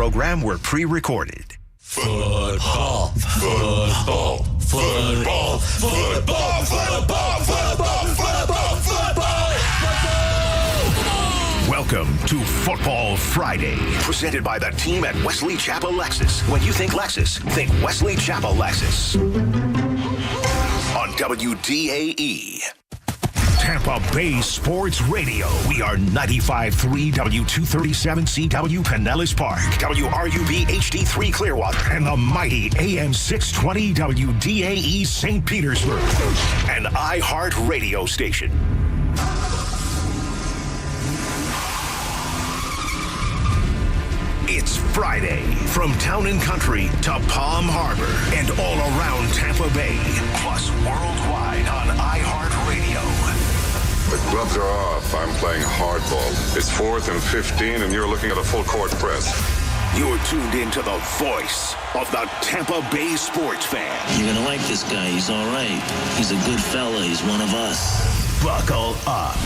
program were pre-recorded. Football. Welcome to Football Friday, presented by the team at Wesley Chapel Lexus. When you think Lexus, think Wesley Chapel Lexus. On WDAE. Tampa Bay Sports Radio. We are 95.3 W237CW Pinellas Park, WRUB HD3 Clearwater, and the mighty AM 620 WDAE St. Petersburg, an iHeart radio station. It's Friday. From Town and Country to Palm Harbor and all around Tampa Bay, plus worldwide on iHeartRadio. The gloves are off. I'm playing hardball. It's 4th and 15, and you're looking at a full-court press. You're tuned into the voice of the Tampa Bay sports fan. You're going to like this guy. He's all right. He's a good fella. He's one of us. Buckle up,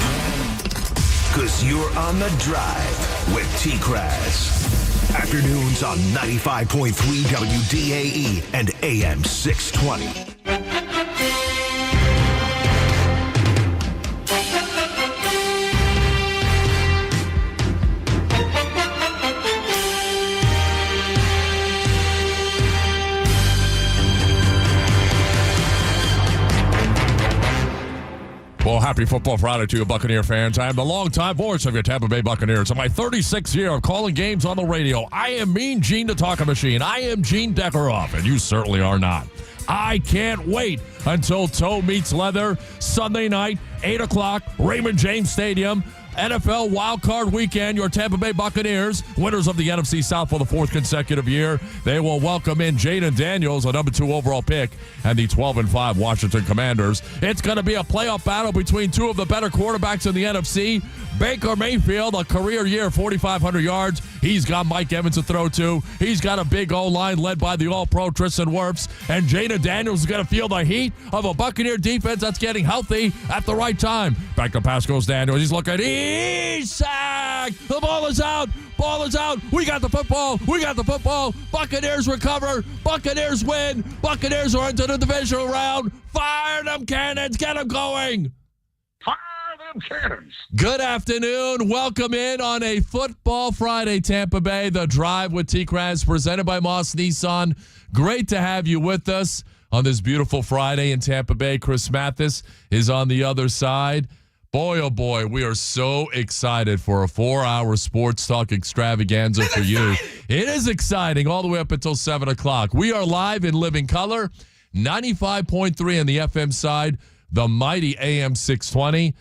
because you're on the drive with TKras. Afternoons on 95.3 WDAE and AM 620. Well, happy Football Friday to you, Buccaneer fans. I am the longtime voice of your Tampa Bay Buccaneers. In my 36th year of calling games on the radio, I am Mean Gene the Talking Machine. I am Gene Deckeroff, and you certainly are not. I can't wait until toe meets leather Sunday night, 8 o'clock, Raymond James Stadium. NFL wildcard weekend, your Tampa Bay Buccaneers, winners of the NFC South for the 4th consecutive year. They will welcome in Jaden Daniels, a number 2 overall pick, and the 12-5 Washington Commanders. It's going to be a playoff battle between two of the better quarterbacks in the NFC. Baker Mayfield, a career year, 4,500 yards. He's got Mike Evans to throw to. He's got a big O-line led by the All-Pro Tristan Wirfs. And Jaden Daniels is going to feel the heat of a Buccaneer defense that's getting healthy at the right time. Back to pass goes Daniels. He's looking. He's sacked. The ball is out. Ball is out. We got the football. We got the football. Buccaneers recover. Buccaneers win. Buccaneers are into the divisional round. Fire them cannons. Get them going. Cannons. Good afternoon. Welcome in on a Football Friday, Tampa Bay. The Drive with TKras, presented by Moss Nissan. Great to have you with us on this beautiful Friday in Tampa Bay. Chris Mathis is on the other side. Boy, oh boy, we are so excited for a 4-hour sports talk extravaganza for you. It is exciting all the way up until 7 o'clock. We are live in living color, 95.3 on the FM side, the mighty AM 620.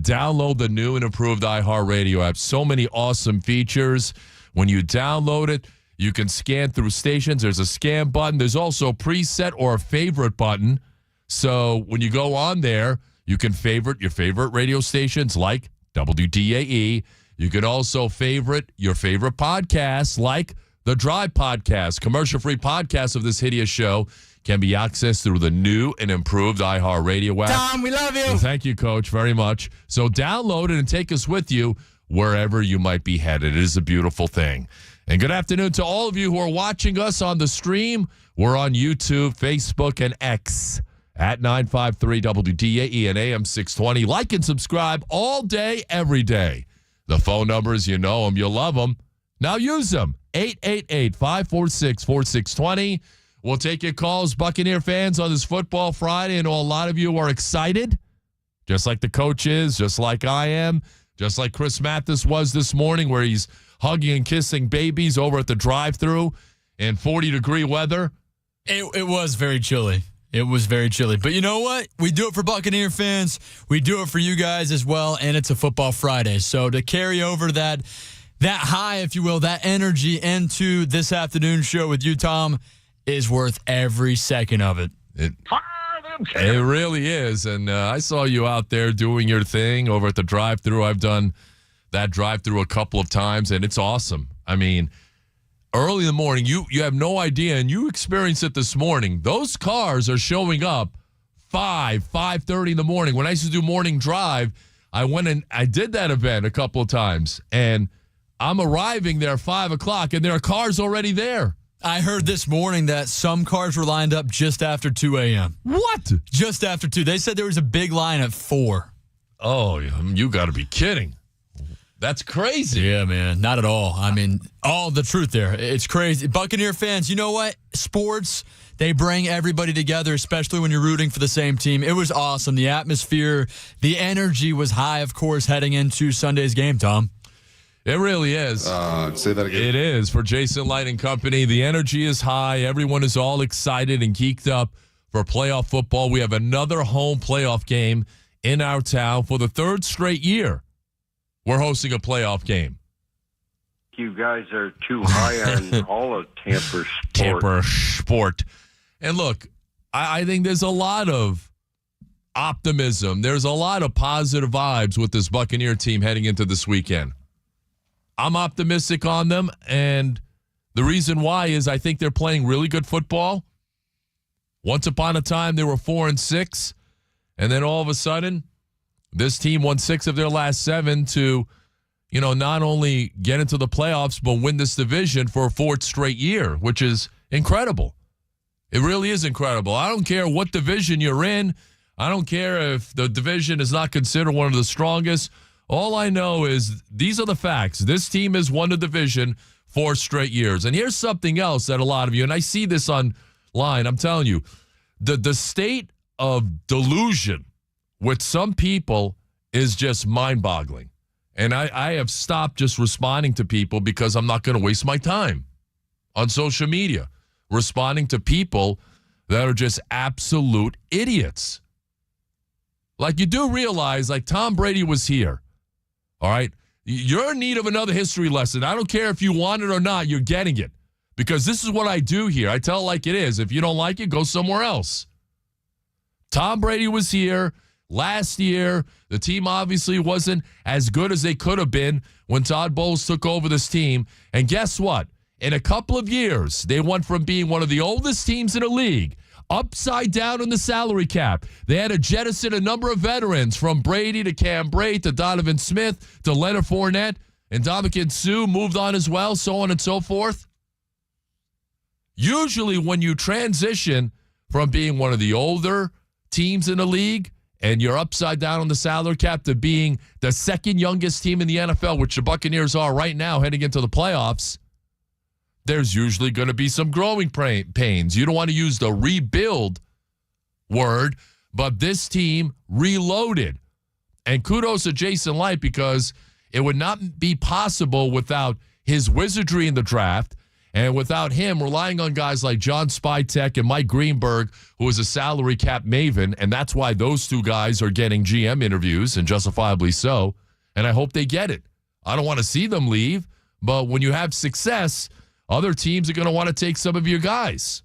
Download the new and improved iHeartRadio app. So many awesome features. When you download it, you can scan through stations. There's a scan button. There's also a preset or a favorite button. So when you go on there, you can favorite your favorite radio stations like WDAE. You can also favorite your favorite podcasts like the Drive Podcast. Commercial-free podcast of this hideous show can be accessed through the new and improved iHeartRadio app. Tom, we love you. Well, thank you, Coach, very much. So download it and take us with you wherever you might be headed. It is a beautiful thing. And good afternoon to all of you who are watching us on the stream. We're on YouTube, Facebook, and X at 953 WDAE and AM 620. Like and subscribe all day, every day. The phone numbers, you know them, you love them. Now use them. 888-546-4620. We'll take your calls, Buccaneer fans, on this Football Friday. I know a lot of you are excited, just like the coach is, just like I am, just like Chris Mathis was this morning, where he's hugging and kissing babies over at the drive-thru in 40-degree weather. It was very chilly. It was very chilly. But you know what? We do it for Buccaneer fans. We do it for you guys as well, and it's a Football Friday. So to carry over that high, if you will, that energy into this afternoon show with you, Tom, is worth every second of it. It really is. And I saw you out there doing your thing over at the drive-thru. I've done that drive-thru a couple of times, and it's awesome. I mean, early in the morning, you have no idea, and you experienced it this morning. Those cars are showing up 5:30 in the morning. When I used to do morning drive, I went and I did that event a couple of times, and I'm arriving there 5 o'clock, and there are cars already there. I heard this morning that some cars were lined up just after 2 a.m. What? Just after 2. They said there was a big line at 4. Oh, you got to be kidding. That's crazy. Yeah, man. Not at all. I mean, all the truth there. It's crazy. Buccaneer fans, you know what? Sports, they bring everybody together, especially when you're rooting for the same team. It was awesome. The atmosphere, the energy was high, of course, heading into Sunday's game, Tom. It really is. Say that again. It is. For Jason Light and company, the energy is high. Everyone is all excited and geeked up for playoff football. We have another home playoff game in our town for the 3rd straight year. We're hosting a playoff game. You guys are too high on all of Tampa sport. And look, I think there's a lot of optimism. There's a lot of positive vibes with this Buccaneer team heading into this weekend. I'm optimistic on them, and the reason why is I think they're playing really good football. Once upon a time, they were 4-6, and then all of a sudden, this team won 6 of their last 7 to, not only get into the playoffs, but win this division for a 4th straight year, which is incredible. It really is incredible. I don't care what division you're in. I don't care if the division is not considered one of the strongest. All I know is these are the facts. This team has won the division 4 straight years. And here's something else that a lot of you, and I see this online, I'm telling you, the state of delusion with some people is just mind-boggling. And I have stopped just responding to people because I'm not going to waste my time on social media responding to people that are just absolute idiots. Like, you do realize, like, Tom Brady was here. All right? You're in need of another history lesson. I don't care if you want it or not, you're getting it. Because this is what I do here. I tell it like it is. If you don't like it, go somewhere else. Tom Brady was here last year. The team obviously wasn't as good as they could have been when Todd Bowles took over this team. And guess what? In a couple of years, they went from being one of the oldest teams in the league, upside down in the salary cap. They had to jettison a number of veterans, from Brady to Cam Brate to Donovan Smith to Leonard Fournette, and Ndamukong Suh moved on as well, so on and so forth. Usually when you transition from being one of the older teams in the league and you're upside down on the salary cap to being the 2nd youngest team in the NFL, which the Buccaneers are right now heading into the playoffs, there's usually going to be some growing pains. You don't want to use the rebuild word, but this team reloaded. And kudos to Jason Light, because it would not be possible without his wizardry in the draft and without him relying on guys like John Spytek and Mike Greenberg, who is a salary cap maven, and that's why those 2 guys are getting GM interviews, and justifiably so, and I hope they get it. I don't want to see them leave, but when you have success, other teams are going to want to take some of your guys.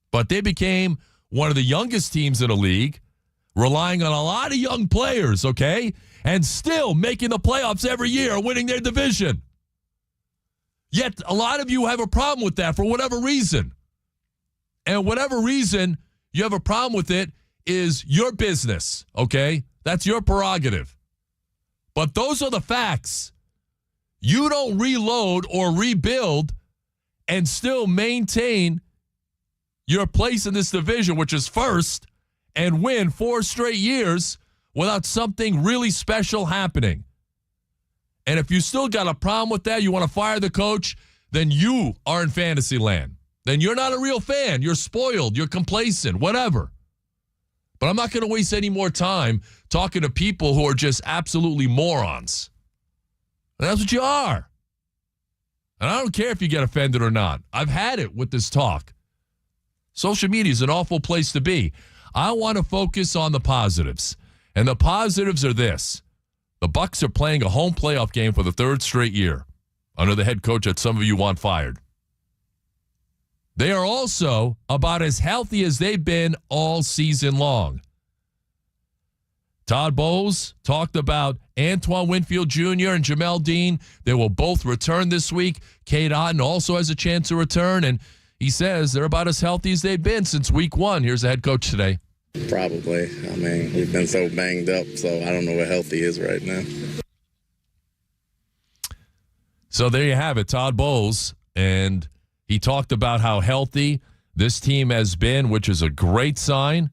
But they became one of the youngest teams in the league, relying on a lot of young players, okay? And still making the playoffs every year, winning their division. Yet a lot of you have a problem with that for whatever reason. And whatever reason you have a problem with it is your business, okay? That's your prerogative. But those are the facts. You don't reload or rebuild and still maintain your place in this division, which is first, and win 4 straight years without something really special happening. And if you still got a problem with that, you want to fire the coach, then you are in fantasy land. Then you're not a real fan. You're spoiled. You're complacent, whatever. But I'm not going to waste any more time talking to people who are just absolutely morons. And that's what you are. And I don't care if you get offended or not. I've had it with this talk. Social media is an awful place to be. I want to focus on the positives. And the positives are this. The Bucs are playing a home playoff game for the 3rd straight year under the head coach that some of you want fired. They are also about as healthy as they've been all season long. Todd Bowles talked about Antoine Winfield Jr. and Jamel Dean. They will both return this week. Cade Otton also has a chance to return, and he says they're about as healthy as they've been since week 1. Here's the head coach today. Probably. I mean, we've been so banged up, so I don't know what healthy is right now. So there you have it, Todd Bowles. And he talked about how healthy this team has been, which is a great sign.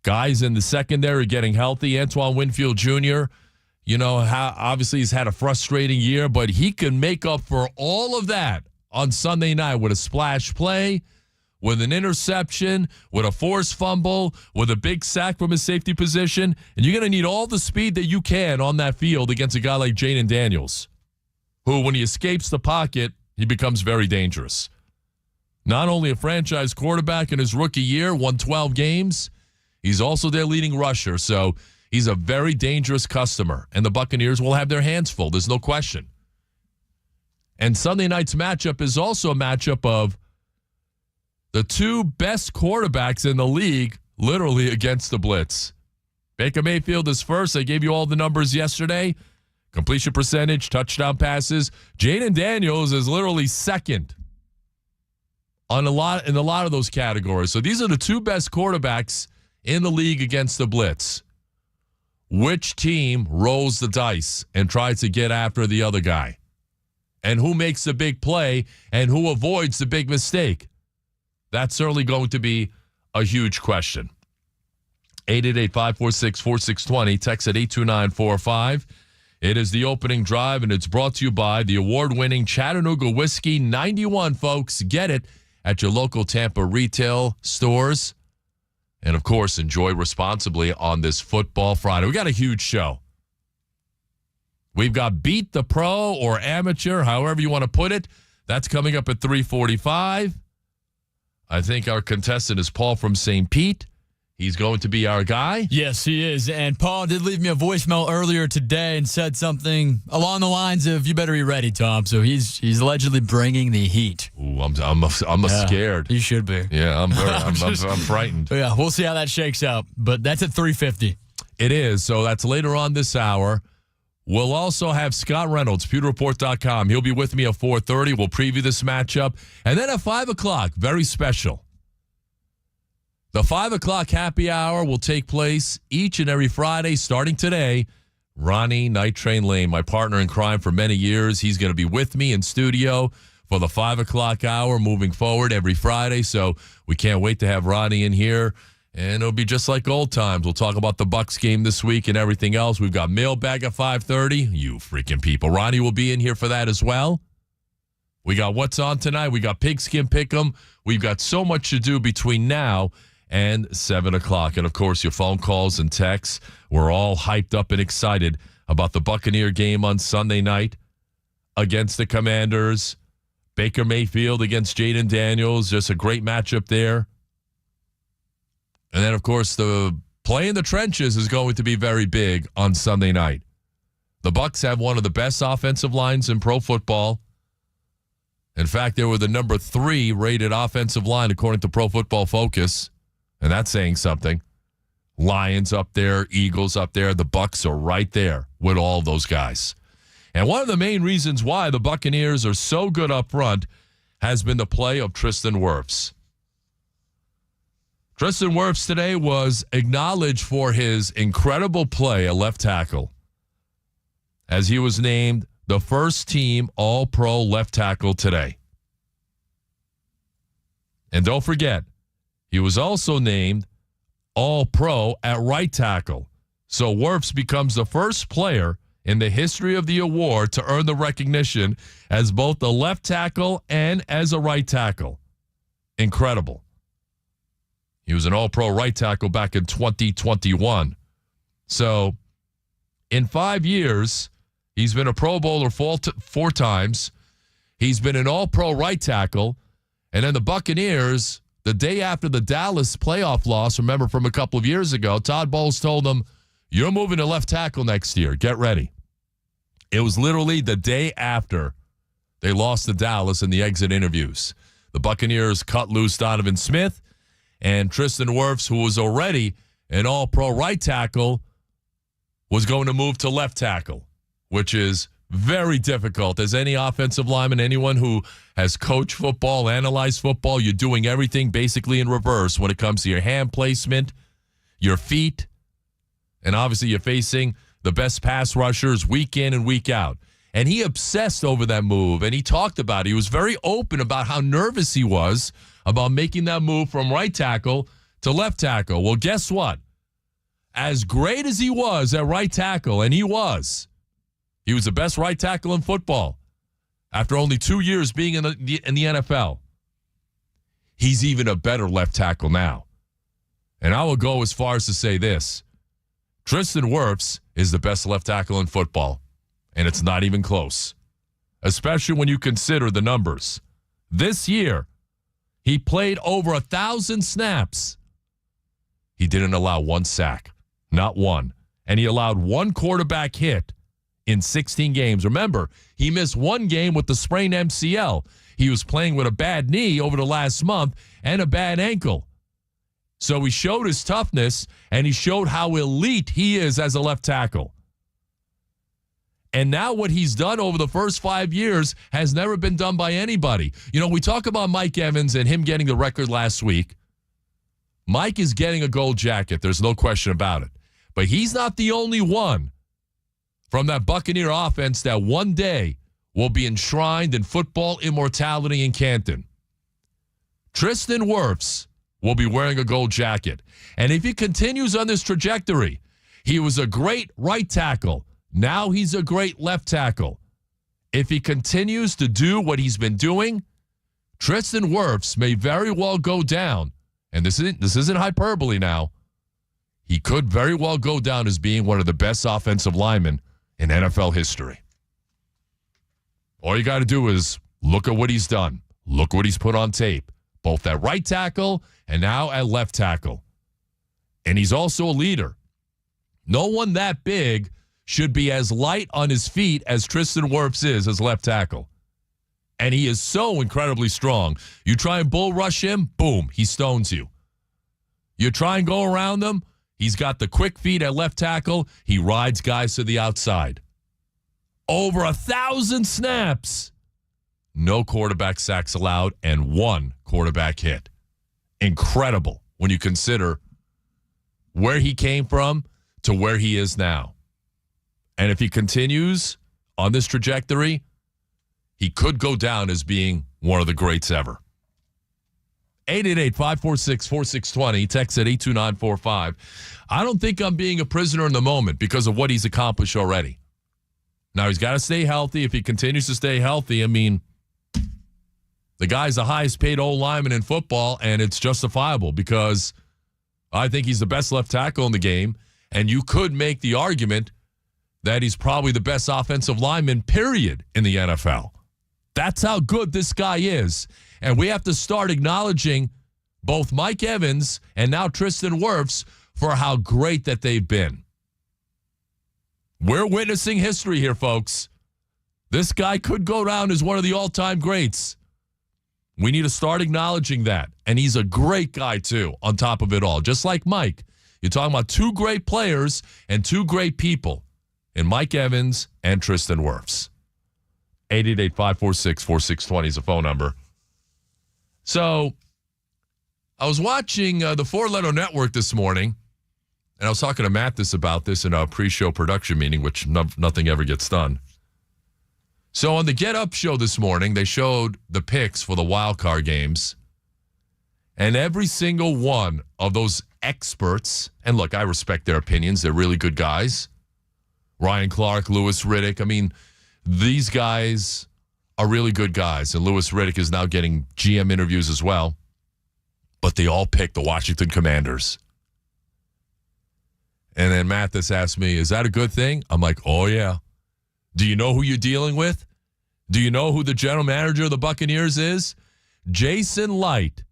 Guys in the secondary getting healthy. Antoine Winfield Jr., obviously he's had a frustrating year, but he can make up for all of that on Sunday night with a splash play, with an interception, with a forced fumble, with a big sack from his safety position. And you're going to need all the speed that you can on that field against a guy like Jaden Daniels, who, when he escapes the pocket, he becomes very dangerous. Not only a franchise quarterback in his rookie year, won 12 games, he's also their leading rusher. So he's a very dangerous customer, and the Buccaneers will have their hands full. There's no question. And Sunday night's matchup is also a matchup of the two best quarterbacks in the league, literally against the blitz. Baker Mayfield is first. I gave you all the numbers yesterday. Completion percentage, touchdown passes. Jaden Daniels is literally second in a lot of those categories. So these are the two best quarterbacks in the league against the blitz. Which team rolls the dice and tries to get after the other guy? And who makes the big play and who avoids the big mistake? That's certainly going to be a huge question. 888-546-4620. Text at 82945. It is the opening drive, and it's brought to you by the award-winning Chattanooga Whiskey 91, folks. Get it at your local Tampa retail stores. And, of course, enjoy responsibly on this Football Friday. We got a huge show. We've got Beat the Pro or Amateur, however you want to put it. That's coming up at 3:45. I think our contestant is Paul from St. Pete. He's going to be our guy. Yes, he is. And Paul did leave me a voicemail earlier today and said something along the lines of, "You better be ready, Tom." So he's allegedly bringing the heat. Ooh, I'm scared. You should be. Yeah, I'm frightened. Yeah, we'll see how that shakes out. But that's at 3:50. It is. So that's later on this hour. We'll also have Scott Reynolds, PewterReport.com. He'll be with me at 4:30. We'll preview this matchup. And then at 5 o'clock, very special. The 5 o'clock happy hour will take place each and every Friday starting today. Ronnie, Night Train Lane, my partner in crime for many years. He's going to be with me in studio for the 5 o'clock hour moving forward every Friday. So we can't wait to have Ronnie in here. And it'll be just like old times. We'll talk about the Bucs game this week and everything else. We've got Mailbag at 5:30. You freaking people. Ronnie will be in here for that as well. We got What's On Tonight. We got Pigskin Pick'em. We've got so much to do between now and 7 o'clock. And, of course, your phone calls and texts. We're all hyped up and excited about the Buccaneer game on Sunday night against the Commanders. Baker Mayfield against Jaden Daniels. Just a great matchup there. And then, of course, the play in the trenches is going to be very big on Sunday night. The Bucs have one of the best offensive lines in pro football. In fact, they were the number 3 rated offensive line according to Pro Football Focus. And that's saying something. Lions up there, Eagles up there. The Bucs are right there with all those guys. And one of the main reasons why the Buccaneers are so good up front has been the play of Tristan Wirfs. Tristan Wirfs today was acknowledged for his incredible play at left tackle, as he was named the first team All-Pro left tackle today. And don't forget, he was also named All-Pro at right tackle. So Wirfs becomes the first player in the history of the award to earn the recognition as both a left tackle and as a right tackle. Incredible. He was an All-Pro right tackle back in 2021. So in 5 years, he's been a Pro Bowler 4 times. He's been an All-Pro right tackle. And then the Buccaneers, the day after the Dallas playoff loss, remember from a couple of years ago, Todd Bowles told them, "You're moving to left tackle next year. Get ready." It was literally the day after they lost to Dallas in the exit interviews. The Buccaneers cut loose Donovan Smith, and Tristan Wirfs, who was already an All-Pro right tackle, was going to move to left tackle, which is very difficult. As any offensive lineman, anyone who has coached football, analyzed football, you're doing everything basically in reverse when it comes to your hand placement, your feet, and obviously you're facing the best pass rushers week in and week out. And he obsessed over that move, and he talked about it. He was very open about how nervous he was about making that move from right tackle to left tackle. Well, guess what? As great as he was at right tackle, and he was the best right tackle in football after only 2 years being in the NFL. He's even a better left tackle now. And I will go as far as to say this. Tristan Wirfs is the best left tackle in football, and it's not even close, especially when you consider the numbers. This year, he played over 1,000 snaps. He didn't allow one sack, not one. And he allowed one quarterback hit in 16 games. Remember, he missed one game with the sprained MCL. He was playing with a bad knee over the last month and a bad ankle. So he showed his toughness, and he showed how elite he is as a left tackle. And now what he's done over the first 5 years has never been done by anybody. You know, we talk about Mike Evans and him getting the record last week. Mike is getting a gold jacket. There's no question about it. But he's not the only one from that Buccaneer offense that one day will be enshrined in football immortality in Canton. Tristan Wirfs will be wearing a gold jacket. And if he continues on this trajectory, he was a great right tackle. Now he's a great left tackle. If he continues to do what he's been doing, Tristan Wirfs may very well go down. And this isn't hyperbole now. He could very well go down as being one of the best offensive linemen in NFL history. All you got to do is look at what he's done. Look what he's put on tape, both at right tackle and now at left tackle. And he's also a leader. No one that big should be as light on his feet as Tristan Wirfs is as left tackle. And he is so incredibly strong. You try and bull rush him, boom, he stones you. You try and go around him, he's got the quick feet at left tackle. He rides guys to the outside. Over 1,000 snaps. No quarterback sacks allowed and one quarterback hit. Incredible when you consider where he came from to where he is now. And if he continues on this trajectory, he could go down as being one of the greats ever. 888-546-4620. Text at 82945. I don't think I'm being a prisoner in the moment because of what he's accomplished already. Now, he's got to stay healthy. If he continues to stay healthy, I mean, the guy's the highest paid old lineman in football, and it's justifiable because I think he's the best left tackle in the game, and you could make the argument that he's probably the best offensive lineman, period, in the NFL. That's how good this guy is. And we have to start acknowledging both Mike Evans and now Tristan Wirfs for how great that they've been. We're witnessing history here, folks. This guy could go down as one of the all-time greats. We need to start acknowledging that. And he's a great guy, too, on top of it all. Just like Mike. You're talking about two great players and two great people in Mike Evans and Tristan Wirfs. 888-546-4620 is the phone number. So I was watching the Four Letter Network this morning, and I was talking to Mathis about this in a pre-show production meeting, which nothing ever gets done. So on the Get Up show this morning, they showed the picks for the wild card games, and every single one of those experts, and look, I respect their opinions. They're really good guys. Ryan Clark, Louis Riddick. I mean, these guys are really good guys, and Louis Riddick is now getting GM interviews as well. But they all picked the Washington Commanders. And then Mathis asked me, is that a good thing? I'm like, oh, yeah. Do you know who you're dealing with? Do you know who the general manager of the Buccaneers is? Jason Light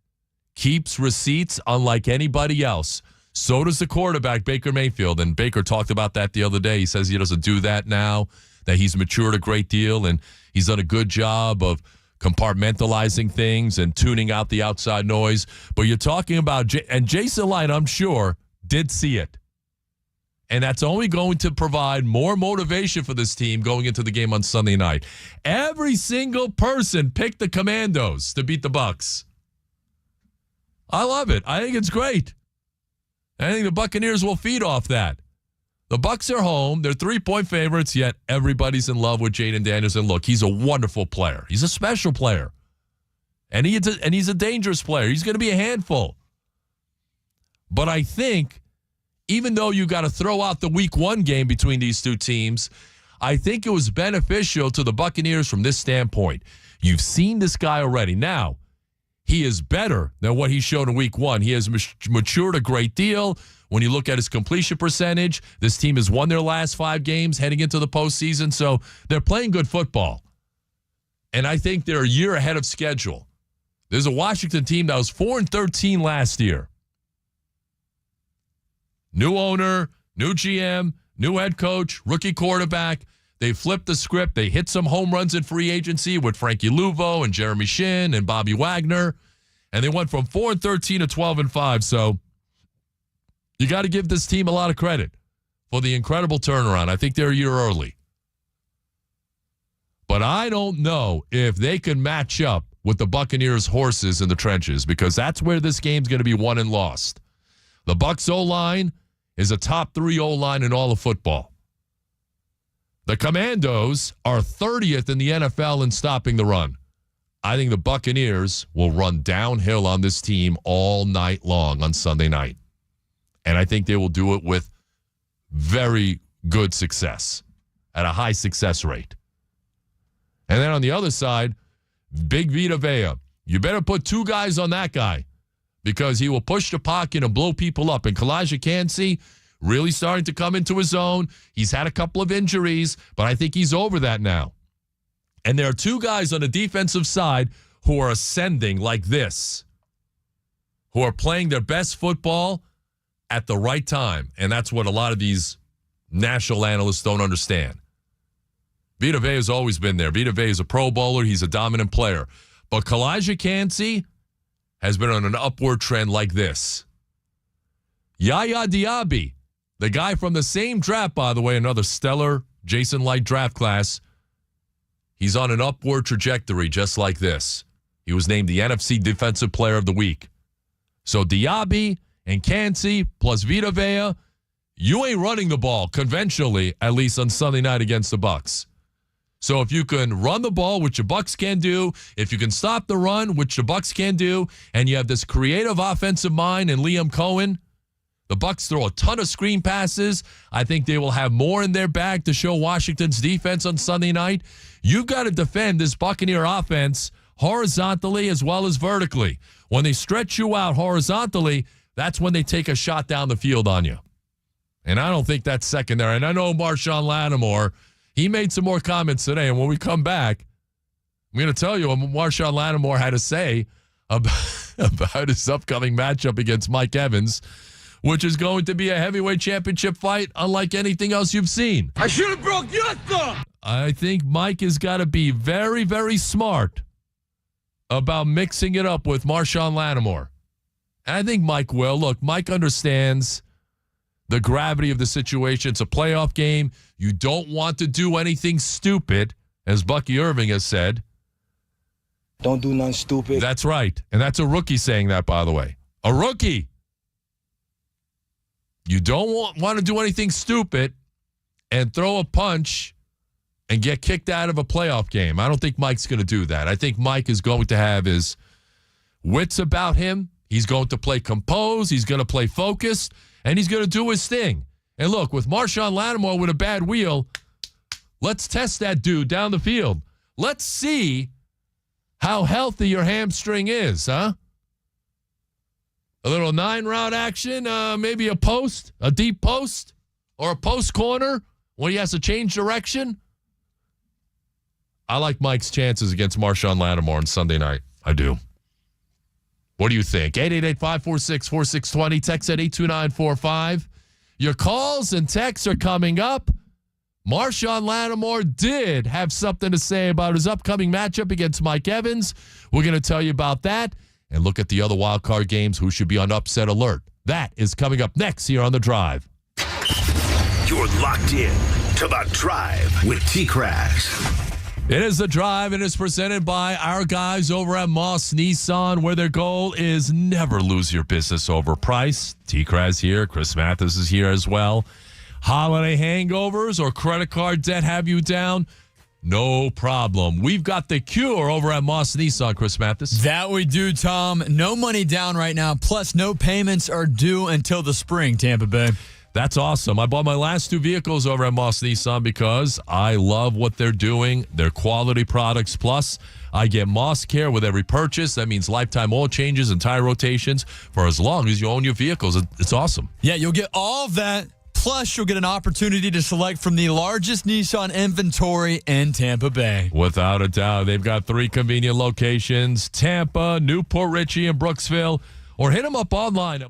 keeps receipts unlike anybody else. So does the quarterback, Baker Mayfield. And Baker talked about that the other day. He says he doesn't do that now, that he's matured a great deal, and he's done a good job of compartmentalizing things and tuning out the outside noise. But you're talking about, and Jason Light, I'm sure, did see it. And that's only going to provide more motivation for this team going into the game on Sunday night. Every single person picked the Commandos to beat the Bucs. I love it. I think it's great. I think the Buccaneers will feed off that. The Bucs are home. They're 3-point favorites, yet everybody's in love with Jaden Danielson. Look, he's a wonderful player. He's a special player. And he's a dangerous player. He's going to be a handful. But I think, even though you got to throw out the week 1 game between these two teams, I think it was beneficial to the Buccaneers from this standpoint. You've seen this guy already. Now, he is better than what he showed in week 1. He has matured a great deal. When you look at his completion percentage, this team has won their last 5 games heading into the postseason, so they're playing good football. And I think they're a year ahead of schedule. There's a Washington team that was 4-13 last year. New owner, new GM, new head coach, rookie quarterback. They flipped the script. They hit some home runs in free agency with Frankie Luvo and Jeremy Shin and Bobby Wagner. And they went from 4-13 to 12-5. So you got to give this team a lot of credit for the incredible turnaround. I think they're a year early. But I don't know if they can match up with the Buccaneers' horses in the trenches, because that's where this game's going to be won and lost. The Bucs O-line is a top 3 O-line in all of football. The Commandos are 30th in the NFL in stopping the run. I think the Buccaneers will run downhill on this team all night long on Sunday night. And I think they will do it with very good success, at a high success rate. And then on the other side, Big Vita Vea. You better put 2 guys on that guy, because he will push the pocket and blow people up. And Kalijah Kancey really starting to come into his own. He's had a couple of injuries, but I think he's over that now. And there are 2 guys on the defensive side who are ascending like this, who are playing their best football at the right time. And that's what a lot of these national analysts don't understand. Vita Vea has always been there. Vita Vea is a Pro Bowler. He's a dominant player. But Kalijah Kancey has been on an upward trend like this. Yaya Diaby, the guy from the same draft, by the way, another stellar Jason Light draft class, he's on an upward trajectory just like this. He was named the NFC Defensive Player of the Week. So Diaby and Kancey plus Vita Vea, you ain't running the ball conventionally, at least on Sunday night against the Bucs. So if you can run the ball, which the Bucs can do, if you can stop the run, which the Bucs can do, and you have this creative offensive mind in Liam Cohen, the Bucs throw a ton of screen passes. I think they will have more in their bag to show Washington's defense on Sunday night. You've got to defend this Buccaneer offense horizontally as well as vertically. When they stretch you out horizontally, that's when they take a shot down the field on you. And I don't think that's secondary. And I know Marshawn Lattimore, he made some more comments today. And when we come back, I'm going to tell you what Marshawn Lattimore had to say about his upcoming matchup against Mike Evans, which is going to be a heavyweight championship fight unlike anything else you've seen. I should have broke your thumb. I think Mike has got to be very, very smart about mixing it up with Marshawn Lattimore. And I think Mike will. Look, Mike understands the gravity of the situation. It's a playoff game. You don't want to do anything stupid, as Bucky Irving has said. Don't do nothing stupid. That's right. And that's a rookie saying that, by the way. A rookie. You don't want to do anything stupid and throw a punch and get kicked out of a playoff game. I don't think Mike's going to do that. I think Mike is going to have his wits about him. He's going to play composed. He's going to play focused. And he's going to do his thing. And look, with Marshawn Lattimore with a bad wheel, let's test that dude down the field. Let's see how healthy your hamstring is, huh? A little 9-route action, maybe a post, a deep post, or a post corner when he has to change direction. I like Mike's chances against Marshawn Lattimore on Sunday night. I do. What do you think? 888-546-4620. Text at 82945. Your calls and texts are coming up. Marshawn Lattimore did have something to say about his upcoming matchup against Mike Evans. We're going to tell you about that and look at the other wild card games who should be on upset alert. That is coming up next here on The Drive. You're locked in to The Drive with TKras. It is The Drive, and it's presented by our guys over at Moss Nissan, where their goal is never lose your business over price. TKras here. Chris Mathis is here as well. Holiday hangovers or credit card debt have you down? No problem. We've got the cure over at Moss Nissan, Chris Mathis. That we do, Tom. No money down right now, plus no payments are due until the spring, Tampa Bay. That's awesome. I bought my last 2 vehicles over at Moss Nissan because I love what they're doing. They're quality products. Plus, I get Moss Care with every purchase. That means lifetime oil changes and tire rotations for as long as you own your vehicles. It's awesome. Yeah, you'll get all of that. Plus, you'll get an opportunity to select from the largest Nissan inventory in Tampa Bay. Without a doubt. They've got 3 convenient locations, Tampa, Newport Richey, and Brooksville. Or hit them up online.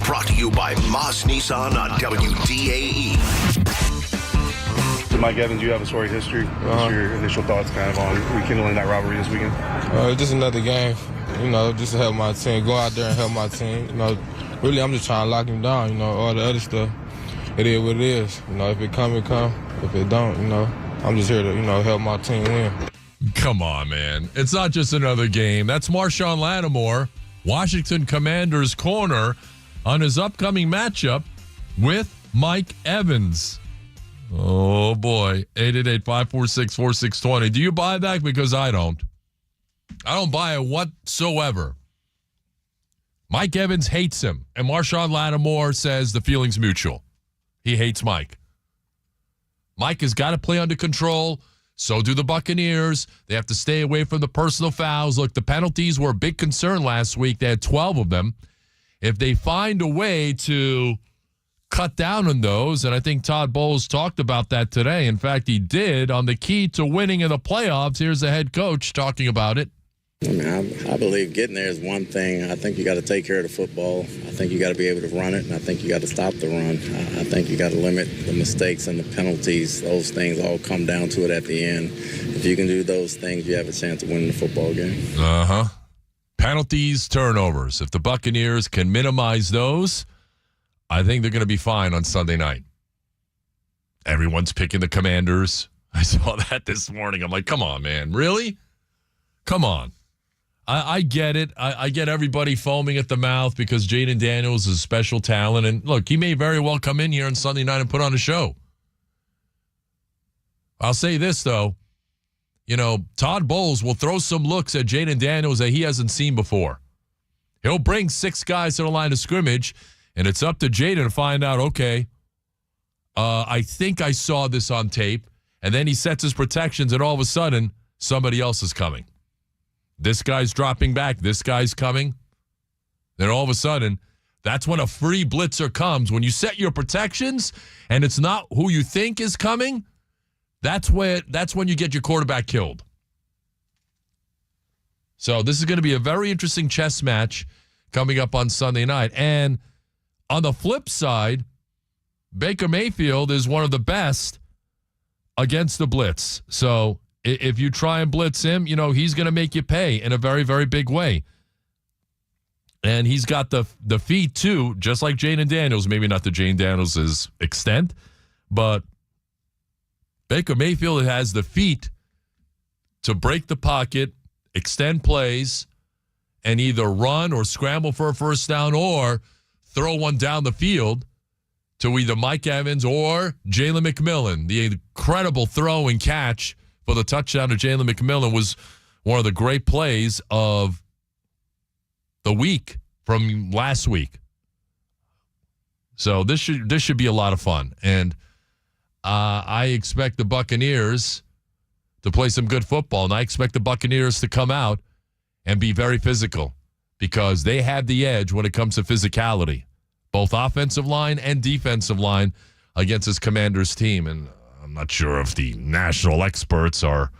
Brought to you by Moss Nissan on WDAE. So Mike Evans, you have a storied history. What's your initial thoughts kind of on rekindling that rivalry this weekend? Just another game, just to help my team. Go out there and help my team. Really, I'm just trying to lock him down. All the other stuff, it is what it is. If it come, it come. If it don't, I'm just here to, help my team win. Come on, man. It's not just another game. That's Marshawn Lattimore, Washington Commanders corner, on his upcoming matchup with Mike Evans. Oh, boy. 888-546-4620. Do you buy that? Because I don't. I don't buy it whatsoever. Mike Evans hates him, and Marshawn Lattimore says the feeling's mutual. He hates Mike. Mike has got to play under control. So do the Buccaneers. They have to stay away from the personal fouls. Look, the penalties were a big concern last week. They had 12 of them. If they find a way to cut down on those, and I think Todd Bowles talked about that today. In fact, he did on the key to winning in the playoffs. Here's the head coach talking about it. I believe getting there is one thing. I think you got to take care of the football. I think you got to be able to run it, and I think you got to stop the run. I think you got to limit the mistakes and the penalties. Those things all come down to it at the end. If you can do those things, you have a chance of winning the football game. Penalties, turnovers. If the Buccaneers can minimize those, I think they're going to be fine on Sunday night. Everyone's picking the Commanders. I saw that this morning. I'm like, come on, man. Really? Come on. I get it. I get everybody foaming at the mouth because Jaden Daniels is a special talent. And look, he may very well come in here on Sunday night and put on a show. I'll say this, though. Todd Bowles will throw some looks at Jaden Daniels that he hasn't seen before. He'll bring 6 guys to the line of scrimmage, and it's up to Jaden to find out, okay, I think I saw this on tape. And then he sets his protections, and all of a sudden, somebody else is coming. This guy's dropping back. This guy's coming. Then all of a sudden, that's when a free blitzer comes. When you set your protections and it's not who you think is coming, that's when you get your quarterback killed. So this is going to be a very interesting chess match coming up on Sunday night. And on the flip side, Baker Mayfield is one of the best against the blitz. So if you try and blitz him, he's going to make you pay in a very, very big way. And he's got the feet, too, just like Jaden Daniels. Maybe not to Jaden Daniels' extent, but Baker Mayfield has the feet to break the pocket, extend plays, and either run or scramble for a first down or throw one down the field to either Mike Evans or Jalen McMillan. The incredible throw and catch for the touchdown to Jalen McMillan was one of the great plays of the week from last week. So this should be a lot of fun. And I expect the Buccaneers to play some good football, and I expect the Buccaneers to come out and be very physical because they have the edge when it comes to physicality, both offensive line and defensive line against this Commanders team. And I'm not sure if the national experts are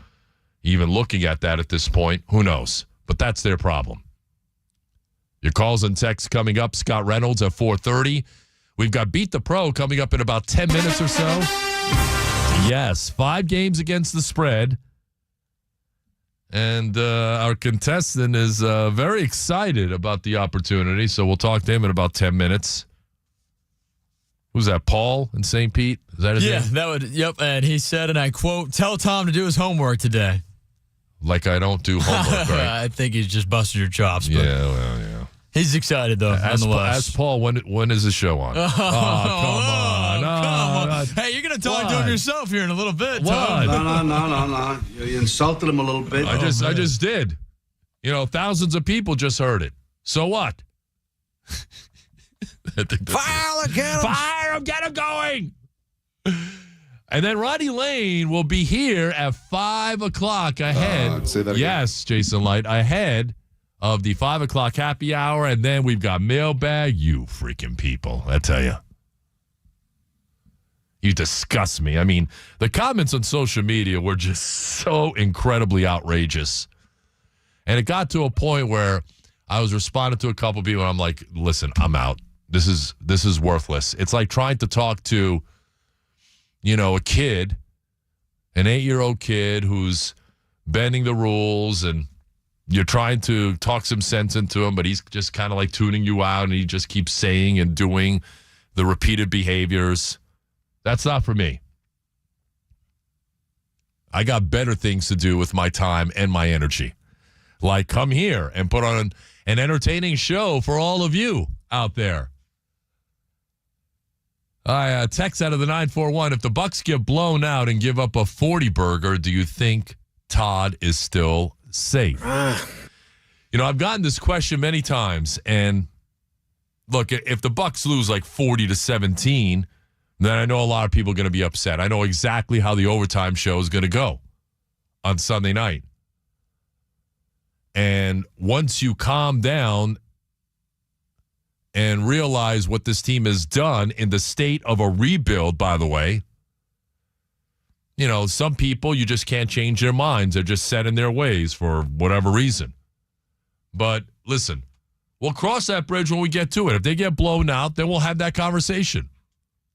even looking at that at this point. Who knows? But that's their problem. Your calls and texts coming up. Scott Reynolds at 4:30. We've got Beat the Pro coming up in about 10 minutes or so. Yes, 5 games against the spread. And our contestant is very excited about the opportunity, so we'll talk to him in about 10 minutes. Who's that, Paul in St. Pete? Is that his name? Yep, and he said, and I quote, "Tell Tom to do his homework today." Like I don't do homework, right? I think he's just busted your chops. But yeah, well, yeah. He's excited, though, nonetheless. Ask Paul, when is the show on? Come on. Hey, you're going to talk to him yourself here in a little bit, Tom. No. You insulted him a little bit. I just did. Thousands of people just heard it. So what? Fire him, get him going. And then Ronnie Lane will be here at 5 o'clock ahead. Say that again. Yes, Jason Light, ahead of the 5 o'clock happy hour. And then we've got Mailbag. You freaking people, I tell you. You disgust me. I mean, the comments on social media were just so incredibly outrageous. And it got to a point where I was responding to a couple people, and I'm like, listen, I'm out. This is worthless. It's like trying to talk to, a kid, an 8-year-old kid who's bending the rules, and you're trying to talk some sense into him, but he's just kind of like tuning you out, and he just keeps saying and doing the repeated behaviors. That's not for me. I got better things to do with my time and my energy. Like come here and put on an entertaining show for all of you out there. I text out of the 941. If the Bucs get blown out and give up a 40 burger, do you think Todd is still safe? I've gotten this question many times, and look, if the Bucs lose like 40-17, then I know a lot of people are going to be upset. I know exactly how the overtime show is going to go on Sunday night. And once you calm down and realize what this team has done in the state of a rebuild, by the way, some people, you just can't change their minds. They're just set in their ways for whatever reason. But listen, we'll cross that bridge when we get to it. If they get blown out, then we'll have that conversation.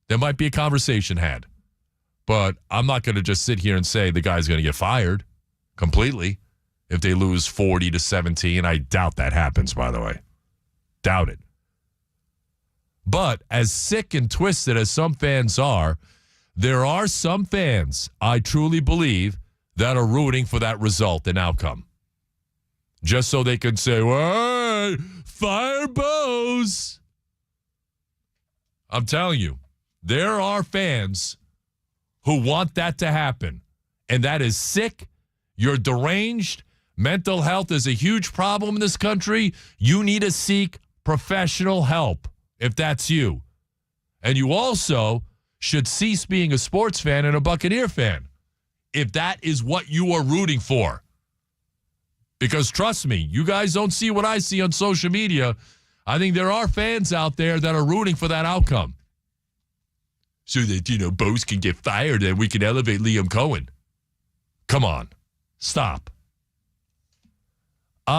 There might be a conversation had. But I'm not going to just sit here and say the guy's going to get fired completely if they lose 40-17. I doubt that happens, by the way. Doubt it. But as sick and twisted as some fans are, there are some fans, I truly believe, that are rooting for that result and outcome. Just so they can say, "Hey, fire Bose." I'm telling you, there are fans who want that to happen. And that is sick. You're deranged. Mental health is a huge problem in this country. You need to seek professional help if that's you. And you also should cease being a sports fan and a Buccaneer fan if that is what you are rooting for. Because trust me, you guys don't see what I see on social media. I think there are fans out there that are rooting for that outcome. So that, Bose can get fired and we can elevate Liam Cohen. Come on. Stop.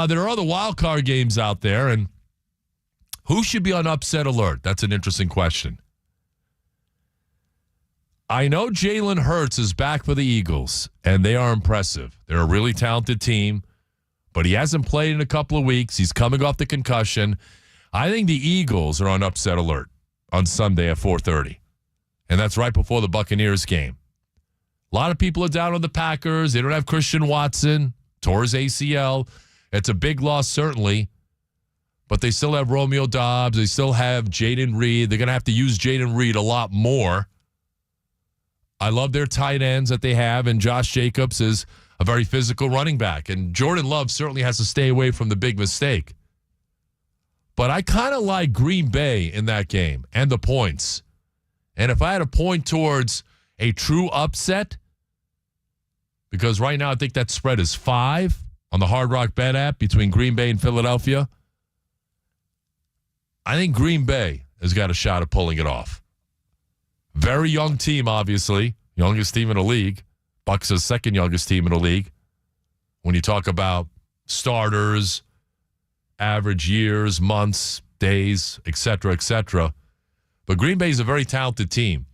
There are other wild card games out there, and who should be on upset alert? That's an interesting question. I know Jalen Hurts is back for the Eagles, and they are impressive. They're a really talented team, but he hasn't played in a couple of weeks. He's coming off the concussion. I think the Eagles are on upset alert on Sunday at 4:30, and that's right before the Buccaneers game. A lot of people are down on the Packers. They don't have Christian Watson, tore his ACL. It's a big loss, certainly, but they still have Romeo Doubs. They still have Jaden Reed. They're going to have to use Jaden Reed a lot more. I love their tight ends that they have, and Josh Jacobs is a very physical running back, and Jordan Love certainly has to stay away from the big mistake. But I kind of like Green Bay in that game and the points. And if I had to point towards a true upset, because right now I think that spread is 5 on the Hard Rock Bet app between Green Bay and Philadelphia, I think Green Bay has got a shot at pulling it off. Very young team, obviously. Youngest team in the league. Bucs is second youngest team in the league. When you talk about starters, average years, months, days, etc., etc. But Green Bay is a very talented team.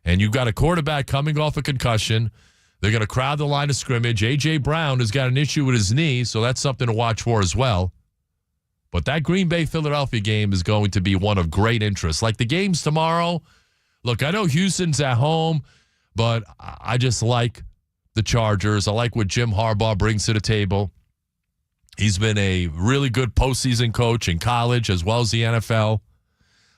And you've got a quarterback coming off a concussion. They're going to crowd the line of scrimmage. A.J. Brown has got an issue with his knee, so that's something to watch for as well. But that Green Bay-Philadelphia game is going to be one of great interest. Like the games tomorrow, look, I know Houston's at home, but I just like the Chargers. I like what Jim Harbaugh brings to the table. He's been a really good postseason coach in college as well as the NFL.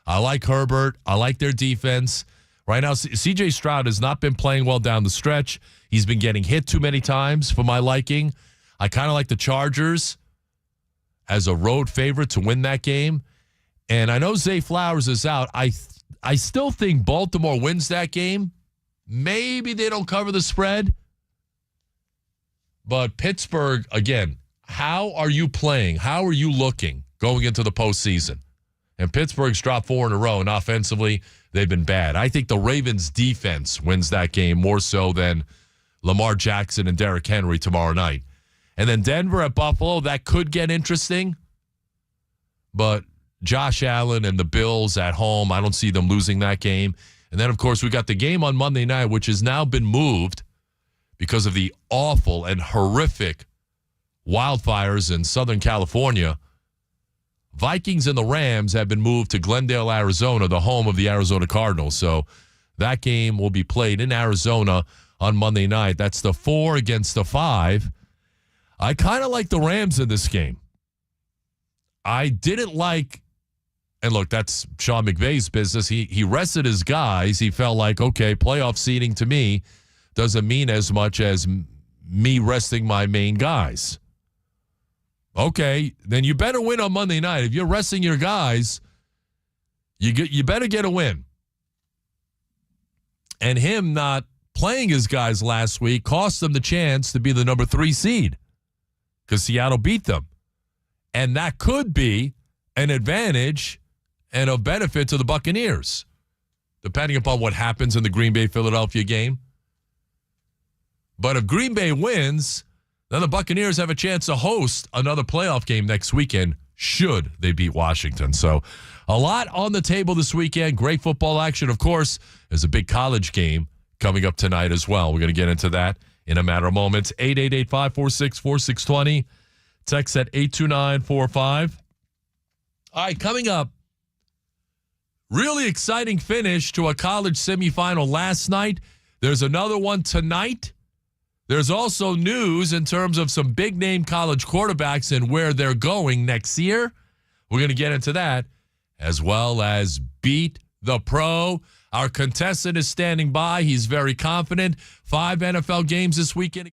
I like Herbert. I like their defense. Right now, C.J. Stroud has not been playing well down the stretch. He's been getting hit too many times for my liking. I kind of like the Chargers as a road favorite to win that game. And I know Zay Flowers is out. I still think Baltimore wins that game. Maybe they don't cover the spread. But Pittsburgh, again, how are you playing? How are you looking going into the postseason? And Pittsburgh's dropped 4 in a row, and offensively, they've been bad. I think the Ravens' defense wins that game more so than Lamar Jackson and Derrick Henry tomorrow night. And then Denver at Buffalo, that could get interesting. But Josh Allen and the Bills at home. I don't see them losing that game. And then, of course, we got the game on Monday night, which has now been moved because of the awful and horrific wildfires in Southern California. Vikings and the Rams have been moved to Glendale, Arizona, the home of the Arizona Cardinals. So that game will be played in Arizona on Monday night. That's the 4 against the 5. I kind of like the Rams in this game. I didn't like, and look, that's Sean McVay's business. He rested his guys. He felt like, okay, playoff seeding to me doesn't mean as much as me resting my main guys. Okay, then you better win on Monday night. If you're resting your guys, you better get a win. And him not playing his guys last week cost them the chance to be the number 3 seed because Seattle beat them. And that could be an advantage and of benefit to the Buccaneers, depending upon what happens in the Green Bay-Philadelphia game. But if Green Bay wins, then the Buccaneers have a chance to host another playoff game next weekend should they beat Washington. So a lot on the table this weekend. Great football action. Of course, there's a big college game coming up tonight as well. We're going to get into that in a matter of moments. 888-546-4620. Text at 82945. All right, coming up, really exciting finish to a college semifinal last night. There's another one tonight. There's also news in terms of some big-name college quarterbacks and where they're going next year. We're going to get into that, as well as Beat the Pro. Our contestant is standing by. He's very confident. 5 NFL games this weekend.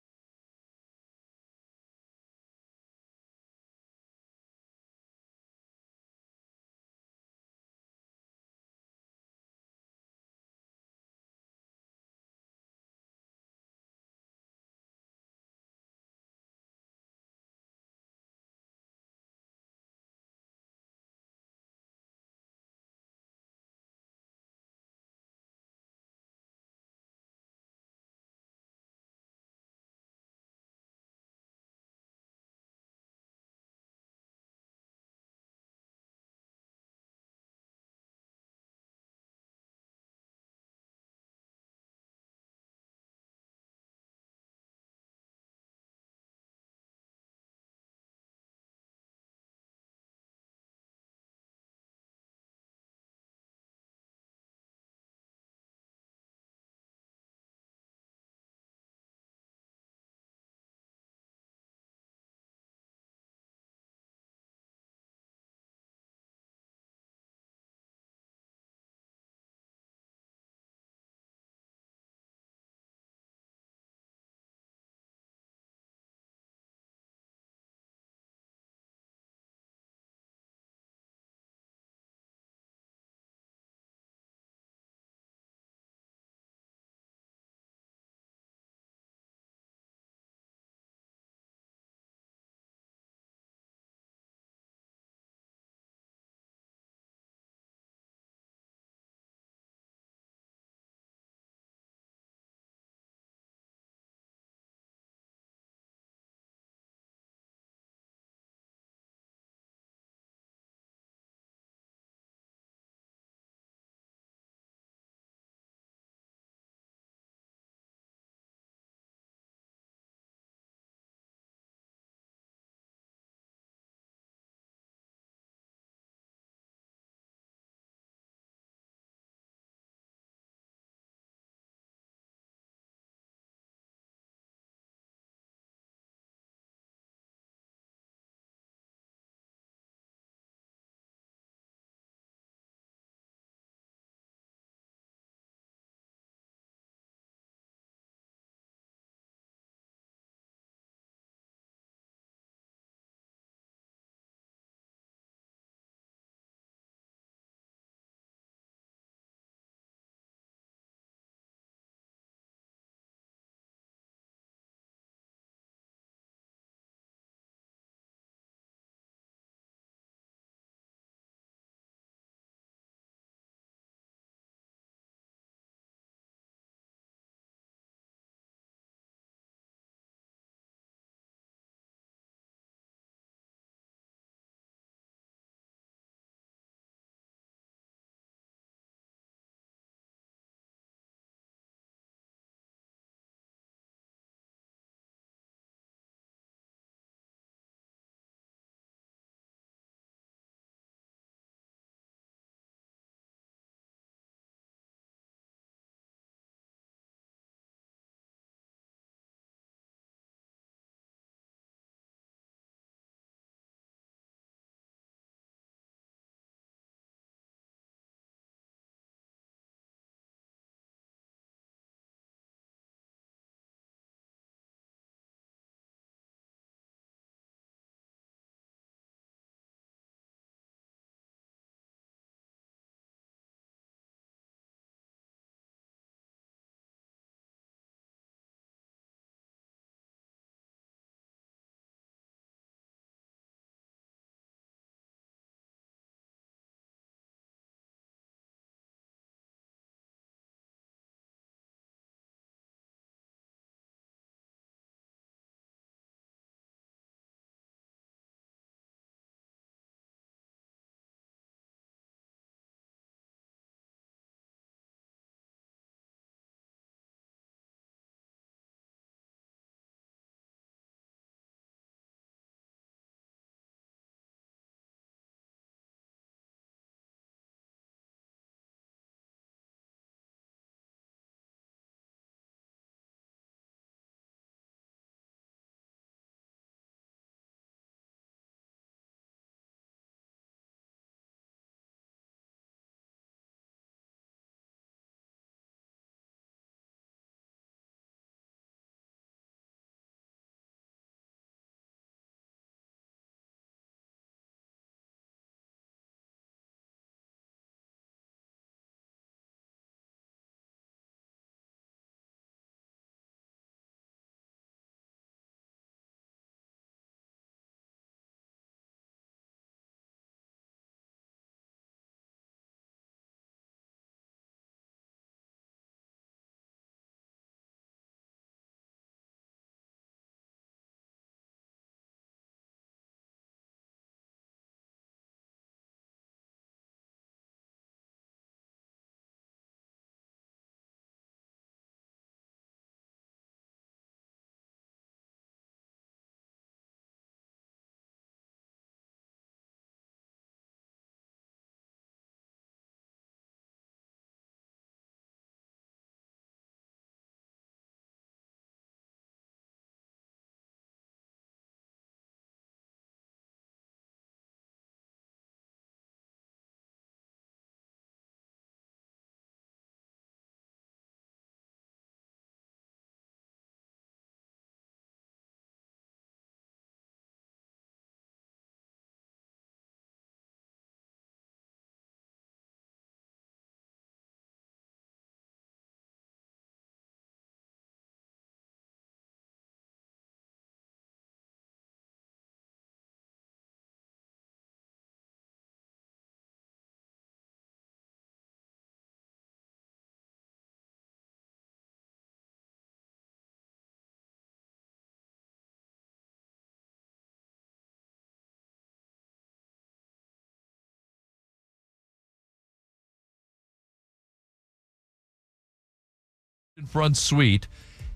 front suite,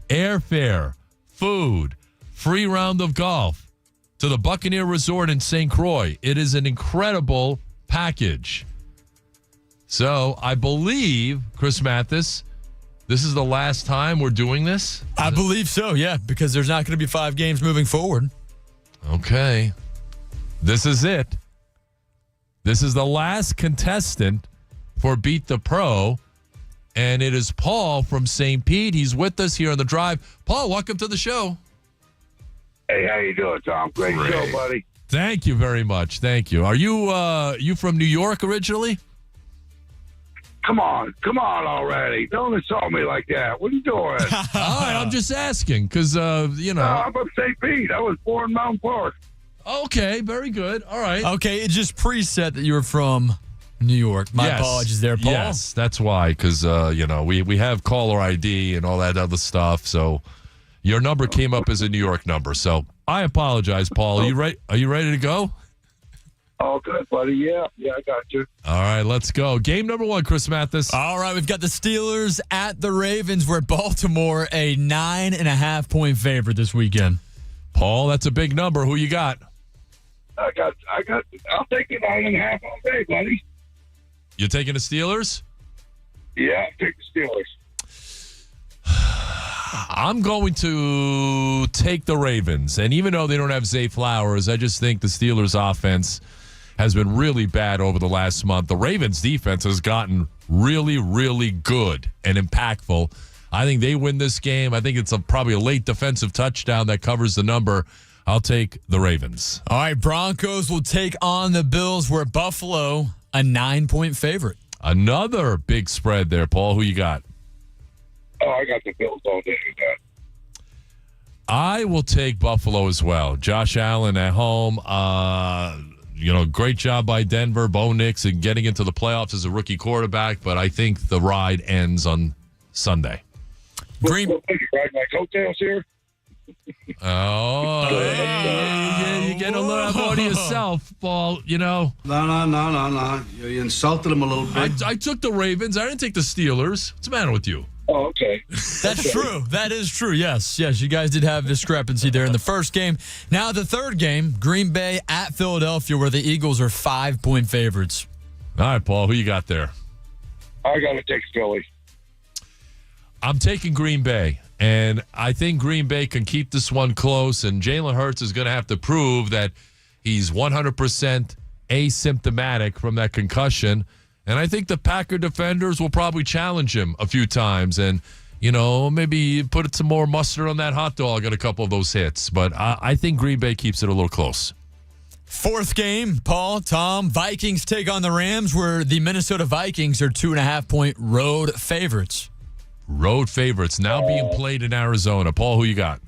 airfare, food, free round of golf to the Buccaneer Resort in St. Croix. It is an incredible package. So I believe, Chris Mathis, this is the last time we're doing this? I believe so, yeah, because there's not going to be 5 games moving forward. Okay. This is it. This is the last contestant for Beat the Pro, and it is Paul from St. Pete. He's with us here on the drive. Paul, welcome to the show. Hey, how you doing, Tom? Great show, buddy. Thank you very much. Thank you. Are you from New York originally? Come on already. Don't insult me like that. What are you doing? All right, I'm just asking because, I'm from St. Pete. I was born in Mountain Park. Okay, very good. All right. Okay, it just preset that you were from New York. My apologies there, Paul. Yes, that's why, because, we have caller ID and all that other stuff, so your number came up as a New York number. So I apologize, Paul. Are you ready to go? Oh, good, buddy. Yeah, I got you. All right, let's go. Game number 1, Chris Mathis. All right, we've got the Steelers at the Ravens. We're Baltimore, a 9.5-point favorite this weekend. Paul, that's a big number. Who you got? I got. I'll take the 9.5 all day, buddy. You taking the Steelers? Yeah, I'll take the Steelers. I'm going to take the Ravens. And even though they don't have Zay Flowers, I just think the Steelers' offense has been really bad over the last month. The Ravens' defense has gotten really, really good and impactful. I think they win this game. I think it's probably a late defensive touchdown that covers the number. I'll take the Ravens. All right, Broncos will take on the Bills. We're Buffalo, a 9-point favorite. Another big spread there, Paul. Who you got? Oh, I got the Bills all day with that. I will take Buffalo as well. Josh Allen at home. Great job by Denver. Bo Nix and getting into the playoffs as a rookie quarterback, but I think the ride ends on Sunday. Ride my coattails here? Oh, you get a little more to yourself, Paul, No. You insulted him a little bit. I took the Ravens. I didn't take the Steelers. What's the matter with you? Oh, okay. That's true. That is true. Yes, you guys did have discrepancy there in the first game. Now the third game, Green Bay at Philadelphia, where the Eagles are 5-point favorites. All right, Paul, who you got there? I got to take Philly. I'm taking Green Bay, and I think Green Bay can keep this one close, and Jalen Hurts is going to have to prove that he's 100% asymptomatic from that concussion. And I think the Packer defenders will probably challenge him a few times and, maybe put some more mustard on that hot dog at a couple of those hits. But I think Green Bay keeps it a little close. Fourth game, Paul, Tom, Vikings take on the Rams, where the Minnesota Vikings are 2.5-point road favorites. Road favorites now being played in Arizona. Paul, who you got?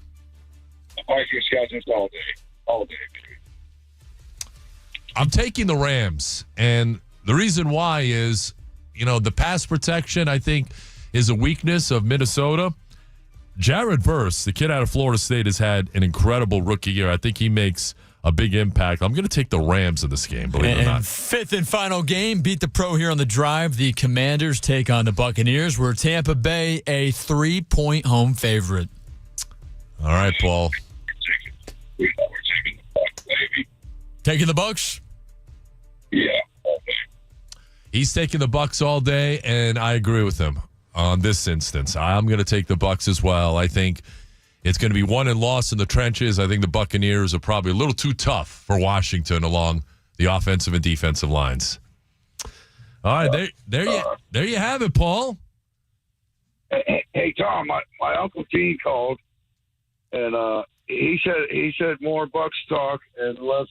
Vikings got this all day, baby. I'm taking the Rams, and the reason why is, the pass protection, I think, is a weakness of Minnesota. Jared Verse, the kid out of Florida State, has had an incredible rookie year. I think he makes a big impact. I'm going to take the Rams in this game, believe it or not. Fifth and final game, Beat the Pro here on the drive. The Commanders take on the Buccaneers. We're Tampa Bay, a 3-point home favorite. All right, Paul. We're taking the Bucs, baby. Taking the Bucs? Yeah. He's taking the Bucs all day, and I agree with him on this instance. I'm going to take the Bucs as well. I think it's going to be won and lost in the trenches. I think the Buccaneers are probably a little too tough for Washington along the offensive and defensive lines. All right, there you have it, Paul. Hey, Tom, my Uncle Gene called, and he said more Bucs talk and less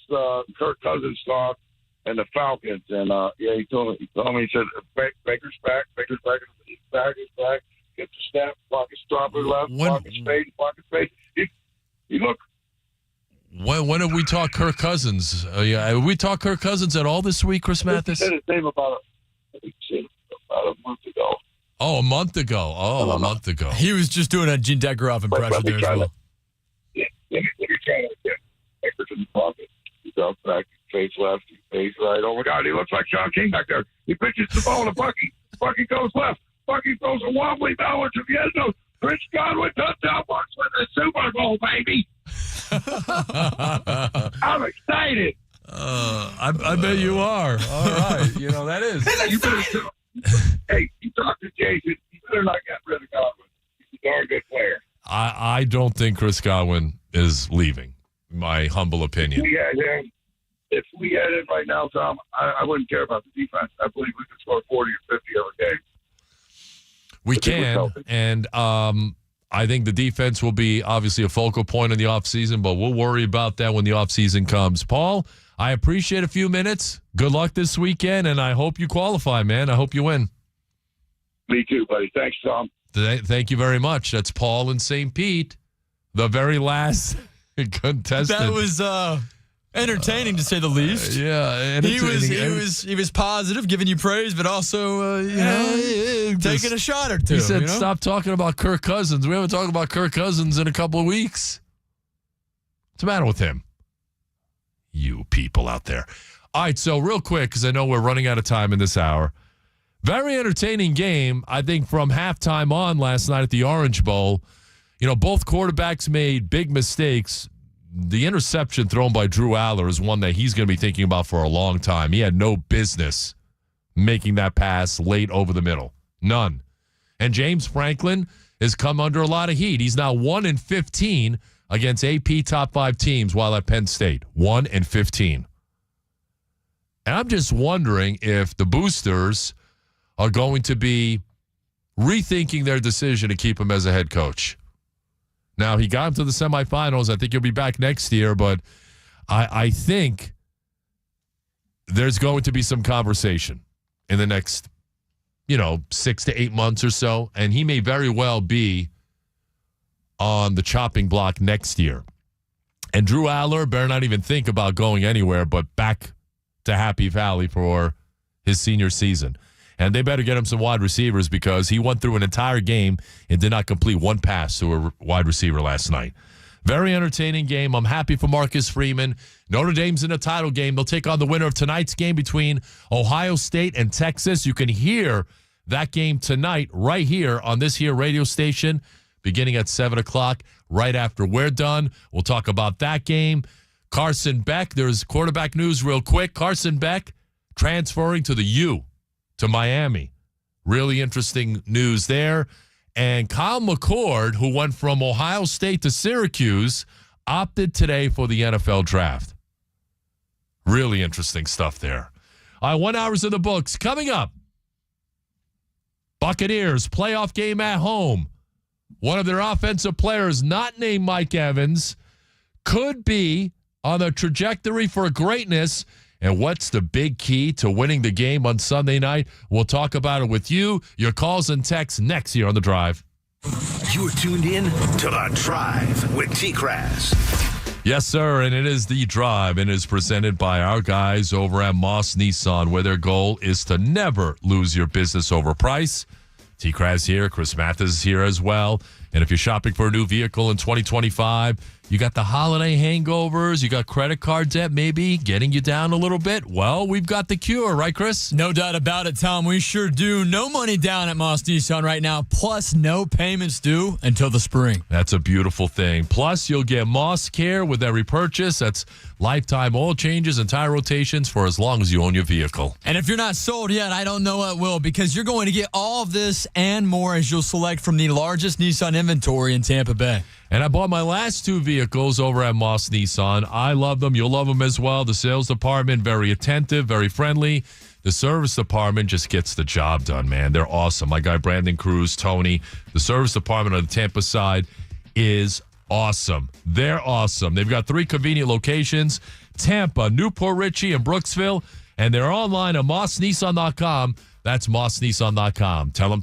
Kirk Cousins talk. And the Falcons, and he told me, he said, Baker's back, he's back, get the snap, pocket stopper left, pocket spade. You look. When have we talked Kirk Cousins? Have we talked Kirk Cousins at all this week, Chris Mathis? He said his name about a month ago. Oh, a month ago. A month ago. He was just doing a Gene Deckeroff impression there as well. Let me try to get Baker's in the pocket. He's out back. Face left, face right. Oh, my God, he looks like Sean King back there. He pitches the ball to Bucky. Bucky goes left. fucking throws a wobbly ball to the end of Chris Godwin touchdown marks with the Super Bowl, baby. I'm excited. I bet you are. All right. That is. Hey, you talk to Jason. You better not get rid of Godwin. He's a darn good player. I don't think Chris Godwin is leaving. My humble opinion. If we had it right now, Tom, I wouldn't care about the defense. I believe we could score 40 or 50 every game. We can, and I think the defense will be obviously a focal point in the offseason, but we'll worry about that when the offseason comes. Paul, I appreciate a few minutes. Good luck this weekend, and I hope you qualify, man. I hope you win. Me too, buddy. Thanks, Tom. Thank you very much. That's Paul in St. Pete, the very last contestant. That was entertaining to say the least. Yeah, he was positive, giving you praise, but also taking a shot or two. He said, "Stop talking about Kirk Cousins. We haven't talked about Kirk Cousins in a couple of weeks. What's the matter with him? You people out there." All right, so real quick, because I know we're running out of time in this hour. Very entertaining game, I think, from halftime on last night at the Orange Bowl. Both quarterbacks made big mistakes. The interception thrown by Drew Aller is one that he's going to be thinking about for a long time. He had no business making that pass late over the middle. None. And James Franklin has come under a lot of heat. He's now 1-15 against AP top 5 teams while at Penn State. 1-15. And I'm just wondering if the boosters are going to be rethinking their decision to keep him as a head coach. Now, he got him to the semifinals. I think he'll be back next year, but I think there's going to be some conversation in the next, 6 to 8 months or so, and he may very well be on the chopping block next year. And Drew Aller better not even think about going anywhere but back to Happy Valley for his senior season. And they better get him some wide receivers because he went through an entire game and did not complete one pass to a wide receiver last night. Very entertaining game. I'm happy for Marcus Freeman. Notre Dame's in a title game. They'll take on the winner of tonight's game between Ohio State and Texas. You can hear that game tonight right here on this here radio station beginning at 7 o'clock right after we're done. We'll talk about that game. Carson Beck, there's quarterback news real quick. Carson Beck transferring to the U. To Miami. Really interesting news there. And Kyle McCord, who went from Ohio State to Syracuse, opted today for the NFL draft. Really interesting stuff there. All right, 1 hour's in the books. Coming up, Buccaneers playoff game at home. One of their offensive players, not named Mike Evans, could be on the trajectory for greatness. And what's the big key to winning the game on Sunday night? We'll talk about it with you. Your calls and texts next here on The Drive. You're tuned in to The Drive with TKras. Yes, sir, and it is The Drive, and it is presented by our guys over at Moss Nissan, where their goal is to never lose your business over price. TKras here, Chris Mathis is here as well. And if you're shopping for a new vehicle in 2025, you got the holiday hangovers, you got credit card debt maybe getting you down a little bit. Well, we've got the cure, right, Chris? No doubt about it, Tom. We sure do. No money down at Moss Nissan right now, plus no payments due until the spring. That's a beautiful thing. Plus, you'll get Moss Care with every purchase. That's lifetime oil changes and tire rotations for as long as you own your vehicle. And if you're not sold yet, I don't know what will, because you're going to get all of this and more as you'll select from the largest Nissan inventory in Tampa Bay. And I bought my last 2 vehicles over at Moss Nissan. I love them. You'll love them as well. The sales department, very attentive, very friendly. The service department just gets the job done, man. They're awesome. My guy Brandon Cruz, Tony. The service department on the Tampa side is awesome. They're awesome. They've got 3 convenient locations, Tampa, Newport Richey, and Brooksville. And they're online at mossnissan.com. That's mossnissan.com. Tell them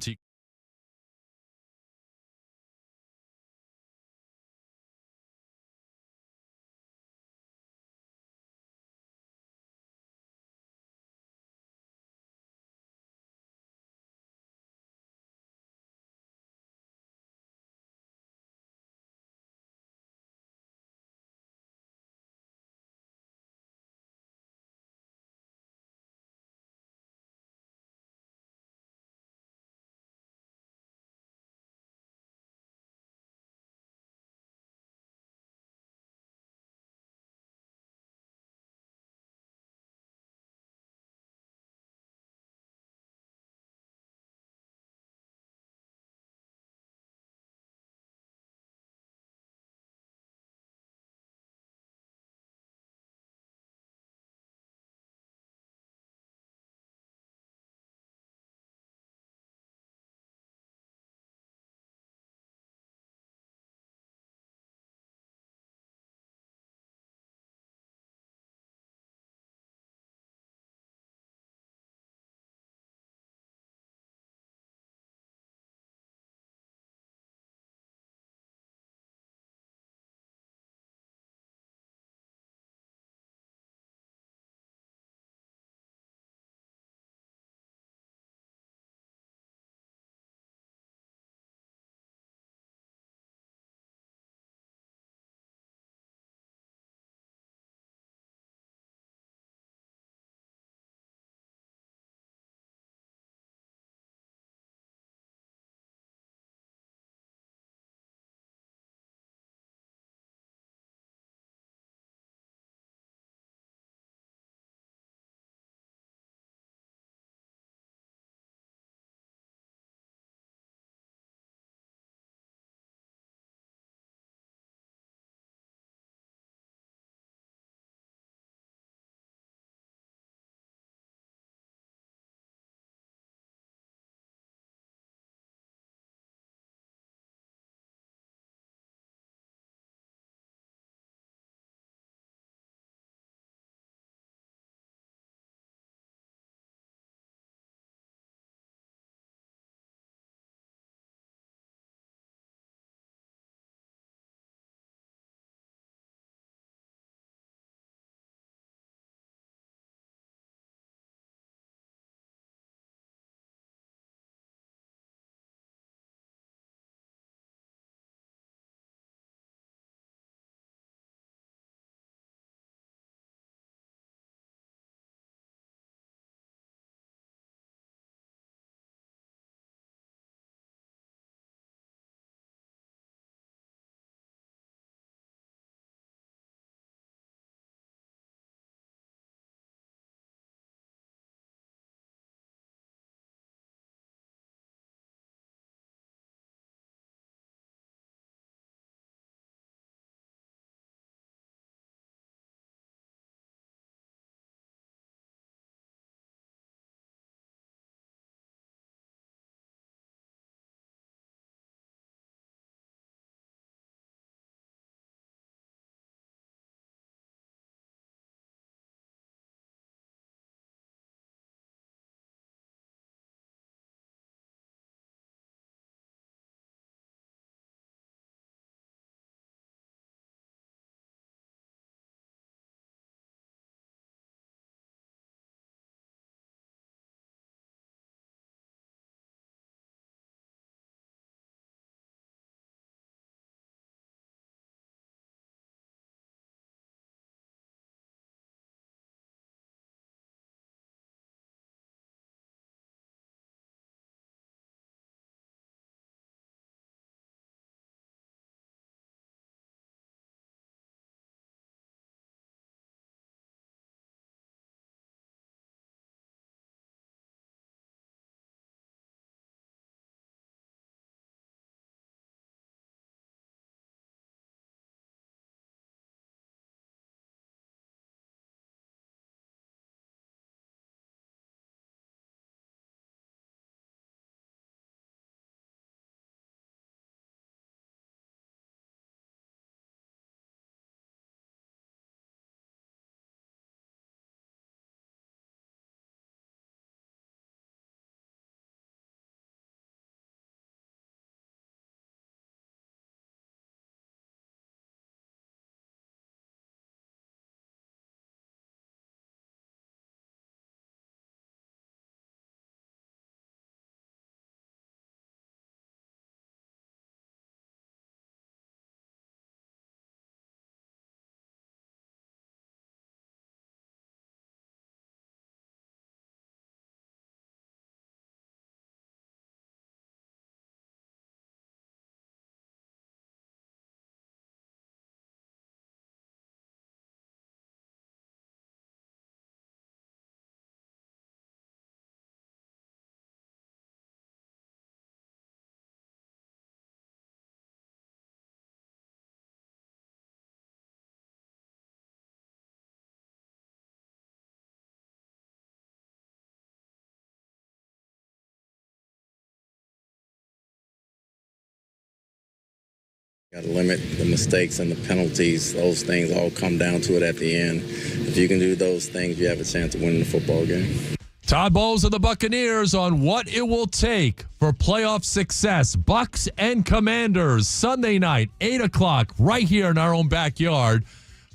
Got to limit the mistakes and the penalties. Those things all come down to it at the end. If you can do those things, you have a chance of winning the football game. Todd Bowles of the Buccaneers on what it will take for playoff success. Bucs and Commanders, Sunday night, 8 o'clock, right here in our own backyard.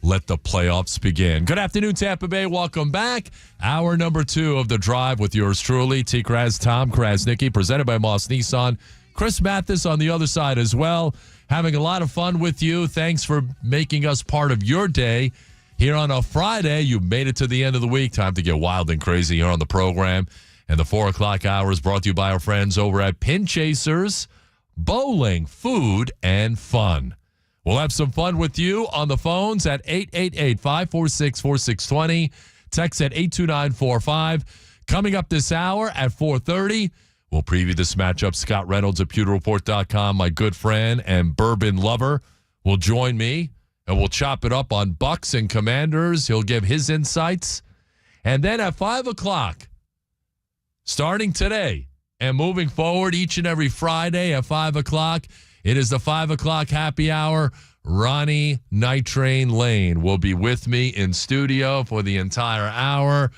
Let the playoffs begin. Good afternoon, Tampa Bay. Welcome back. Hour number 2 of The Drive with yours truly, TKras, Tom Krasnicki, presented by Moss Nissan. Chris Mathis on the other side as well. Having a lot of fun with you. Thanks for making us part of your day. Here on a Friday, you made it to the end of the week. Time to get wild and crazy here on the program. And the 4 o'clock hour is brought to you by our friends over at Pin Chasers, Bowling, Food, and Fun. We'll have some fun with you on the phones at 888-546-4620. Text at 82945. Coming up this hour at 4:30, we'll preview this matchup. Scott Reynolds of PewterReport.com, my good friend and bourbon lover, will join me, and we'll chop it up on Bucs and Commanders. He'll give his insights. And then at 5 o'clock, starting today and moving forward each and every Friday at 5 o'clock, it is the 5 o'clock happy hour. Ronnie Night Train Lane will be with me in studio for the entire hour,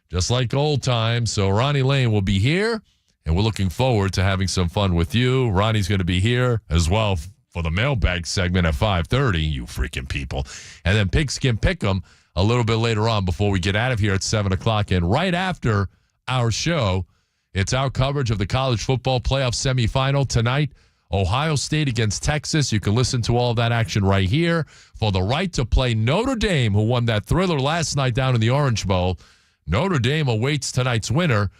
just like old times. So Ronnie Lane will be here, and we're looking forward to having some fun with you. Ronnie's going to be here as well for the Mailbag segment at 5:30, you freaking people. And then Pigskin Pick'em a little bit later on before we get out of here at 7 o'clock. And right after our show, it's our coverage of the college football playoff semifinal tonight. Ohio State against Texas. You can listen to all of that action right here. For the right to play Notre Dame, who won that thriller last night down in the Orange Bowl, Notre Dame awaits tonight's winner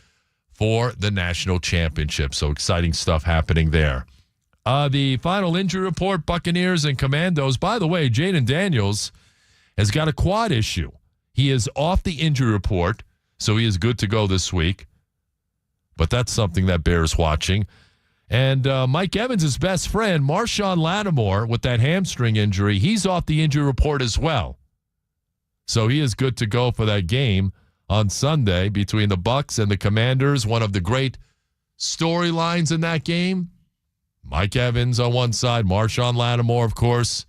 for the national championship. So exciting stuff happening there. The final injury report, Buccaneers and Commandos. By the way, Jaden Daniels has got a quad issue. He is off the injury report, so he is good to go this week. But that's something that bears watching. And Mike Evans' best friend, Marshawn Lattimore, with that hamstring injury, he's off the injury report as well. So he is good to go for that game on Sunday between the Bucs and the Commanders. One of the great storylines in that game. Mike Evans on one side, Marshawn Lattimore, of course.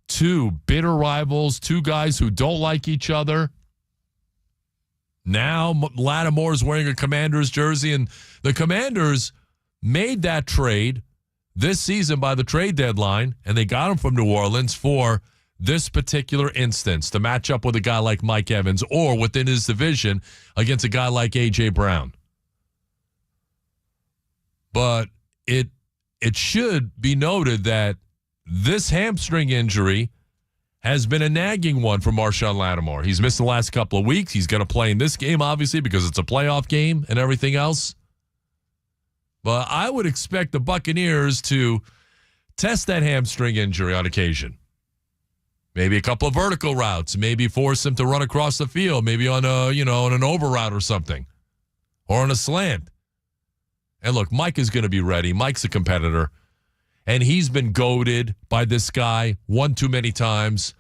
Two bitter rivals, two guys who don't like each other. Now Lattimore's wearing a Commanders jersey, and the Commanders made that trade this season by the trade deadline, and they got him from New Orleans for this particular instance to match up with a guy like Mike Evans or within his division against a guy like A.J. Brown. But it should be noted that this hamstring injury has been a nagging one for Marshawn Lattimore. He's missed the last couple of weeks. He's going to play in this game, obviously, because it's a playoff game and everything else. But I would expect the Buccaneers to test that hamstring injury on occasion. Maybe a couple of vertical routes. Maybe force him to run across the field. Maybe on on an over route or something. Or on a slant. And look, Mike is going to be ready. Mike's a competitor. And he's been goaded by this guy one too many times.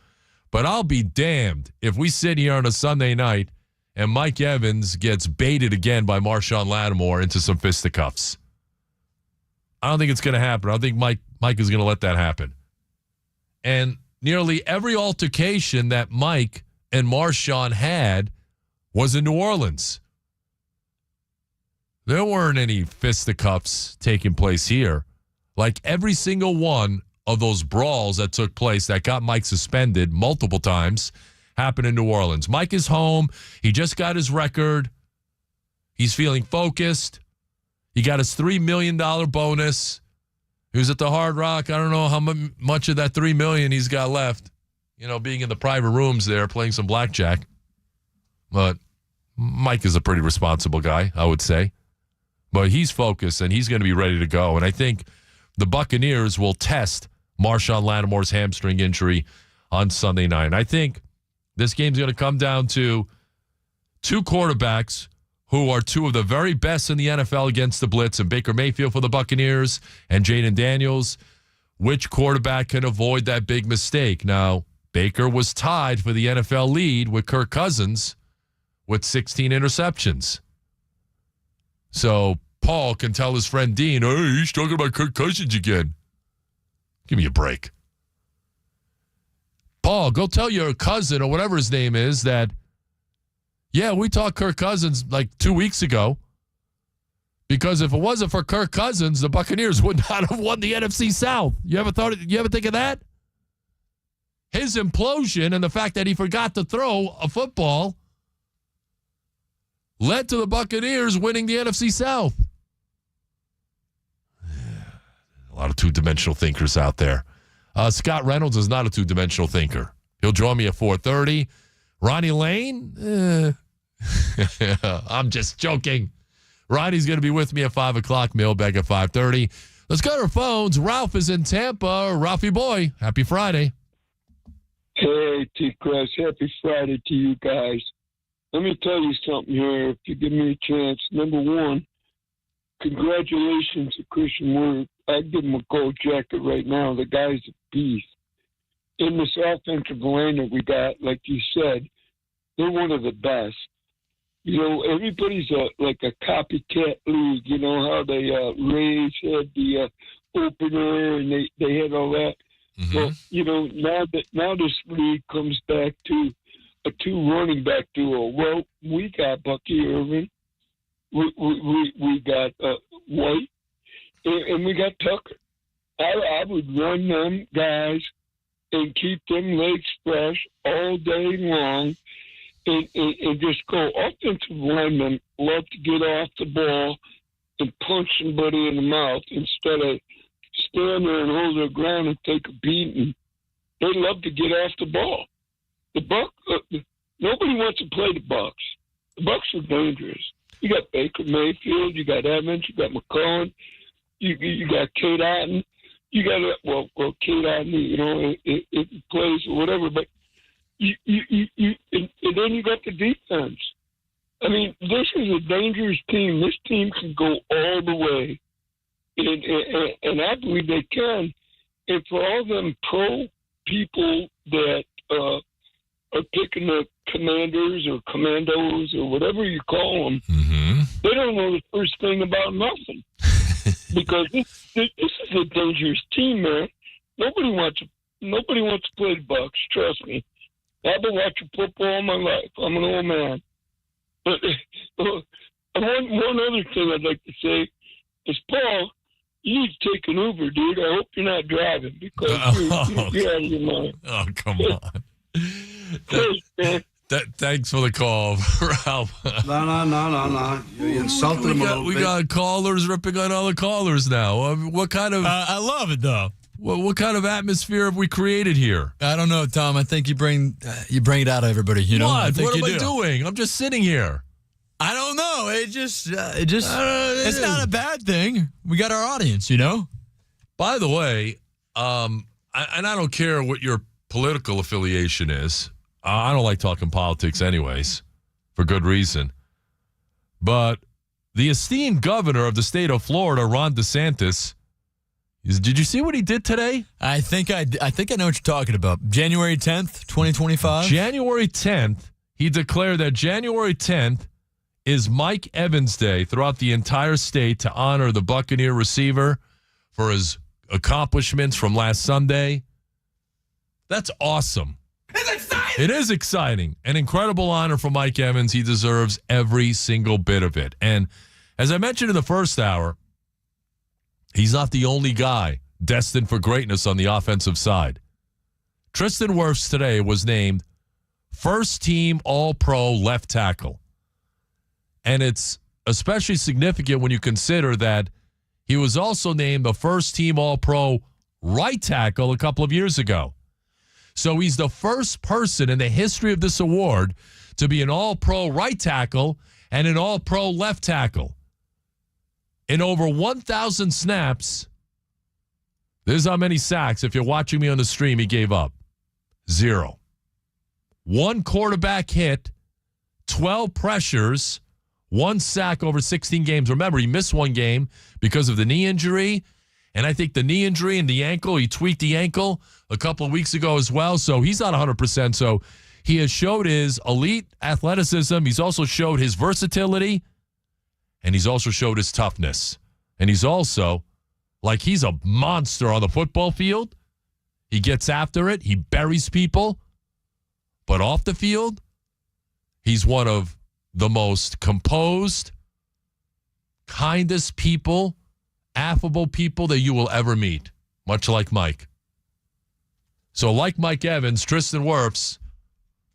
But I'll be damned if we sit here on a Sunday night and Mike Evans gets baited again by Marshawn Lattimore into some fisticuffs. I don't think it's going to happen. I don't think Mike is going to let that happen. And nearly every altercation that Mike and Marshawn had was in New Orleans. There weren't any fisticuffs taking place here. Like every single one of those brawls that took place that got Mike suspended multiple times happened in New Orleans. Mike is home. He just got his record. He's feeling focused. He got his $3 million bonus. He was at the Hard Rock. I don't know how much of that $3 million he's got left. Being in the private rooms there, playing some blackjack. But Mike is a pretty responsible guy, I would say. But he's focused, and he's going to be ready to go. And I think the Buccaneers will test Marshawn Lattimore's hamstring injury on Sunday night. And I think this game's going to come down to two quarterbacks who are two of the very best in the NFL against the blitz, and Baker Mayfield for the Buccaneers and Jaden Daniels. Which quarterback can avoid that big mistake? Now, Baker was tied for the NFL lead with Kirk Cousins with 16 interceptions. So Paul can tell his friend Dean, hey, he's talking about Kirk Cousins again. Give me a break. Paul, go tell your cousin or whatever his name is that, yeah, we talked Kirk Cousins like 2 weeks ago. Because if it wasn't for Kirk Cousins, the Buccaneers would not have won the NFC South. You ever think of that? His implosion and the fact that he forgot to throw a football led to the Buccaneers winning the NFC South. A lot of two-dimensional thinkers out there. Scott Reynolds is not a two-dimensional thinker. He'll join me at 4:30. Ronnie Lane? I'm just joking. Ronnie's going to be with me at 5 o'clock. Mailbag at 5:30. Let's go to our phones. Ralph is in Tampa. Ralphie boy, happy Friday. Hey, TKras, happy Friday to you guys. Let me tell you something here, if you give me a chance. Number one, congratulations to Tristan Wirfs. I'd give him a gold jacket right now. The guy's a beast. In this offensive line that we got, like you said, they're one of the best. You know, everybody's like a copycat league. You know how they Rays had the opener and they had all that. Mm-hmm. Well, you know, now this league comes back to a two running back duo. Well, we got Bucky Irvin, we got White, and we got Tucker. I would run them guys and keep them legs fresh all day long, and just go. Offensive linemen love to get off the ball and punch somebody in the mouth instead of stand there and hold their ground and take a beating. They love to get off the ball. Nobody wants to play the Bucs. The Bucs are dangerous. You got Baker Mayfield, you got Evans, you got McCollum, you got Kate Otten. You got Kate Otten, you know, it plays or whatever, but you and then you got the defense. I mean, this is a dangerous team. This team can go all the way. And I believe they can. And for all them pro people that are picking the Commanders or Commandos or whatever you call them, mm-hmm. They don't know the first thing about nothing. Because this is a dangerous team, man. Nobody wants to play the Bucs. Trust me. I've been watching football all my life. I'm an old man. But one other thing I'd like to say is, Paul, you need to take an Uber, dude. I hope you're not driving because you're out of your mind. Oh, come on. Thanks for the call, Ralph. No. You insulted him a little bit. We got callers ripping on other callers now. What kind of... I love it, though. What kind of atmosphere have we created here? I don't know, Tom. I think you bring it out of everybody. You know what? What am I doing? I'm just sitting here. I don't know. It's not a bad thing. We got our audience, you know? By the way, and I don't care what your political affiliation is. I don't like talking politics anyways, for good reason. But the esteemed governor of the state of Florida, Ron DeSantis, did you see what he did today? I think I know what you're talking about. January 10th, 2025? January 10th, he declared that January 10th is Mike Evans Day throughout the entire state to honor the Buccaneer receiver for his accomplishments from last Sunday. That's awesome. It's exciting! It is exciting. An incredible honor for Mike Evans. He deserves every single bit of it. And as I mentioned in the first hour, he's not the only guy destined for greatness on the offensive side. Tristan Wirfs today was named first-team All-Pro left tackle. And it's especially significant when you consider that he was also named the first-team All-Pro right tackle a couple of years ago. So he's the first person in the history of this award to be an All-Pro right tackle and an All-Pro left tackle. In over 1,000 snaps, this is how many sacks, if you're watching me on the stream, he gave up. 0. 1 quarterback hit, 12 pressures, 1 sack over 16 games. Remember, he missed 1 game because of the knee injury. And I think the knee injury and the ankle, he tweaked the ankle a couple of weeks ago as well. So he's not 100%. So he has showed his elite athleticism. He's also showed his versatility. And he's also showed his toughness. And he's also Like he's a monster on the football field. He gets after it. He buries people. But off the field, he's one of the most composed, kindest people, affable people that you will ever meet, much like Mike. So like Mike Evans, Tristan Wirfs,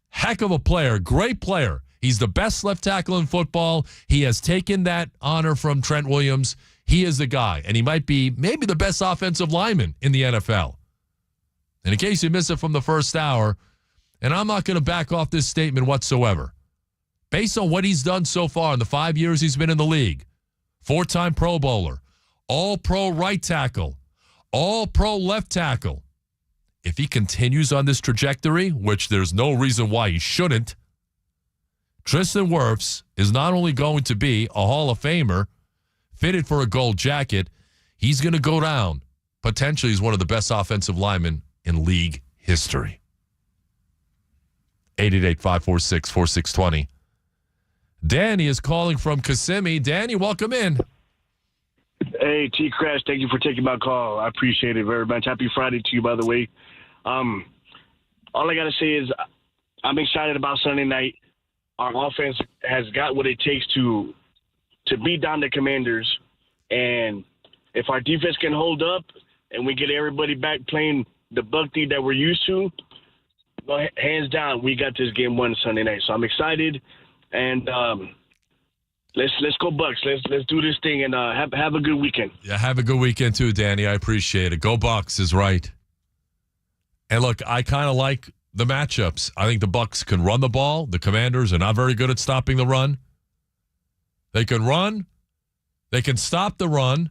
heck of a player, great player. He's the best left tackle in football. He has taken that honor from Trent Williams. He is the guy, and he might be maybe the best offensive lineman in the NFL. And in case you missed it from the first hour, and I'm not going to back off this statement whatsoever, based on what he's done so far in the 5 years he's been in the league, 4-time Pro Bowler, All-Pro right tackle, All-Pro left tackle, if he continues on this trajectory, which there's no reason why he shouldn't, Tristan Wirfs is not only going to be a Hall of Famer, fitted for a gold jacket, he's going to go down potentially as one of the best offensive linemen in league history. 888-546-4620. Danny is calling from Kissimmee. Danny, welcome in. Hey, TKras, thank you for taking my call. I appreciate it very much. Happy Friday to you, by the way. All I got to say is I'm excited about Sunday night. Our offense has got what it takes to beat down the Commanders. And if our defense can hold up and we get everybody back playing the Bucky that we're used to, well, hands down, we got this game won Sunday night. So I'm excited. And let's go Bucks. Let's do this thing and have a good weekend. Yeah, have a good weekend too, Danny. I appreciate it. Go Bucks is right. And look, I kind of like the matchups. I think the Bucks can run the ball. The Commanders are not very good at stopping the run. They can run. They can stop the run.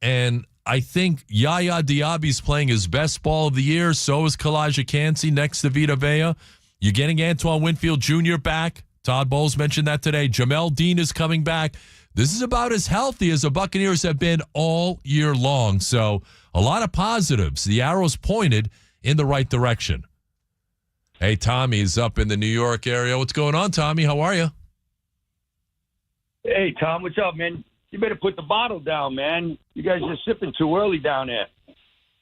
And I think Yaya Diaby's playing his best ball of the year. So is Kalijah Kancey next to Vita Vea. You're getting Antoine Winfield Jr. back. Todd Bowles mentioned that today. Jamel Dean is coming back. This is about as healthy as the Buccaneers have been all year long. So a lot of positives. The arrow's pointed in the right direction. Hey, Tommy's up in the New York area. What's going on, Tommy? How are you? Hey, Tom, what's up, man? You better put the bottle down, man. You guys are sipping too early down there.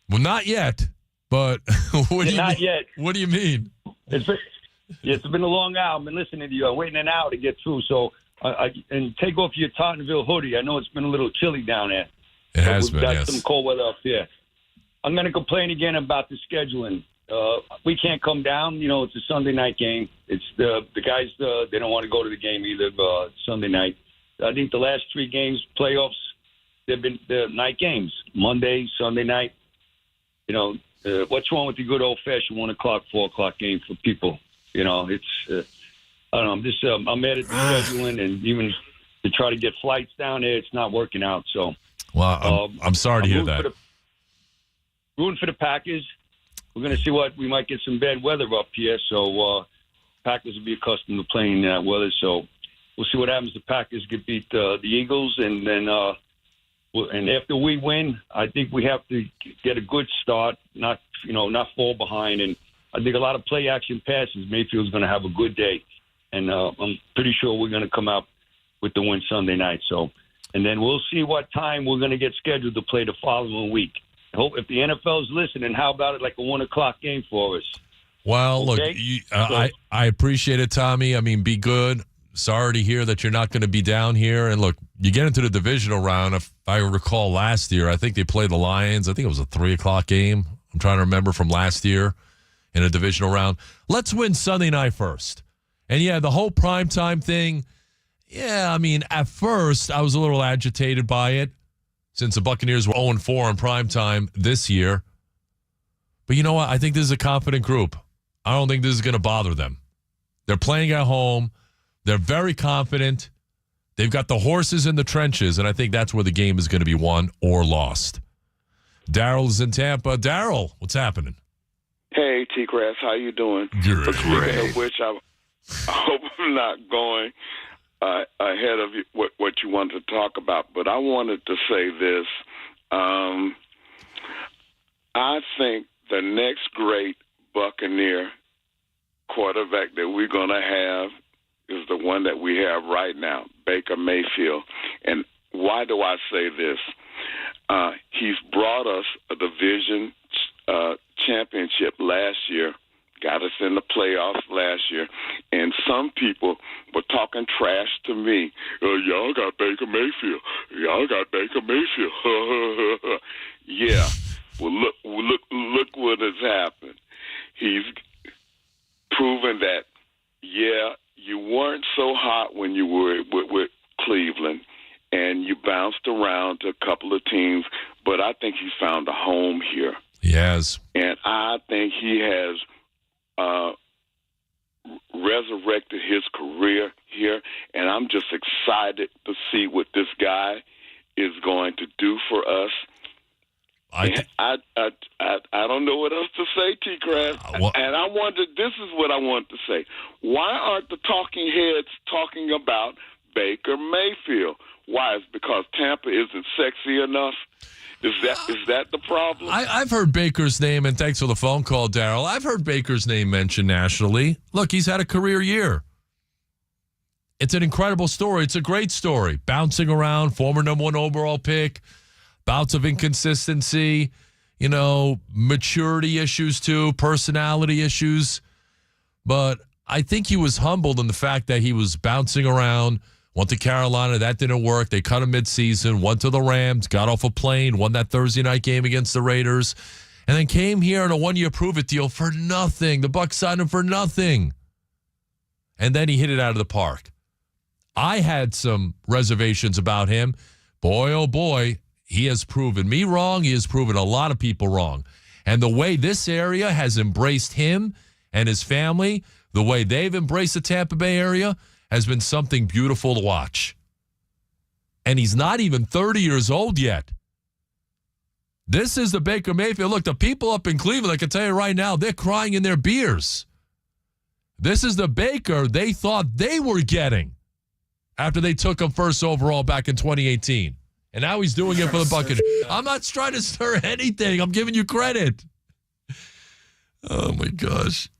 Well, not yet, but what do you not mean? Yet. What do you mean? It's been a long hour. I've been listening to you. I'm waiting an hour to get through. So, and take off your Tottenville hoodie. I know it's been a little chilly down there. It has We've been, got some cold weather up here. I'm going to complain again about the scheduling. We can't come down. You know, it's a Sunday night game. It's the guys, they don't want to go to the game either, Sunday night. I think the last 3 games, playoffs, they've been the night games, Monday, Sunday night. You know, what's wrong with the good old-fashioned 1 o'clock, 4 o'clock game for people? You know, it's, I don't know, I'm mad at the scheduling, and even to try to get flights down there, it's not working out. So, well, I'm sorry to hear that. Rooting for the Packers. We're going to see what we might get some bad weather up here. So, Packers will be accustomed to playing in that weather. So, we'll see what happens. The Packers get beat the Eagles, and then and after we win, I think we have to get a good start, not fall behind. And I think a lot of play action passes. Mayfield's going to have a good day, and I'm pretty sure we're going to come out with the win Sunday night. So, and then we'll see what time we're going to get scheduled to play the following week. I hope if the NFL's listening, how about it like a 1 o'clock game for us? Well, okay? Look, I appreciate it, Tommy. I mean, be good. Sorry to hear that you're not going to be down here. And look, you get into the divisional round. If I recall last year, I think they played the Lions. I think it was a 3 o'clock game. I'm trying to remember from last year in a divisional round. Let's win Sunday night first. And yeah, the whole primetime thing. Yeah, I mean, at first I was a little agitated by it since the Buccaneers were 0-4 on primetime this year. But you know what? I think this is a confident group. I don't think this is going to bother them. They're playing at home. They're very confident. They've got the horses in the trenches, and I think that's where the game is going to be won or lost. Daryl is in Tampa. Daryl, what's happening? Hey, TKras, how you doing? Good. Speaking of which, I hope I'm not going ahead of what you wanted to talk about, but I wanted to say this. I think the next great Buccaneer quarterback that we're going to have is the one that we have right now, Baker Mayfield. And why do I say this? He's brought us a division championship last year, got us in the playoffs last year, and some people were talking trash to me. Y'all got Baker Mayfield. Y'all got Baker Mayfield. Yeah. Well, look what has happened. He's proven that, yeah, you weren't so hot when you were with Cleveland, and you bounced around to a couple of teams, but I think he's found a home here. He has. And I think he has resurrected his career here, and I'm just excited to see what this guy is going to do for us. I don't know what else to say, TKras. And I wondered, this is what I want to say. Why aren't the talking heads talking about Baker Mayfield? Why? It's because Tampa isn't sexy enough? Is that the problem? I've heard Baker's name, and thanks for the phone call, Daryl. I've heard Baker's name mentioned nationally. Look, he's had a career year. It's an incredible story. It's a great story. Bouncing around, former number 1 overall pick, bouts of inconsistency, maturity issues too, personality issues. But I think he was humbled in the fact that he was bouncing around, went to Carolina, that didn't work. They cut him midseason, went to the Rams, got off a plane, won that Thursday night game against the Raiders, and then came here on a 1-year prove-it deal for nothing. The Bucs signed him for nothing. And then he hit it out of the park. I had some reservations about him. Boy, oh boy, he has proven me wrong. He has proven a lot of people wrong. And the way this area has embraced him and his family, the way they've embraced the Tampa Bay area, has been something beautiful to watch. And he's not even 30 years old yet. This is the Baker Mayfield. Look, the people up in Cleveland, I can tell you right now, they're crying in their beers. This is the Baker they thought they were getting after they took him first overall back in 2018. And now he's doing it for the Buccaneers. I'm not trying to stir anything. I'm giving you credit. Oh, my gosh.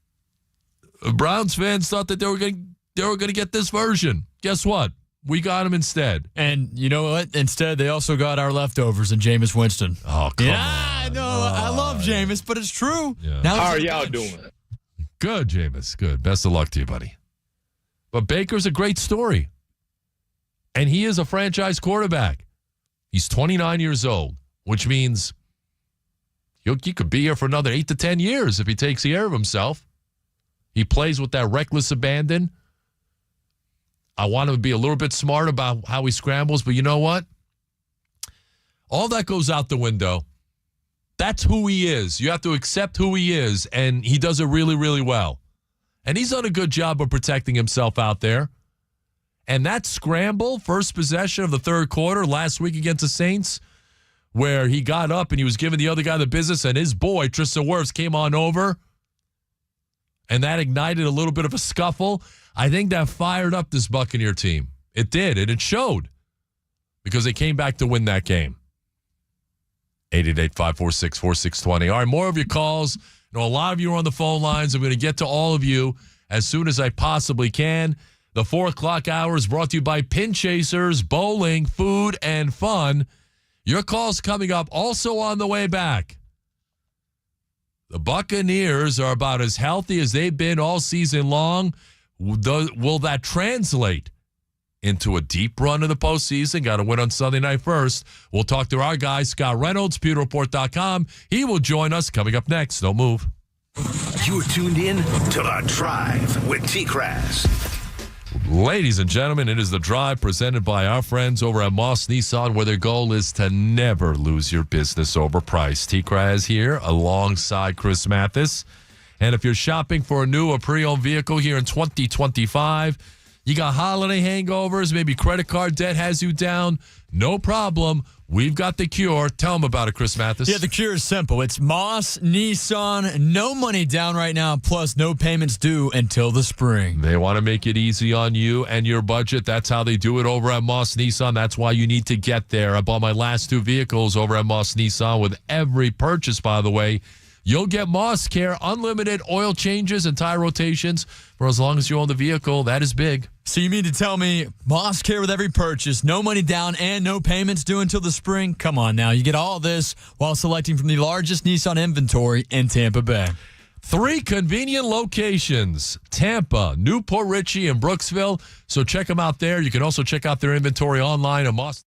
Browns fans thought that they were going to get this version. Guess what? We got him instead. And you know what? Instead, they also got our leftovers in Jameis Winston. Oh, come on. I know. I love Jameis, but it's true. Yeah. Now how are y'all doing? Good, Jameis. Good. Best of luck to you, buddy. But Baker's a great story. And he is a franchise quarterback. He's 29 years old, which means he could be here for another 8 to 10 years if he takes care of himself. He plays with that reckless abandon. I want him to be a little bit smart about how he scrambles, but you know what? All that goes out the window. That's who he is. You have to accept who he is, and he does it really, really well. And he's done a good job of protecting himself out there. And that scramble, first possession of the third quarter last week against the Saints, where he got up and he was giving the other guy the business, and his boy, Tristan Wirfs, came on over, and that ignited a little bit of a scuffle. I think that fired up this Buccaneer team. It did, and it showed because they came back to win that game. 888-546-4620. All right, more of your calls. A lot of you are on the phone lines. I'm going to get to all of you as soon as I possibly can. The 4 o'clock hour is brought to you by Pin Chasers, bowling, food, and fun. Your call's coming up also on the way back. The Buccaneers are about as healthy as they've been all season long. Will that translate into a deep run in the postseason? Got to win on Sunday night first. We'll talk to our guy, Scott Reynolds, PewterReport.com. He will join us coming up next. Don't move. You're tuned in to The Drive with TKras. Ladies and gentlemen, it is The Drive presented by our friends over at Moss Nissan, where their goal is to never lose your business over price. TKras here alongside Chris Mathis. And if you're shopping for a new or pre-owned vehicle here in 2025, you got holiday hangovers, maybe credit card debt has you down, no problem. We've got the cure. Tell them about it, Chris Mathis. Yeah, the cure is simple. It's Moss Nissan. No money down right now, plus no payments due until the spring. They want to make it easy on you and your budget. That's how they do it over at Moss Nissan. That's why you need to get there. I bought my last 2 vehicles over at Moss Nissan. With every purchase, by the way, you'll get Moss Care, unlimited oil changes and tire rotations for as long as you own the vehicle. That is big. So you mean to tell me Moss Care with every purchase, no money down and no payments due until the spring? Come on now. You get all this while selecting from the largest Nissan inventory in Tampa Bay. 3 convenient locations, Tampa, Newport Richey, and Brooksville. So check them out there. You can also check out their inventory online at Moss.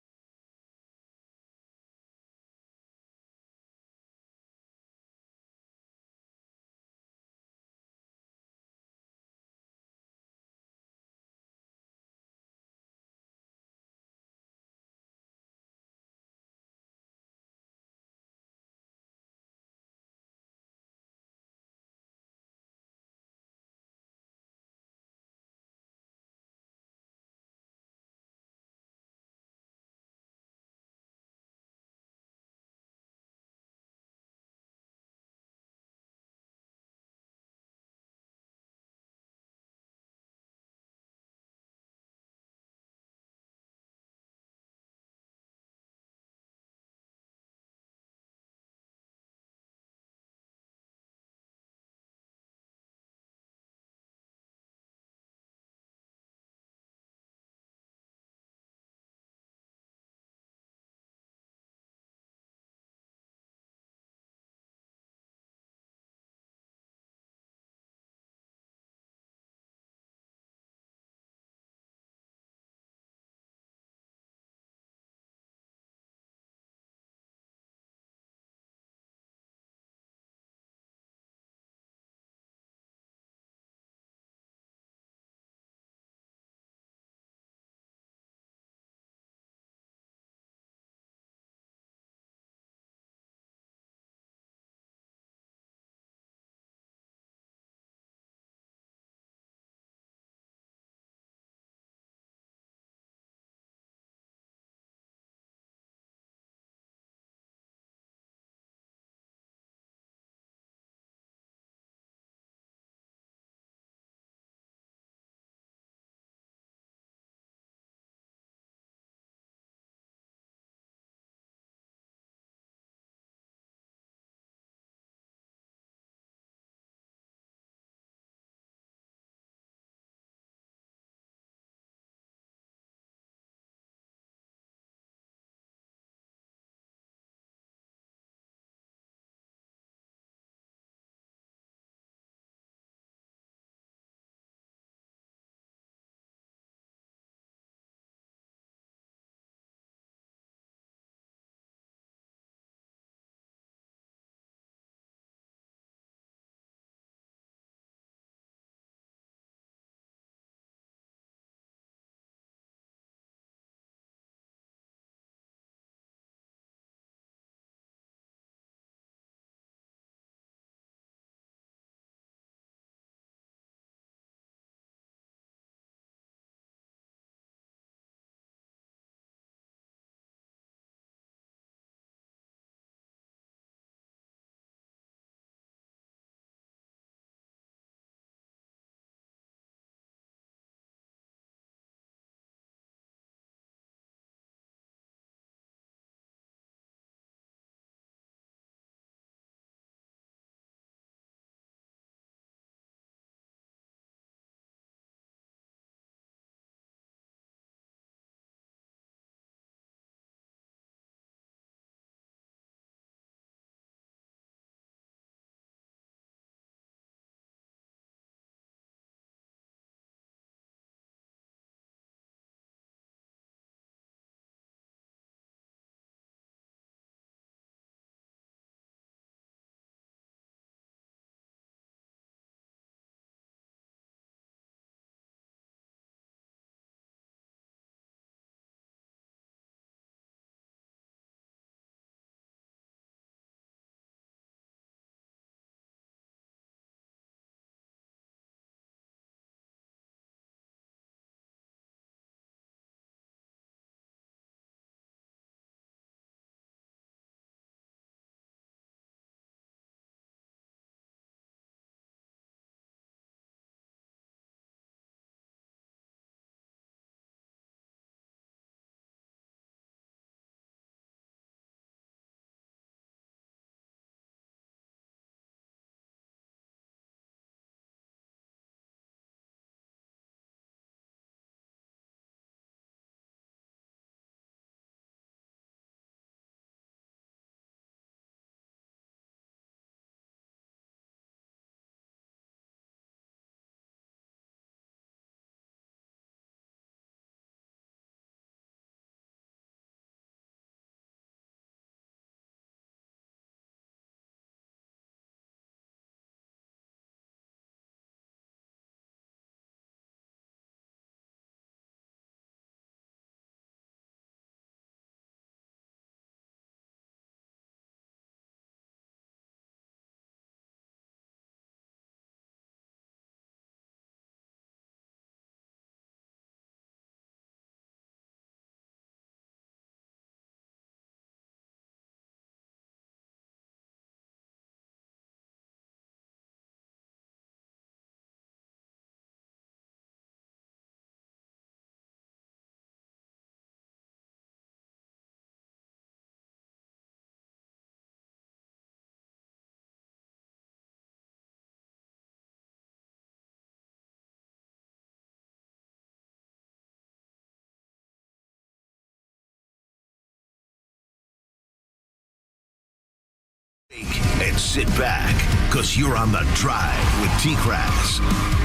And sit back, because you're on the drive with TKras.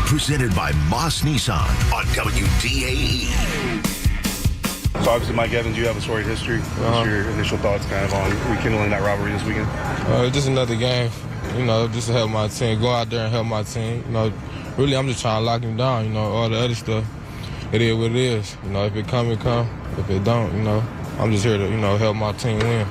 Presented by Moss Nissan on WDAE. So obviously, Mike Evans, you have a storied history. What's your initial thoughts kind of on rekindling that rivalry this weekend? Just another game, just to help my team. Go out there and help my team. Really, I'm just trying to lock him down. All the other stuff, it is what it is. If it come, it come. If it don't, I'm just here to, help my team win.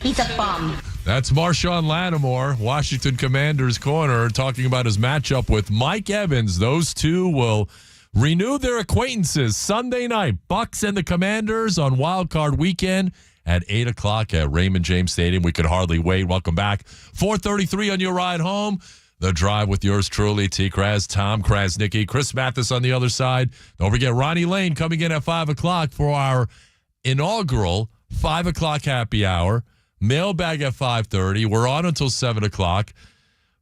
He's a bum. That's Marshawn Lattimore, Washington Commanders corner, talking about his matchup with Mike Evans. Those two will renew their acquaintances Sunday night. Bucks and the Commanders on Wild Card Weekend at 8 o'clock at Raymond James Stadium. We could hardly wait. Welcome back. 4:33 on your ride home. The Drive with yours truly, TKras, Tom Krasnicki, Chris Mathis on the other side. Don't forget Ronnie Lane coming in at 5 o'clock for our inaugural 5 o'clock happy hour. Mailbag at 5:30. We're on until 7 o'clock.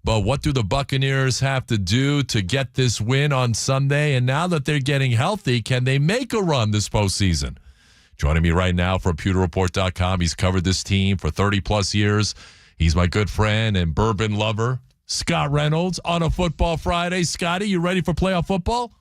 But what do the Buccaneers have to do to get this win on Sunday? And now that they're getting healthy, can they make a run this postseason? Joining me right now from PewterReport.com. He's covered this team for 30-plus years. He's my good friend and bourbon lover, Scott Reynolds, on a Football Friday. Scotty, you ready for playoff football?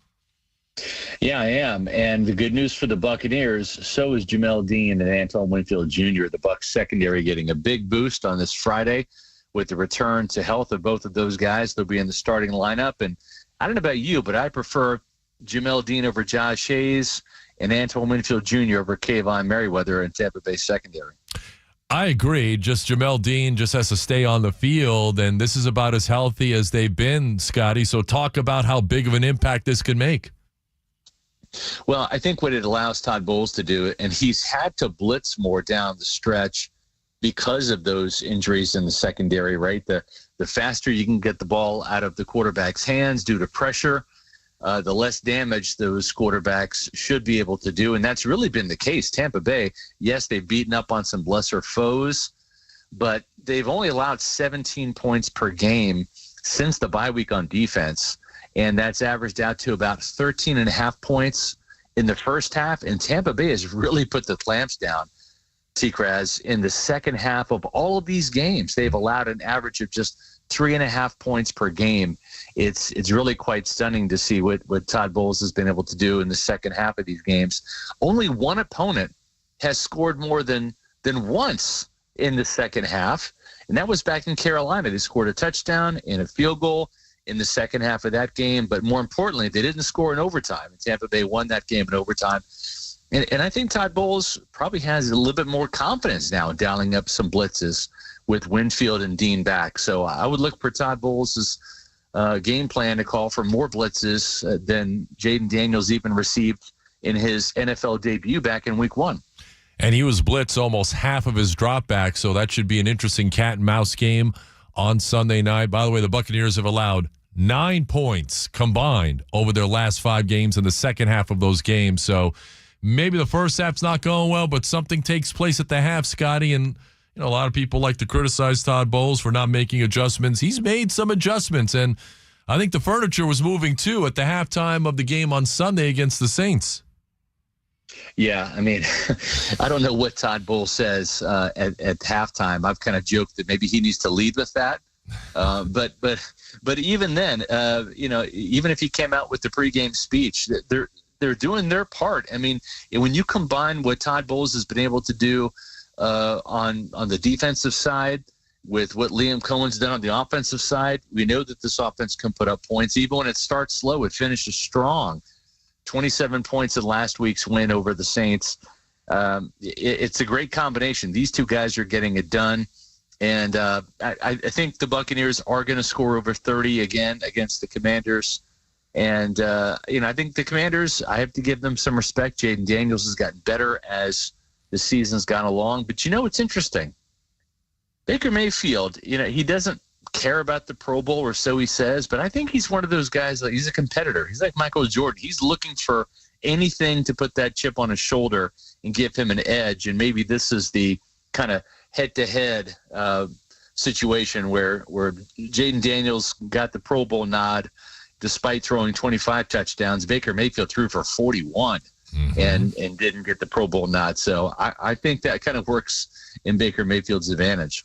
Yeah, I am. And the good news for the Buccaneers, so is Jamel Dean and Antoine Winfield Jr., the Bucs secondary, getting a big boost on this Friday with the return to health of both of those guys. They'll be in the starting lineup. And I don't know about you, but I prefer Jamel Dean over Josh Hayes and Antoine Winfield Jr. over Kayvon Merriweather in Tampa Bay secondary. I agree. Just Jamel Dean just has to stay on the field, and this is about as healthy as they've been, Scotty. So talk about how big of an impact this can make. Well, I think what it allows Todd Bowles to do, and he's had to blitz more down the stretch because of those injuries in the secondary, right? The faster you can get the ball out of the quarterback's hands due to pressure, the less damage those quarterbacks should be able to do. And that's really been the case. Tampa Bay, yes, they've beaten up on some lesser foes, but they've only allowed 17 points per game since the bye week on defense. And that's averaged out to about 13.5 points in the first half. And Tampa Bay has really put the clamps down, TKras, in the second half of all of these games. They've allowed an average of just 3.5 points per game. It's really quite stunning to see what Todd Bowles has been able to do in the second half of these games. Only one opponent has scored more than once in the second half, and that was back in Carolina. They scored a touchdown and a field goal in the second half of that game, but more importantly, they didn't score in overtime. And Tampa Bay won that game in overtime. And I think Todd Bowles probably has a little bit more confidence now in dialing up some blitzes with Winfield and Dean back. So I would look for Todd Bowles' game plan to call for more blitzes than Jaden Daniels even received in his NFL debut back in week 1. And he was blitzed almost half of his dropback, so that should be an interesting cat and mouse game on Sunday night. By the way, the Buccaneers have allowed 9 points combined over their last 5 games in the second half of those games. So maybe the first half's not going well, but something takes place at the half, Scotty. And a lot of people like to criticize Todd Bowles for not making adjustments. He's made some adjustments, and I think the furniture was moving too at the halftime of the game on Sunday against the Saints. Yeah, I mean, I don't know what Todd Bowles says at halftime. I've kind of joked that maybe he needs to lead with that. But even then, even if he came out with the pregame speech, they're doing their part. I mean, when you combine what Todd Bowles has been able to do on the defensive side with what Liam Cohen's done on the offensive side, we know that this offense can put up points. Even when it starts slow, it finishes strong. 27 points in last week's win over the Saints. It's a great combination. These two guys are getting it done. And I think the Buccaneers are going to score over 30 again against the Commanders. And, I think the Commanders, I have to give them some respect. Jaden Daniels has gotten better as the season's gone along. But, it's interesting. Baker Mayfield, he doesn't care about the Pro Bowl, or so he says, but I think he's one of those guys, like, he's a competitor. He's like Michael Jordan. He's looking for anything to put that chip on his shoulder and give him an edge. And maybe this is the kind of head-to-head situation where Jaden Daniels got the Pro Bowl nod despite throwing 25 touchdowns. Baker Mayfield threw for 41 and didn't get the Pro Bowl nod. So I think that kind of works in Baker Mayfield's advantage.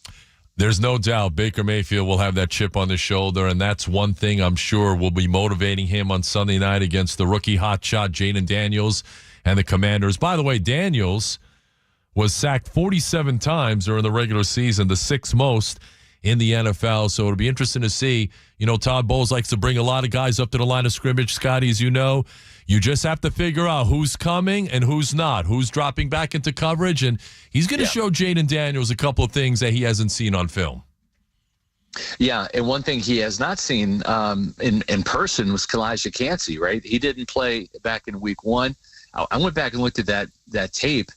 There's no doubt Baker Mayfield will have that chip on his shoulder, and that's one thing I'm sure will be motivating him on Sunday night against the rookie hotshot Jaden Daniels and the Commanders. By the way, Daniels was sacked 47 times during the regular season, the sixth most in the NFL. So it'll be interesting to see. You know, Todd Bowles likes to bring a lot of guys up to the line of scrimmage, Scotty, as you know. You just have to figure out who's coming and who's not, who's dropping back into coverage. And he's going to show Jaden Daniels a couple of things that he hasn't seen on film. Yeah, and one thing he has not seen in person was Kalijah Kancey, right? He didn't play back in week 1. I went back and looked at that tape,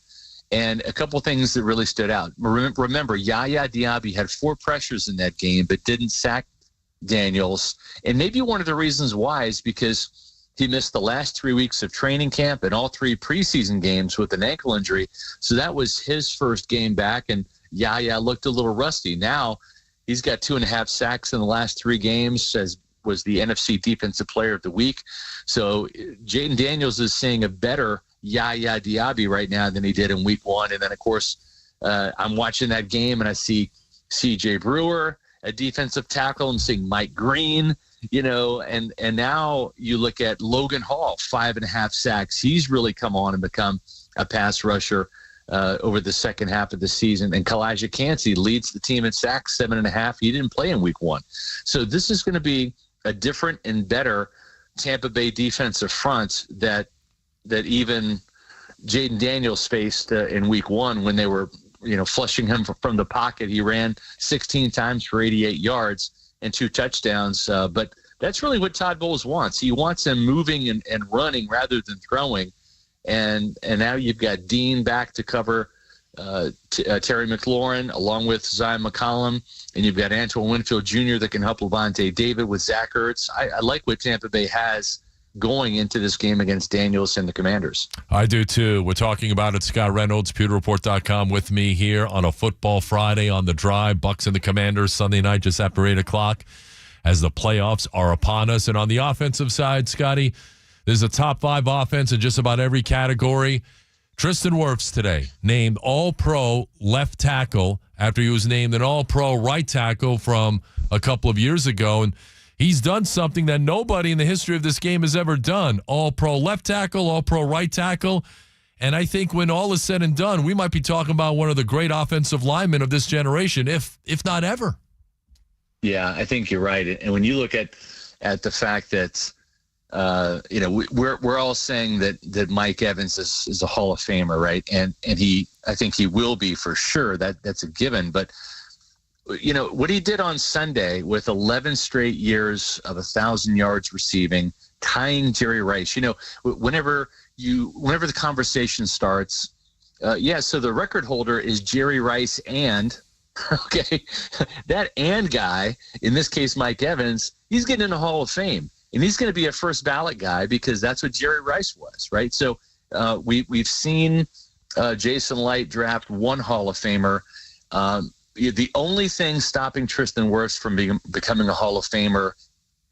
and a couple of things that really stood out. Remember, Yaya Diaby had 4 pressures in that game, but didn't sack Daniels. And maybe one of the reasons why is because he missed the last 3 weeks of training camp and all 3 preseason games with an ankle injury. So that was his first game back, and Yaya looked a little rusty. Now he's got 2.5 sacks in the last 3 games, as was the NFC Defensive Player of the Week. So Jaden Daniels is seeing a better Yaya Diaby right now than he did in week 1. And then, of course, I'm watching that game, and I see C.J. Brewer, a defensive tackle. I'm seeing Mike Green, you know, and now you look at Logan Hall, 5.5 sacks. He's really come on and become a pass rusher over the second half of the season. And Kalijah Kancey leads the team in sacks, 7.5. He didn't play in week 1. So this is going to be a different and better Tampa Bay defensive front that even Jaden Daniels faced in week 1 when they were, you know, flushing him from the pocket. He ran 16 times for 88 yards and 2 touchdowns. But that's really what Todd Bowles wants. He wants him moving and running rather than throwing. And now you've got Dean back to cover Terry McLaurin along with Zion McCollum, and you've got Antoine Winfield Jr. that can help Levante David with Zach Ertz. I like what Tampa Bay has going into this game against Daniels and the Commanders. I do too. We're talking about it. Scott Reynolds, PewterReport.com, with me here on a Football Friday on the Drive. Bucs and the Commanders Sunday night just after 8 o'clock as the playoffs are upon us. And on the offensive side, Scotty, there's a top 5 offense in just about every category. Tristan Wirfs today named All-Pro left tackle after he was named an All-Pro right tackle from a couple of years ago. And he's done something that nobody in the history of this game has ever done. All-Pro left tackle, All-Pro right tackle. And I think when all is said and done, we might be talking about one of the great offensive linemen of this generation, if not ever. Yeah, I think you're right. And when you look at the fact that you know, we're all saying that Mike Evans is a Hall of Famer, right? And I think he will be for sure. That's a given. But you know what he did on Sunday with 11 straight years of 1,000 yards receiving, tying Jerry Rice. You know, whenever the conversation starts, so the record holder is Jerry Rice, and okay, that and guy, in this case Mike Evans, he's getting in the Hall of Fame. And he's going to be a first ballot guy because that's what Jerry Rice was, right? So we've seen Jason Light draft 1 Hall of Famer. The only thing stopping Tristan Wirfs from becoming a Hall of Famer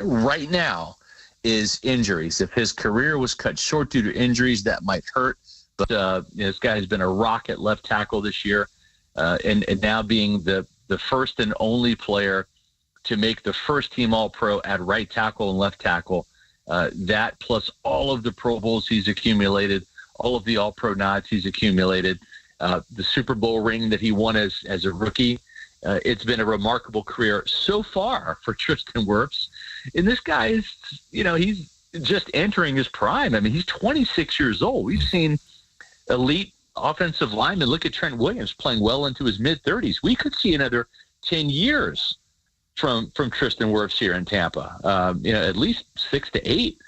right now is injuries. If his career was cut short due to injuries, that might hurt. But this guy has been a rock at left tackle this year, and now being the first and only player to make the first team All-Pro at right tackle and left tackle. That plus all of the Pro Bowls he's accumulated, all of the All-Pro nods he's accumulated, the Super Bowl ring that he won as a rookie. It's been a remarkable career so far for Tristan Wirfs. And this guy is, you know, he's just entering his prime. I mean, he's 26 years old. We've seen elite offensive linemen. Look at Trent Williams playing well into his mid-30s. We could see another 10 years from Tristan Wirfs here in Tampa, you know, at least 6 to 8,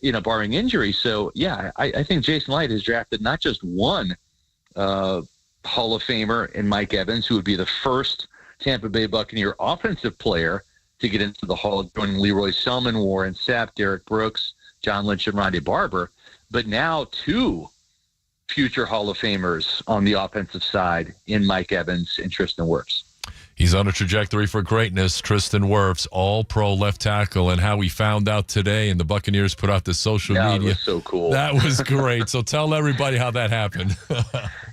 you know, barring injury. So, yeah, I think Jason Light has drafted not just one Hall of Famer in Mike Evans, who would be the first Tampa Bay Buccaneer offensive player to get into the Hall, joining Leroy Selman, Warren Sapp, Derek Brooks, John Lynch, and Ronnie Barber, but now 2 future Hall of Famers on the offensive side in Mike Evans and Tristan Wirfs. He's on a trajectory for greatness. Tristan Wirfs, all-pro left tackle, and how we found out today, and the Buccaneers put out the social media. That was so cool. That was great. So tell everybody how that happened.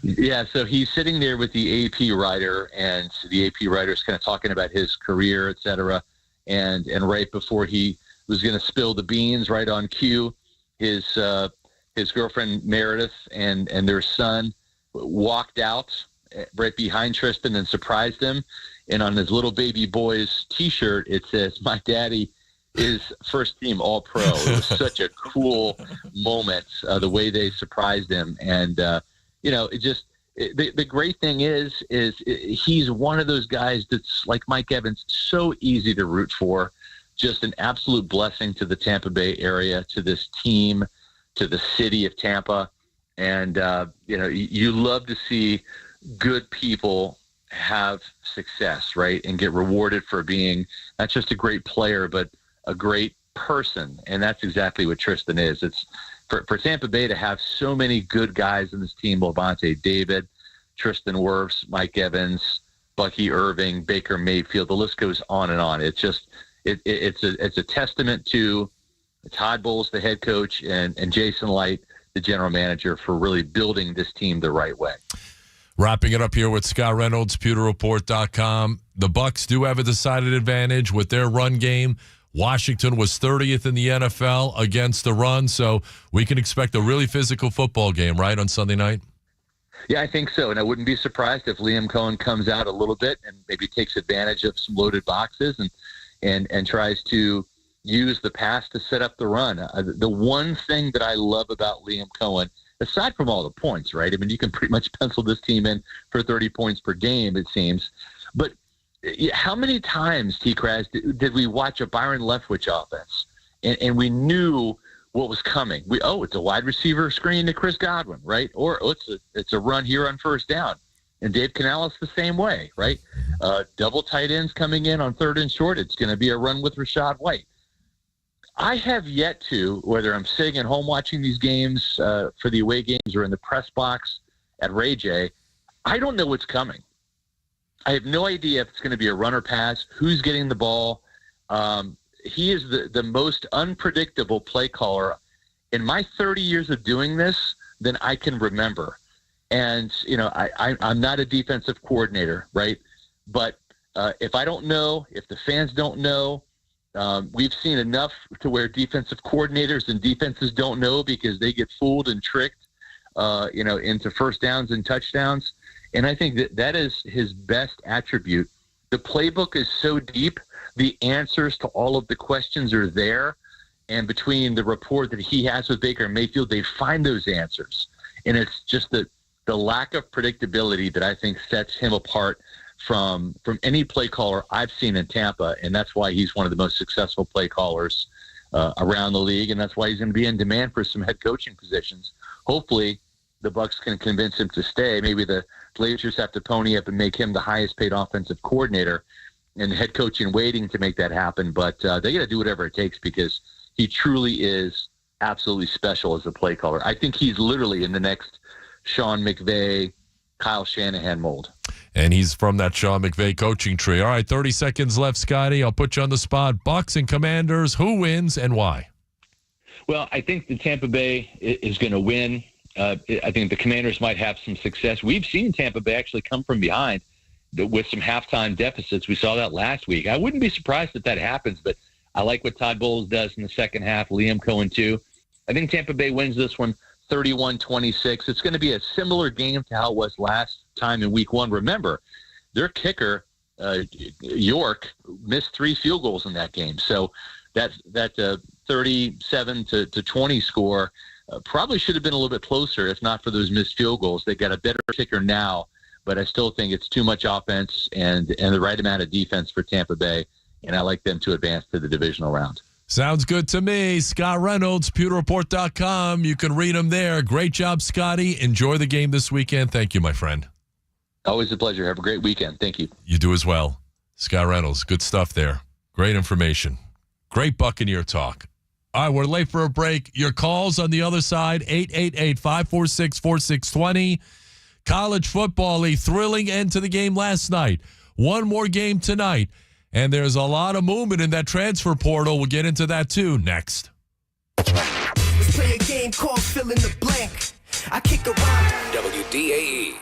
Yeah, so he's sitting there with the AP writer, and the AP writer is kind of talking about his career, et cetera. And right before he was going to spill the beans, right on cue, his girlfriend Meredith and their son walked out right behind Tristan and surprised him. And on his little baby boy's T-shirt, it says, "My daddy is first team All-Pro." It was such a cool moment, the way they surprised him. And, the great thing is he's one of those guys that's like Mike Evans, so easy to root for, just an absolute blessing to the Tampa Bay area, to this team, to the city of Tampa. And, you love to see good people have success, right, and get rewarded for being not just a great player, but a great person. And that's exactly what Tristan is. It's for Tampa Bay to have so many good guys in this team: Lavonte David, Tristan Wirfs, Mike Evans, Bucky Irving, Baker Mayfield. The list goes on and on. It's just it's a testament to Todd Bowles, the head coach, and Jason Light, the general manager, for really building this team the right way. Wrapping it up here with Scott Reynolds, PewterReport.com. The Bucs do have a decided advantage with their run game. Washington was 30th in the NFL against the run, so we can expect a really physical football game, right, on Sunday night? Yeah, I think so, and I wouldn't be surprised if Liam Cohen comes out a little bit and maybe takes advantage of some loaded boxes and tries to use the pass to set up the run. The one thing that I love about Liam Cohen, aside from all the points, right? I mean, you can pretty much pencil this team in for 30 points per game, it seems. But how many times, TKras, did we watch a Byron Leftwich offense and we knew what was coming? It's a wide receiver screen to Chris Godwin, right? Or it's a run here on first down. And Dave Canales the same way, right? Double tight ends coming in on third and short. It's going to be a run with Rachaad White. I have yet to, whether I'm sitting at home watching these games for the away games or in the press box at Ray J, I don't know what's coming. I have no idea if it's going to be a run or pass, who's getting the ball. He is the most unpredictable play caller in my 30 years of doing this than I can remember. And, I'm not a defensive coordinator, right? But if I don't know, if the fans don't know, we've seen enough to where defensive coordinators and defenses don't know because they get fooled and tricked, into first downs and touchdowns. And I think that is his best attribute. The playbook is so deep. The answers to all of the questions are there. And between the rapport that he has with Baker Mayfield, they find those answers. And it's just the lack of predictability that I think sets him apart from any play caller I've seen in Tampa. And that's why he's one of the most successful play callers around the league. And that's why he's going to be in demand for some head coaching positions. Hopefully the Bucs can convince him to stay. Maybe the Blazers have to pony up and make him the highest paid offensive coordinator and head coach in waiting to make that happen. But they got to do whatever it takes because he truly is absolutely special as a play caller. I think he's literally in the next Sean McVay, Kyle Shanahan mold. And he's from that Sean McVay coaching tree. All right, 30 seconds left, Scotty. I'll put you on the spot. Bucs and Commanders, who wins and why? Well, I think the Tampa Bay is going to win. I think the Commanders might have some success. We've seen Tampa Bay actually come from behind with some halftime deficits. We saw that last week. I wouldn't be surprised if that happens, but I like what Todd Bowles does in the second half. Liam Cohen, too. I think Tampa Bay wins this one 31-26. It's going to be a similar game to how it was last time in week one. Remember, their kicker, York, missed 3 field goals in that game. So that 37-20 score probably should have been a little bit closer if not for those missed field goals. They got a better kicker now, but I still think it's too much offense and the right amount of defense for Tampa Bay, and I like them to advance to the divisional round. Sounds good to me. Scott Reynolds, PewterReport.com. You can read him there. Great job, Scotty. Enjoy the game this weekend. Thank you, my friend. Always a pleasure. Have a great weekend. Thank you. You do as well. Scott Reynolds, good stuff there. Great information. Great Buccaneer talk. All right, we're late for a break. Your calls on the other side, 888-546-4620. College football, a thrilling end to the game last night. one more game tonight. And there's a lot of movement in that transfer portal. We'll get into that too next. Let's play a game called fill in the blank. I kick around. WDAE.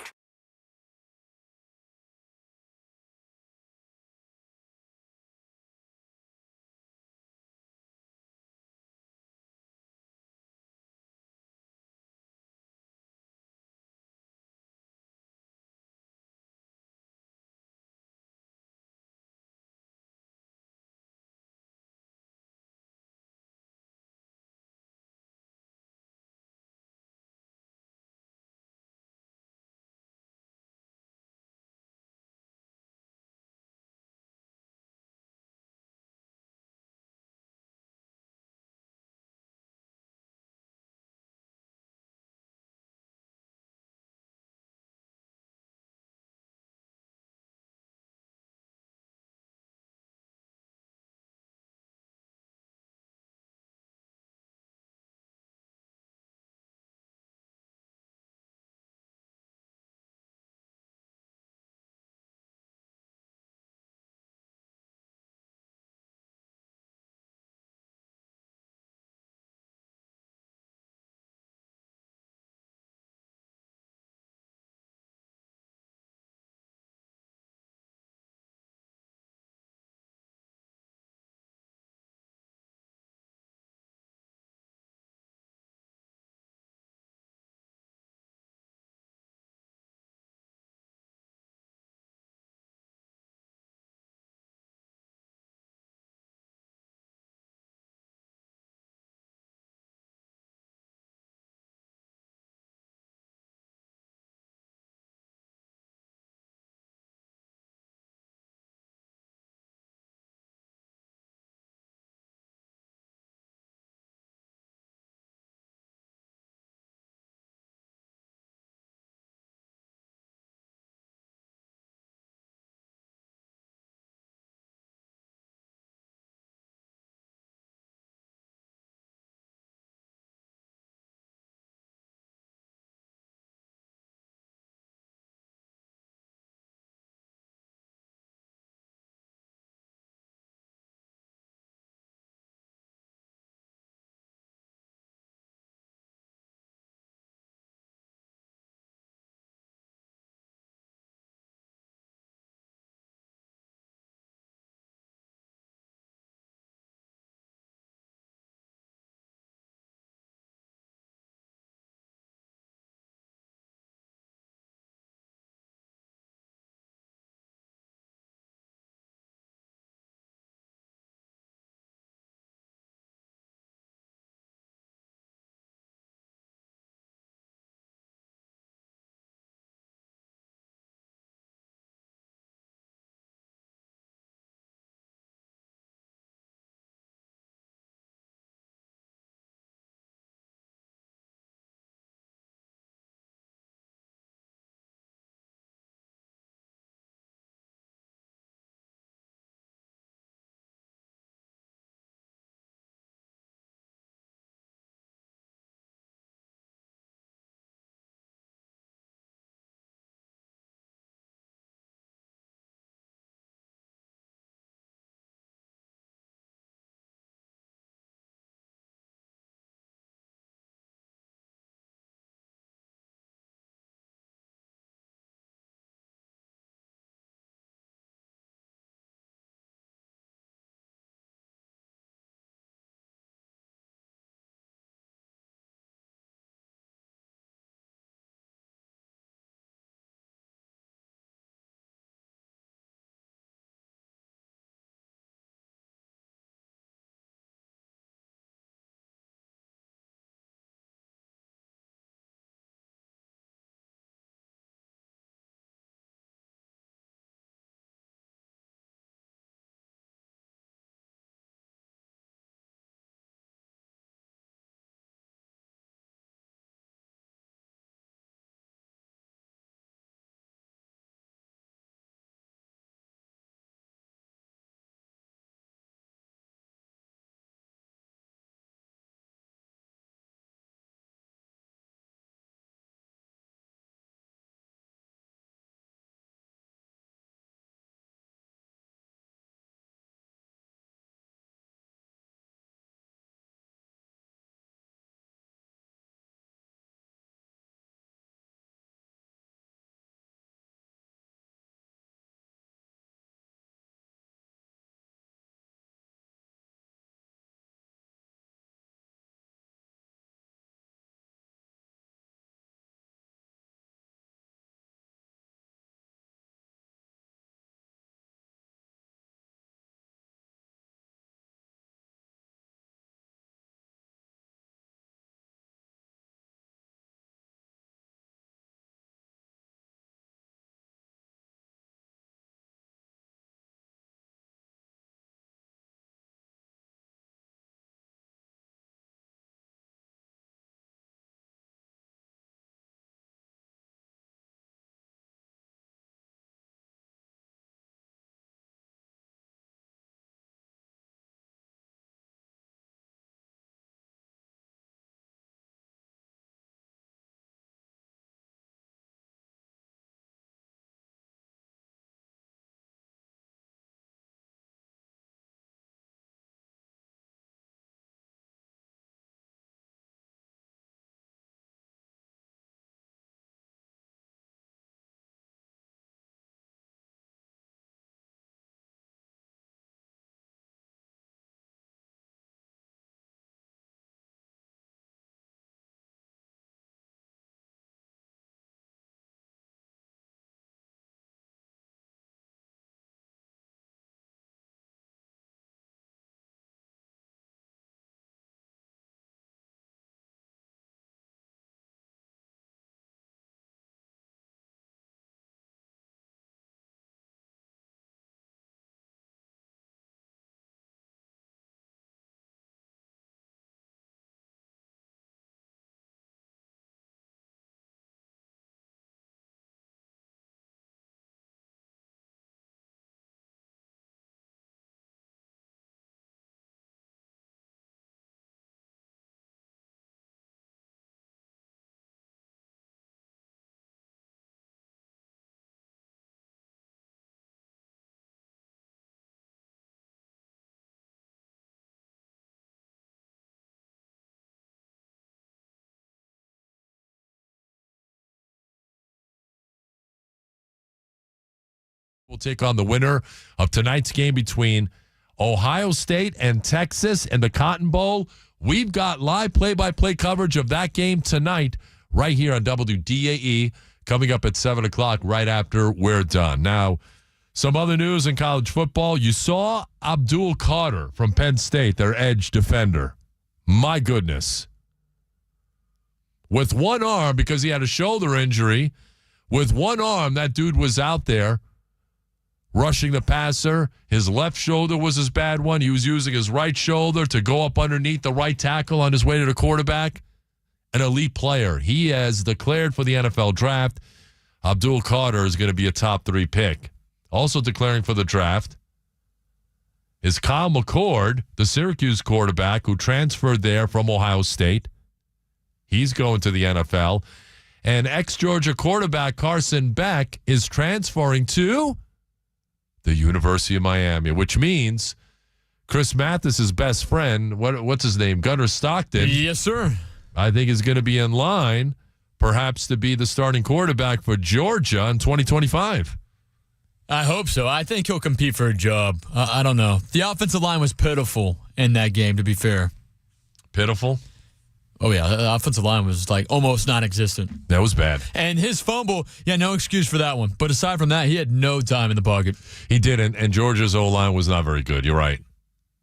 will take on the winner of tonight's game between Ohio State and Texas in the Cotton Bowl. We've got live play-by-play coverage of that game tonight right here on WDAE coming up at 7 o'clock right after we're done. Now, some other news in college football. You saw Abdul Carter from Penn State, their edge defender. My goodness. With one arm, because he had a shoulder injury, with one arm, that dude was out there rushing the passer. His left shoulder was his bad one. He was using his right shoulder to go up underneath the right tackle on his way to the quarterback. An elite player. He has declared for the NFL draft. Abdul Carter is going to be a top 3 pick. Also declaring for the draft is Kyle McCord, the Syracuse quarterback who transferred there from Ohio State. He's going to the NFL. And ex-Georgia quarterback Carson Beck is transferring to the University of Miami, which means Chris Mathis's best friend, what's his name, Gunnar Stockton. Yes, sir. I think is going to be in line, perhaps, to be the starting quarterback for Georgia in 2025. I hope so. I think he'll compete for a job. I don't know. The offensive line was pitiful in that game, to be fair. Pitiful? Oh, yeah. The offensive line was like almost non-existent. That was bad. And his fumble, no excuse for that one. But aside from that, he had no time in the pocket. He didn't, and Georgia's O-line was not very good. You're right.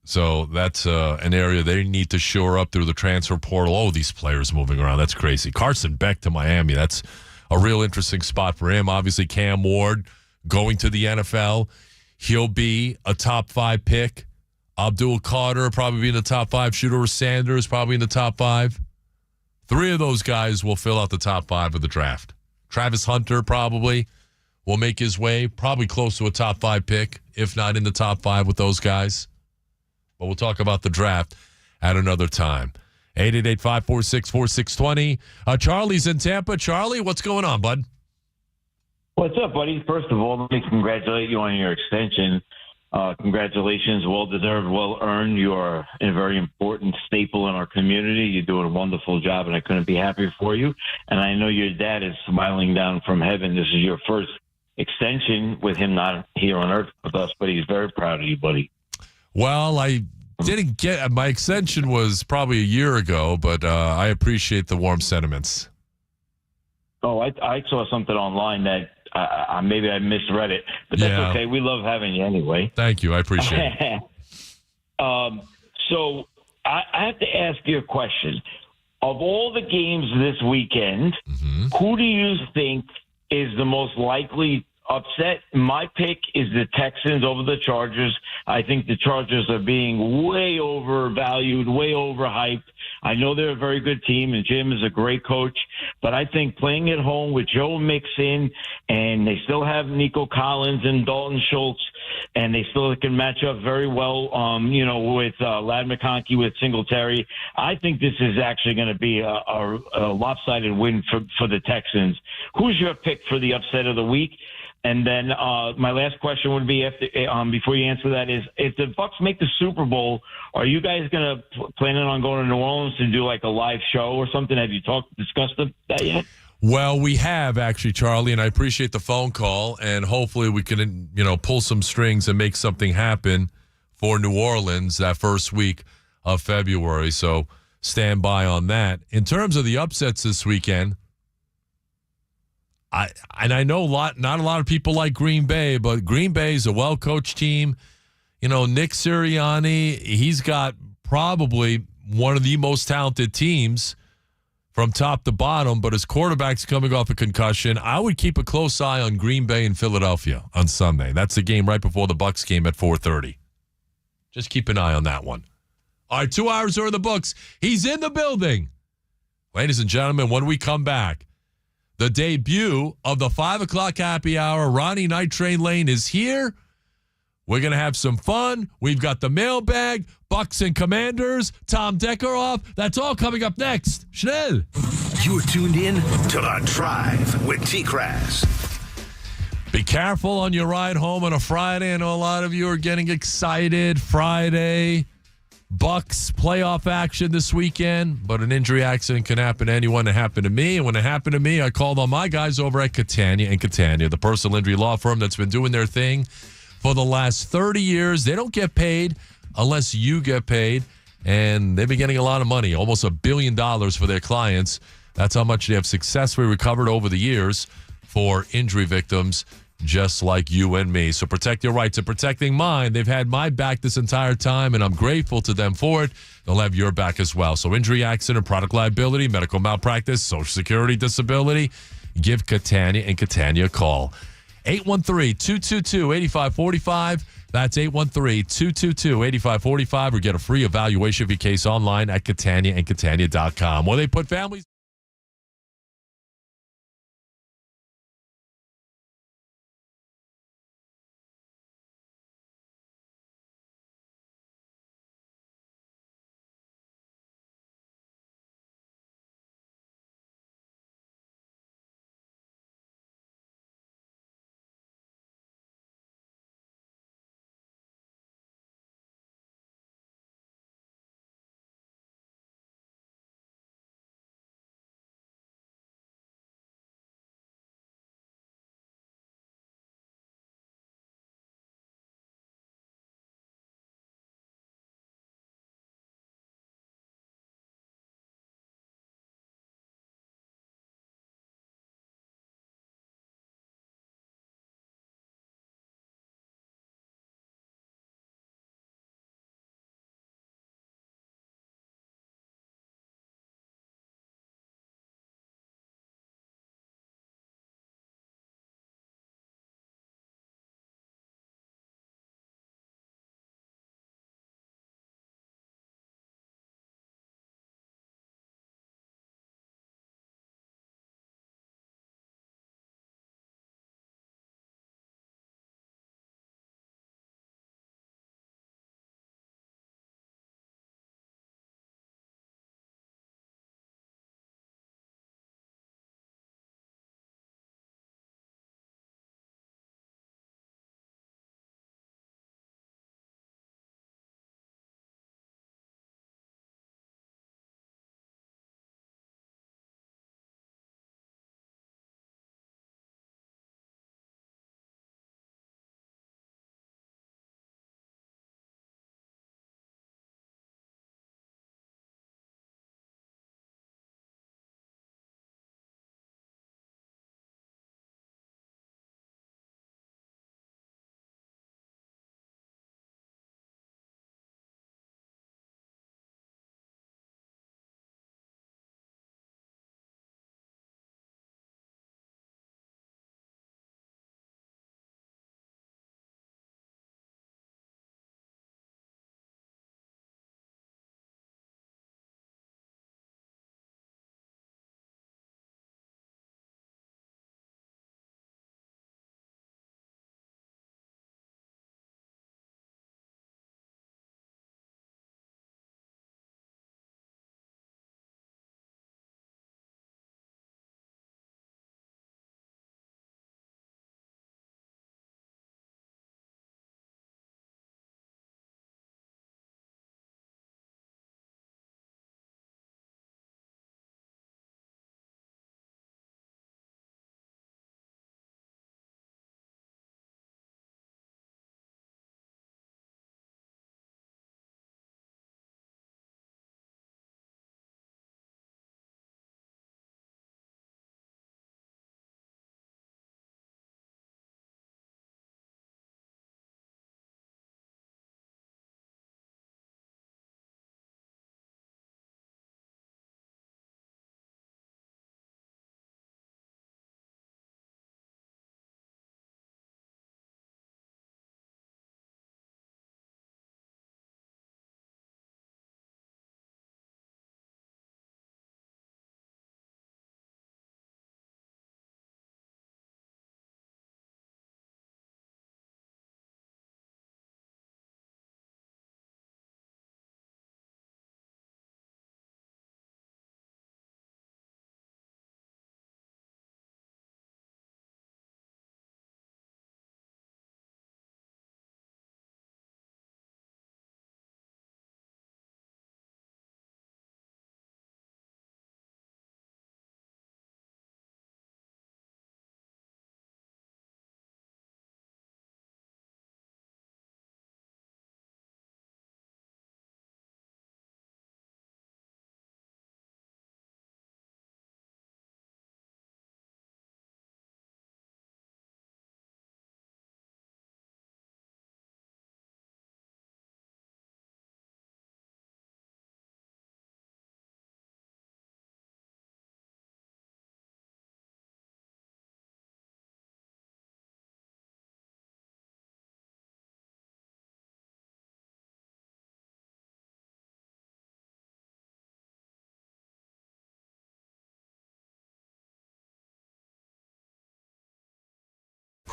So that's an area they need to shore up through the transfer portal. Oh, these players moving around. That's crazy. Carson Beck to Miami. That's a real interesting spot for him. Obviously, Cam Ward going to the NFL. He'll be a top 5 pick. Abdul Carter probably be in the top 5. Shedeur Sanders probably in the top 5. 3 of those guys will fill out the top 5 of the draft. Travis Hunter probably will make his way, probably close to a top 5 pick, if not in the top 5 with those guys. But we'll talk about the draft at another time. 888-546-4620. Charlie's in Tampa. Charlie, what's going on, bud? What's up, buddy? First of all, let me congratulate you on your extension. Congratulations, well-deserved, well-earned. You are a very important staple in our community. You're doing a wonderful job, and I couldn't be happier for you. And I know your dad is smiling down from heaven. This is your first extension with him not here on earth with us, but he's very proud of you, buddy. Well, I didn't get my extension was probably a year ago, but I appreciate the warm sentiments. Oh, I saw something online that maybe I misread it, but that's okay. We love having you anyway. Thank you. I appreciate it. So I have to ask you a question. Of all the games this weekend, who do you think is the most likely upset? My pick is the Texans over the Chargers. I think the Chargers are being way overvalued, way overhyped. I know they're a very good team, and Jim is a great coach, but I think playing at home with Joe Mixon, and they still have Nico Collins and Dalton Schultz, and they still can match up very well, with Ladd McConkey, with Singletary. I think this is actually going to be a lopsided win for the Texans. Who's your pick for the upset of the week? And then my last question would be, before you answer that, is if the Bucs make the Super Bowl, are you guys going to planning on going to New Orleans to do like a live show or something? Have you discussed that yet? Well, we have actually, Charlie, and I appreciate the phone call, and hopefully we can, pull some strings and make something happen for New Orleans that first week of February. So stand by on that. In terms of the upsets this weekend, I know not a lot of people like Green Bay, but Green Bay is a well-coached team. Nick Sirianni, he's got probably one of the most talented teams from top to bottom, but his quarterback's coming off a concussion. I would keep a close eye on Green Bay and Philadelphia on Sunday. That's the game right before the Bucs game at 4:30. Just keep an eye on that one. All right, 2 hours are in the books. He's in the building. Ladies and gentlemen, when we come back, the debut of the 5 o'clock happy hour, Ronnie Night Train Lane, is here. We're going to have some fun. We've got the mailbag, Bucks and Commanders, Tom Deckeroff. That's all coming up next. Schnell. You're tuned in to The Drive with TKras. Be careful on your ride home on a Friday. I know a lot of you are getting excited. Friday, Bucks playoff action this weekend, but an injury accident can happen to anyone. It happened to me, and when it happened to me, I called on my guys over at Catania and Catania, the personal injury law firm that's been doing their thing for the last 30 years. They don't get paid unless you get paid, and they've been getting a lot of money, almost $1 billion for their clients. That's how much they have successfully recovered over the years for injury victims just like you and me. So protect your rights and protecting mine. They've had my back this entire time, and I'm grateful to them for it. They'll have your back as well. So injury, accident, product liability, medical malpractice, Social Security disability, give Catania and Catania a call. 813-222-8545. That's 813-222-8545, or get a free evaluation of your case online at CataniaandCatania.com, where they put families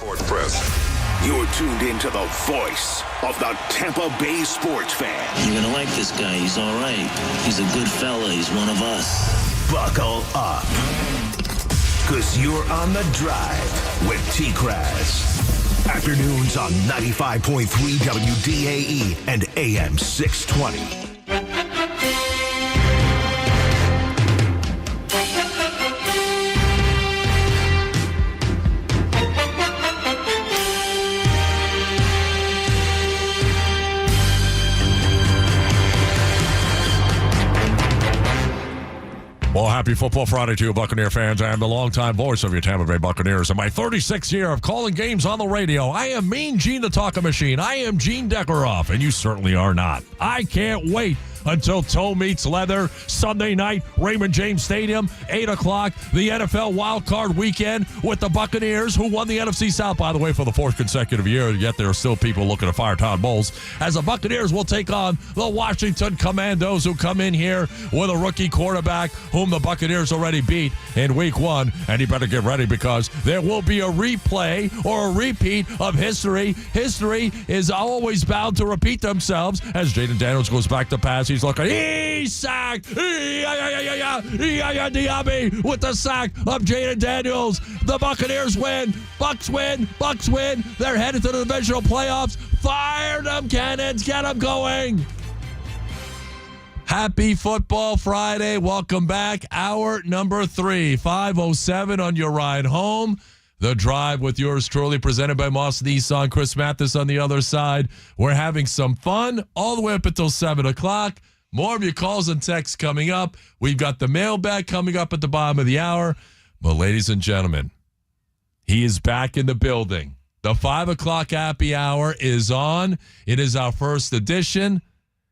Court press. You're tuned into the voice of the Tampa Bay sports fan. You're going to like this guy. He's all right. He's a good fella. He's one of us. Buckle up, because you're on the drive with TKras. Afternoons on 95.3 WDAE and AM 620. Well, happy Football Friday to you, Buccaneer fans. I am the longtime voice of your Tampa Bay Buccaneers. In my 36th year of calling games on the radio, I am Mean Gene the Talking Machine. I am Gene Deckeroff, and you certainly are not. I can't wait until toe meets leather. Sunday night, Raymond James Stadium, 8 o'clock, the NFL Wild Card Weekend with the Buccaneers, who won the NFC South, by the way, for the fourth consecutive year, yet there are still people looking to fire Todd Bowles, as the Buccaneers will take on the Washington Commandos, who come in here with a rookie quarterback whom the Buccaneers already beat in Week 1, and you better get ready because there will be a replay or a repeat of history. History is always bound to repeat themselves as Jaden Daniels goes back to pass. He's looking. He's sacked. Diaby with the sack of Jaden Daniels. The Buccaneers win. Bucks win. Bucks win. They're headed to the divisional playoffs. Fire them cannons. Get them going. Happy Football Friday. Welcome back. Hour number 3, 5:07 on your ride home. The Drive with yours truly, presented by Moss Nissan. Chris Mathis on the other side. We're having some fun all the way up until 7 o'clock. More of your calls and texts coming up. We've got the mailbag coming up at the bottom of the hour. But ladies and gentlemen, he is back in the building. The 5 o'clock happy hour is on. It is our first edition.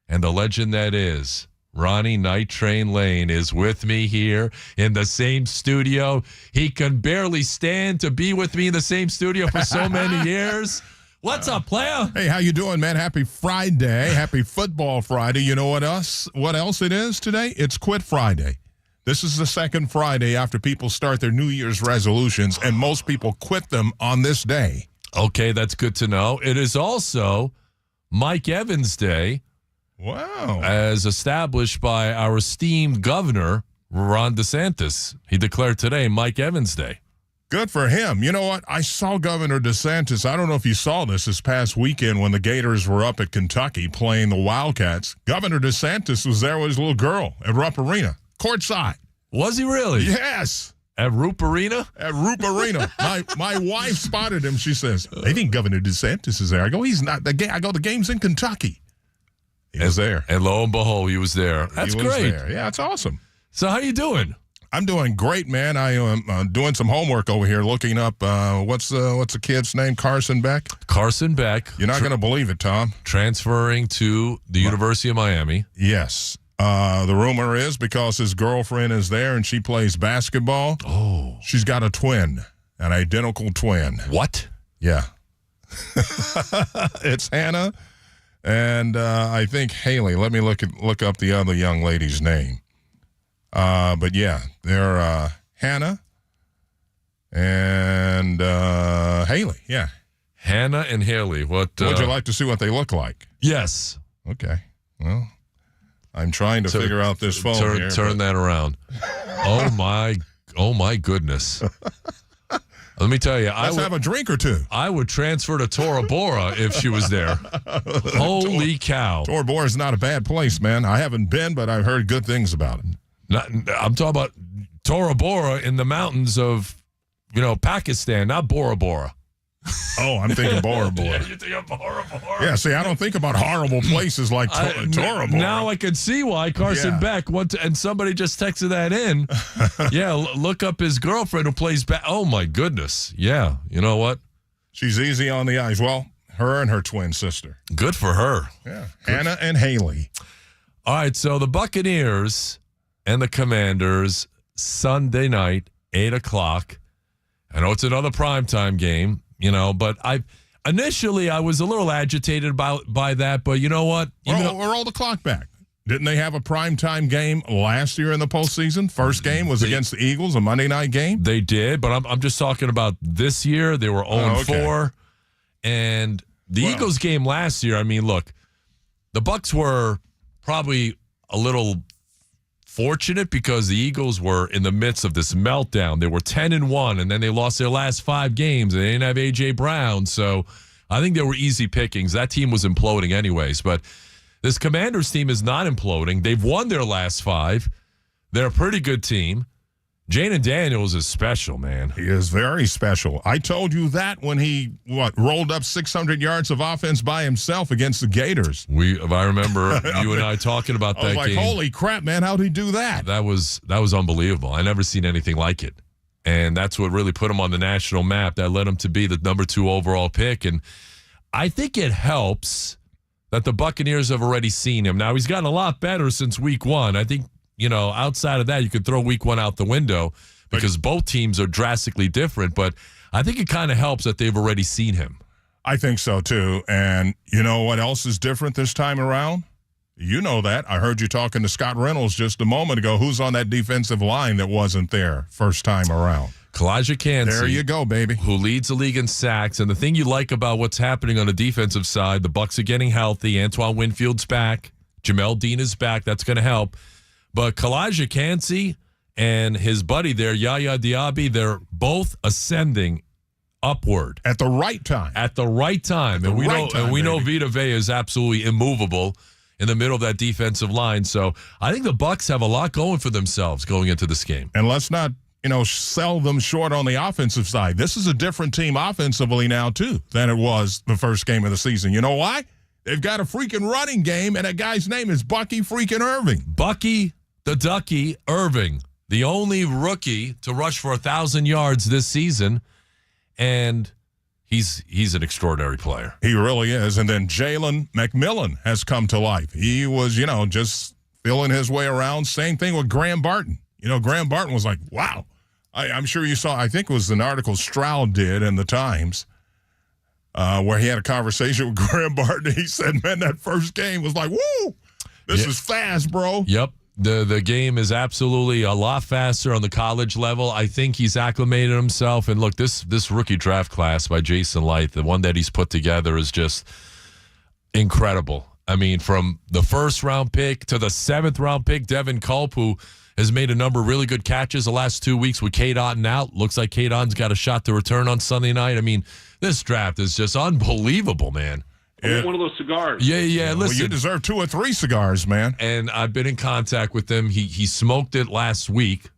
And the legend that is Ronnie Night Train Lane is with me here in the same studio. He can barely stand to be with me in the same studio for so many years. What's up, player? Hey, how you doing, man? Happy Friday. Happy Football Friday. You know what else it is today? It's Quit Friday. This is the second Friday after people start their New Year's resolutions, and most people quit them on this day. Okay, that's good to know. It is also Mike Evans Day. Wow. As established by our esteemed governor, Ron DeSantis. He declared today Mike Evans Day. Good for him. You know what? I saw Governor DeSantis. I don't know if you saw this past weekend when the Gators were up at Kentucky playing the Wildcats. Governor DeSantis was there with his little girl at Rupp Arena, courtside. Was he really? Yes. At Rupp Arena? At Rupp Arena. My wife spotted him. She says, I think Governor DeSantis is there. I go, he's not. I go, the game's in Kentucky. He was there. And lo and behold, he was there. That's great. There. Yeah, it's awesome. So how you doing? I'm doing great, man. I am doing some homework over here, looking up what's the kid's name? Carson Beck. Carson Beck. You're not going to believe it, Tom. Transferring to the University of Miami. Yes. The rumor is because his girlfriend is there and she plays basketball. Oh. She's got a twin, an identical twin. What? Yeah. It's Hannah and I think Haley. Let me look up the other young lady's name. But yeah, they're Hannah and Haley. Yeah, Hannah and Haley. What would you like to see what they look like? Yes. Okay. Well, I'm trying to figure out this phone here. Turn that around. Oh my goodness. Let me tell you, Let's have a drink or two. I would transfer to Tora Bora if she was there. Holy cow. Tora Bora is not a bad place, man. I haven't been, but I've heard good things about it. I'm talking about Tora Bora in the mountains of, Pakistan, not Bora Bora. Oh, I'm thinking Bora Bora. Yeah, you think of Bora Bora? Yeah, see, I don't think about horrible places like Tora Bora. Now I can see why Carson Beck went to, and somebody just texted that in. Yeah, look up his girlfriend who plays back. Oh, my goodness. Yeah, you know what? She's easy on the eyes. Well, her and her twin sister. Good for her. Yeah, Hannah and Haley. All right, so the Buccaneers and the Commanders, Sunday night, 8 o'clock. I know it's another primetime game. But I was a little agitated by that. But you know what? We're all the clock back. Didn't they have a primetime game last year in the postseason? First game was against the Eagles, a Monday night game. They did, but I'm just talking about this year. They were 0-4, and the Eagles game last year. I mean, look, the Bucs were probably a little fortunate because the Eagles were in the midst of this meltdown. They were 10-1, and then they lost their last 5 games, and they didn't have A.J. Brown. So I think they were easy pickings. That team was imploding anyways, but this Commanders team is not imploding. They've won their last 5. They're a pretty good team. Jaden Daniels is special, man. He is very special. I told you that when he rolled up 600 yards of offense by himself against the Gators. I remember you and I talking about that game. Holy crap, man! How'd he do that? That was unbelievable. I never seen anything like it, and that's what really put him on the national map. That led him to be the number 2 overall pick, and I think it helps that the Buccaneers have already seen him. Now, he's gotten a lot better since week 1. I think, outside of that, you could throw week 1 out the window because both teams are drastically different. But I think it kind of helps that they've already seen him. I think so, too. And you know what else is different this time around? You know that. I heard you talking to Scott Reynolds just a moment ago. Who's on that defensive line that wasn't there first time around? Kalijah Kancey. There you go, baby. Who leads the league in sacks. And the thing you like about what's happening on the defensive side, the Bucs are getting healthy. Antoine Winfield's back. Jamel Dean is back. That's going to help. But Kalijah Kancey and his buddy there, Yaya Diaby, they're both ascending upward. At the right time. At the right time. And we know Vita Vea is absolutely immovable in the middle of that defensive line. So I think the Bucs have a lot going for themselves going into this game. And let's not sell them short on the offensive side. This is a different team offensively now, too, than it was the first game of the season. You know why? They've got a freaking running game, and that guy's name is Bucky freaking Irving. Bucky the Ducky Irving, the only rookie to rush for 1,000 yards this season, and he's an extraordinary player. He really is. And then Jalen McMillan has come to life. He was, just feeling his way around. Same thing with Graham Barton. Graham Barton was like, wow. I'm sure you saw, I think it was an article Stroud did in the Times where he had a conversation with Graham Barton. He said, man, that first game was like, woo, this is fast, bro. Yep. The game is absolutely a lot faster on the college level. I think he's acclimated himself. And look, this rookie draft class by Jason Light, the one that he's put together is just incredible. I mean, from the 1st round pick to the 7th round pick, Devin Culp, who has made a number of really good catches the last 2 weeks with Cade Otton out. Looks like Cade Otton's got a shot to return on Sunday night. I mean, this draft is just unbelievable, man. I want one of those cigars. Yeah. Listen, well, you deserve 2 or 3 cigars, man. And I've been in contact with him. He smoked it last week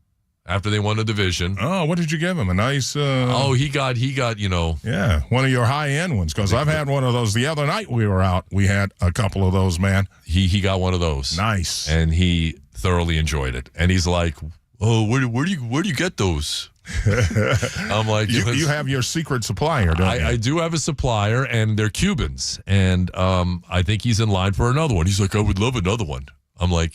after they won the division. Oh, what did you give him? A nice... he got, Yeah, one of your high-end ones, because I've had one of those. The other night we were out, we had a couple of those, man. He got one of those. Nice. And he thoroughly enjoyed it. And he's like, oh, where do you get those? I'm like, you have your secret supplier, don't you? I do have a supplier, and they're Cubans. And I think he's in line for another one. He's like, I would love another one. I'm like,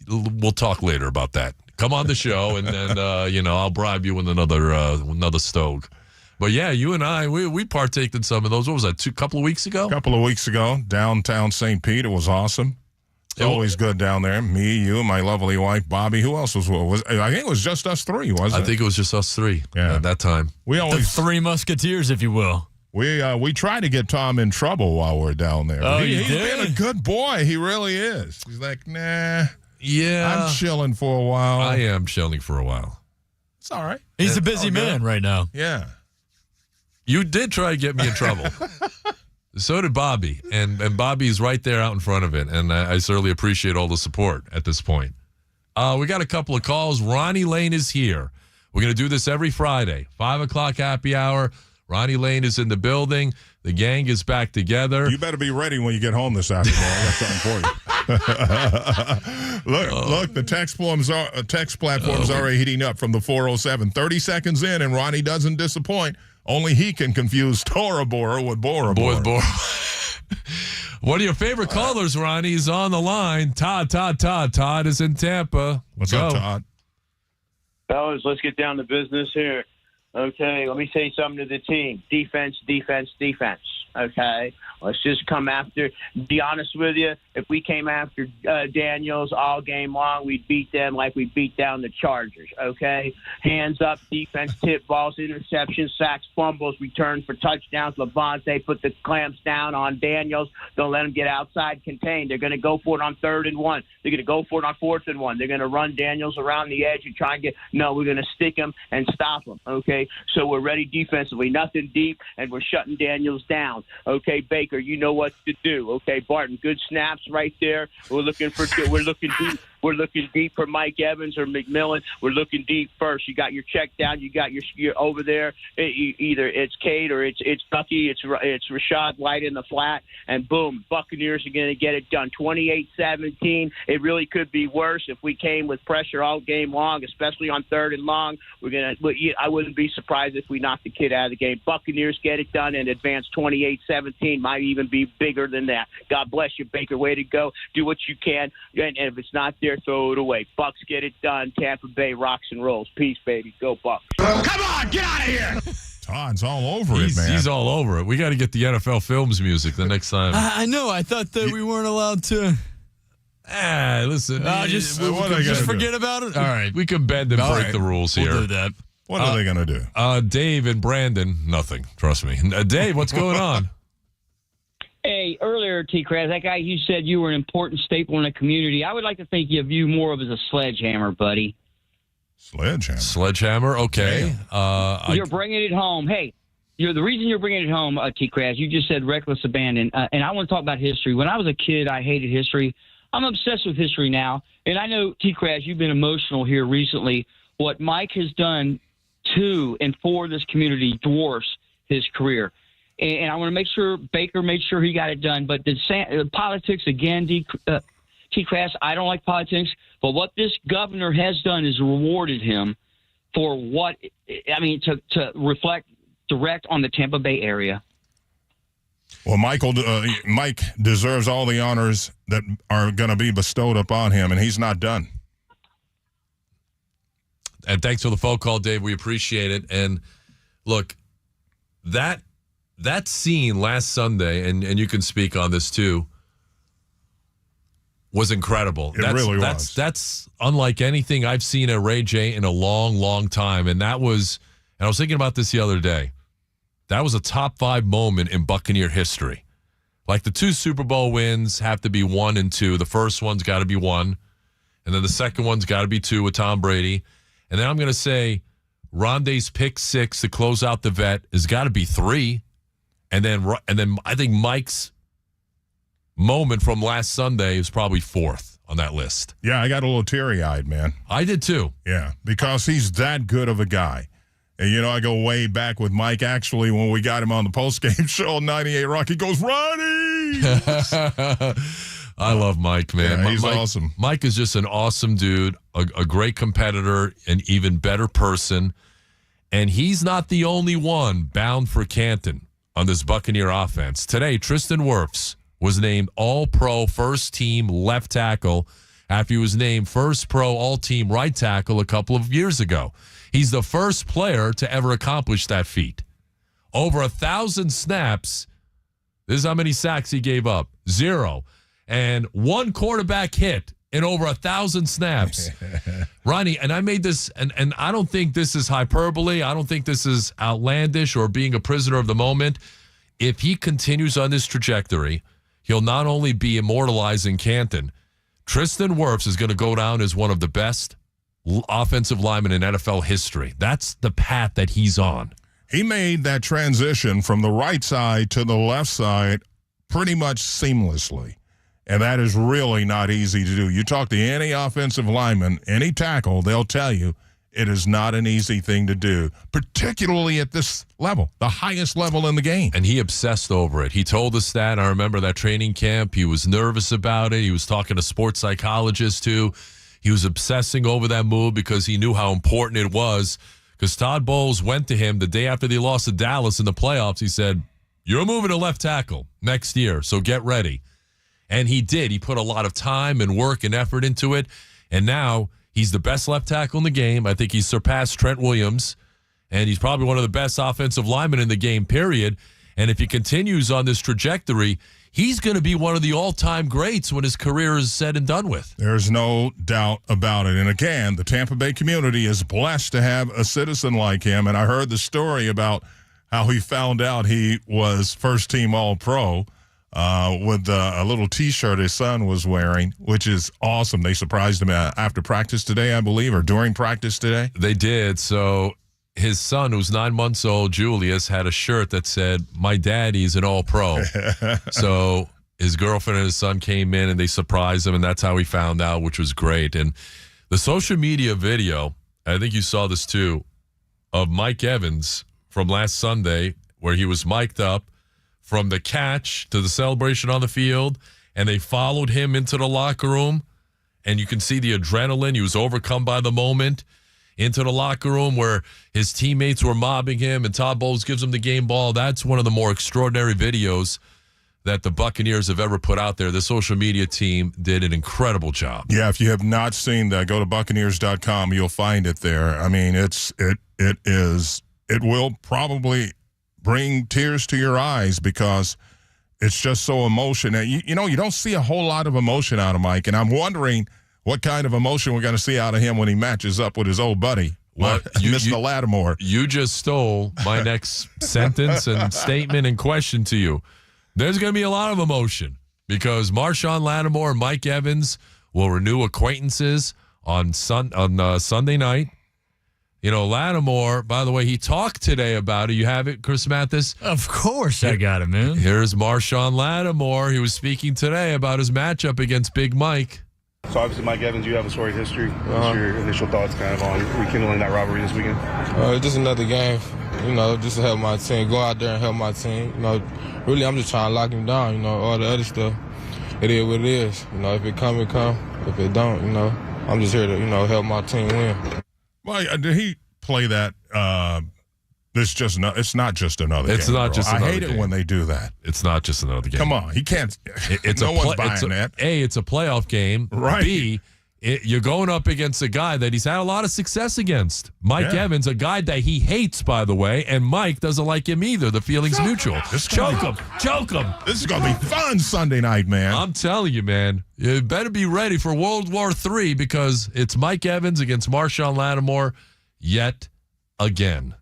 we'll talk later about that. Come on the show, and then I'll bribe you with another Stogue. But yeah, you and I, we partaked in some of those. What was that? Couple of weeks ago? Couple of weeks ago, downtown St. Pete. It was awesome. It's always good down there. Me, you, my lovely wife, Bobby. Who else was? I think it was just us 3, wasn't it? I think it was just us 3 at that time. The 3 Musketeers, if you will. We try to get Tom in trouble while we're down there. Oh, he's been a good boy. He really is. He's like, nah. Yeah. I'm chilling for a while. I am chilling for a while. It's all right. He's a busy man right now. Yeah. You did try to get me in trouble. So did Bobby. And Bobby's right there out in front of it. And I certainly appreciate all the support at this point. We got a couple of calls. Ronnie Lane is here. We're going to do this every Friday. 5 o'clock happy hour. Ronnie Lane is in the building. The gang is back together. You better be ready when you get home this afternoon. I got something for you. Look, the text platform's already heating up from the 407. 30 seconds in, and Ronnie doesn't disappoint. Only he can confuse Tora Bora with Bora Bora. One of your favorite callers, Ronnie, is on the line. Todd. Todd is in Tampa. What's up, Todd? Fellas, let's get down to business here. Okay, let me say something to the team. Defense. Okay, let's just come after. Be honest with you, if we came after Daniels all game long, we'd beat them like we beat down the Chargers. Okay, hands up, defense, tip balls, interceptions, sacks, fumbles, return for touchdowns. Levante put the clamps down on Daniels. Don't let him get outside contained. They're going to go for it on 3rd and 1. They're going to go for it on 4th and 1. They're going to run Daniels around the edge and try and get. No, we're going to stick him and stop him. Okay, so we're ready defensively, nothing deep, and we're shutting Daniels down. Okay, Baker, you know what to do. Okay, Barton, good snaps right there. We're looking deep. We're looking deep for Mike Evans or McMillan. We're looking deep first. You got your check down. You got your over there. Either it's Cade or it's Bucky. It's Rashad White in the flat, and boom, Buccaneers are going to get it done. 28-17. It really could be worse if we came with pressure all game long, especially on 3rd and long. I wouldn't be surprised if we knocked the kid out of the game. Buccaneers get it done and advance 28-17. Might even be bigger than that. God bless you, Baker. Way to go. Do what you can, and if it's not there, throw it away. Bucks get it done. Tampa Bay rocks and rolls. Peace, baby. Go Bucks. Come on, get out of here. Todd's all over it, man. He's all over it. We got to get the NFL Films music the next time. I know. I thought that we weren't allowed to. Listen. Just forget about it? All right. We can bend and break the rules here. We'll do that. What are they going to do? Dave and Brandon, nothing. Trust me. Dave, what's going on? Hey, earlier, TKras, that guy, you said you were an important staple in the community. I would like to think of you more of as a sledgehammer, buddy. Sledgehammer? Okay. You're bringing it home. Hey, the reason you're bringing it home, TKras, you just said reckless abandon. And I want to talk about history. When I was a kid, I hated history. I'm obsessed with history now. And I know, TKras, you've been emotional here recently. What Mike has done to and for this community dwarfs his career. And I want to make sure Baker made sure he got it done. But politics, again, TKras, I don't like politics. But what this governor has done is rewarded him for to reflect direct on the Tampa Bay area. Well, Mike deserves all the honors that are going to be bestowed upon him, and he's not done. And thanks for the phone call, Dave. We appreciate it. And look, that scene last Sunday, and you can speak on this too, was incredible. It really was. That's unlike anything I've seen at Ray J in a long, long time. And I was thinking about this the other day. That was a top 5 moment in Buccaneer history. Like the 2 Super Bowl wins have to be 1 and 2. The first one's got to be 1. And then the second one's got to be 2 with Tom Brady. And then I'm going to say Rondé's pick 6 to close out the vet has got to be 3. And then I think Mike's moment from last Sunday is probably 4th on that list. Yeah, I got a little teary-eyed, man. I did too. Yeah, because he's that good of a guy. And, I go way back with Mike, actually, when we got him on the postgame show, 98 Rock. He goes, Ronnie! I love Mike, man. Yeah, he's awesome. Mike is just an awesome dude, a great competitor, an even better person. And he's not the only one bound for Canton on this Buccaneer offense. Today, Tristan Wirfs was named All-Pro First-Team Left Tackle after he was named First Pro All-Team Right Tackle a couple of years ago. He's the first player to ever accomplish that feat. Over 1,000 snaps. This is how many sacks he gave up. 0. And 1 quarterback hit in over 1,000 snaps. Ronnie, and I made this, and I don't think this is hyperbole. I don't think this is outlandish or being a prisoner of the moment. If he continues on this trajectory, he'll not only be immortalized in Canton, Tristan Wirfs is going to go down as one of the best offensive linemen in NFL history. That's the path that he's on. He made that transition from the right side to the left side pretty much seamlessly. And that is really not easy to do. You talk to any offensive lineman, any tackle, they'll tell you it is not an easy thing to do, particularly at this level, the highest level in the game. And he obsessed over it. He told us that. I remember that training camp. He was nervous about it. He was talking to sports psychologists, too. He was obsessing over that move because he knew how important it was. Because Todd Bowles went to him the day after they lost to Dallas in the playoffs. He said, "You're moving to left tackle next year, so get ready." And he did. He put a lot of time and work and effort into it. And now he's the best left tackle in the game. I think he's surpassed Trent Williams. And he's probably one of the best offensive linemen in the game, period. And if he continues on this trajectory, he's going to be one of the all-time greats when his career is said and done with. There's no doubt about it. And again, the Tampa Bay community is blessed to have a citizen like him. And I heard the story about how he found out he was first-team All-Pro with a little T-shirt his son was wearing, which is awesome. They surprised him after practice today, I believe, or during practice today. They did. So his son, who's 9 months old, Julius, had a shirt that said, "My daddy's an All-Pro." So his girlfriend and his son came in, and they surprised him, and that's how he found out, which was great. And the social media video, I think you saw this too, of Mike Evans from last Sunday, where he was mic'd up from the catch to the celebration on the field, and they followed him into the locker room, and you can see the adrenaline. He was overcome by the moment. Into the locker room where his teammates were mobbing him, and Todd Bowles gives him the game ball. That's one of the more extraordinary videos that the Buccaneers have ever put out there. The social media team did an incredible job. Yeah, if you have not seen that, go to Buccaneers.com. You'll find it there. I mean, it will probably bring tears to your eyes because it's just so emotional. You know, you don't see a whole lot of emotion out of Mike, and I'm wondering what kind of emotion we're going to see out of him when he matches up with his old buddy, Mr. Lattimore. You just stole my next sentence and statement and question to you. There's going to be a lot of emotion because Marshawn Lattimore and Mike Evans will renew acquaintances on Sunday night. You know, Lattimore, by the way, he talked today about it. You have it, Chris Mathis? Of course I got it, man. Here's Marshawn Lattimore. He was speaking today about his matchup against Big Mike. So obviously, Mike Evans, you have a storied history. What's your initial thoughts kind of on rekindling that rivalry this weekend? Just another game, you know, just to help my team. Go out there and help my team. You know, really, I'm just trying to lock him down. You know, all the other stuff, it is what it is. You know, if it come, it come. If it don't, you know, I'm just here to, you know, help my team win. Well, did he play that? It's not just another game. It's not just another game. I hate it when they do that. It's not just another game. Come on. He can't. No one's buying that. A, it's a playoff game. Right. B, you're going up against a guy that he's had a lot of success against. Mike Evans, a guy that he hates, by the way, and Mike doesn't like him either. The feeling's mutual. Choke him. This is going to be fun Sunday night, man. I'm telling you, man. You better be ready for World War III because it's Mike Evans against Marshawn Lattimore yet again.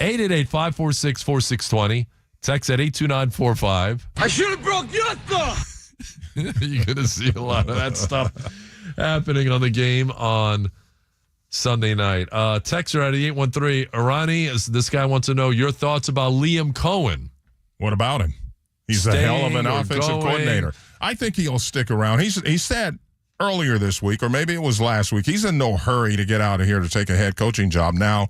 888-546-4620. Text at 82945. I should have broke your thumb. You're going to see a lot of that stuff happening on the game on Sunday night. Texter at 813. Ronnie, this guy wants to know your thoughts about Liam Cohen. What about him? He's a hell of an offensive coordinator. I think he'll stick around. He said earlier this week, or maybe it was last week, he's in no hurry to get out of here to take a head coaching job. Now,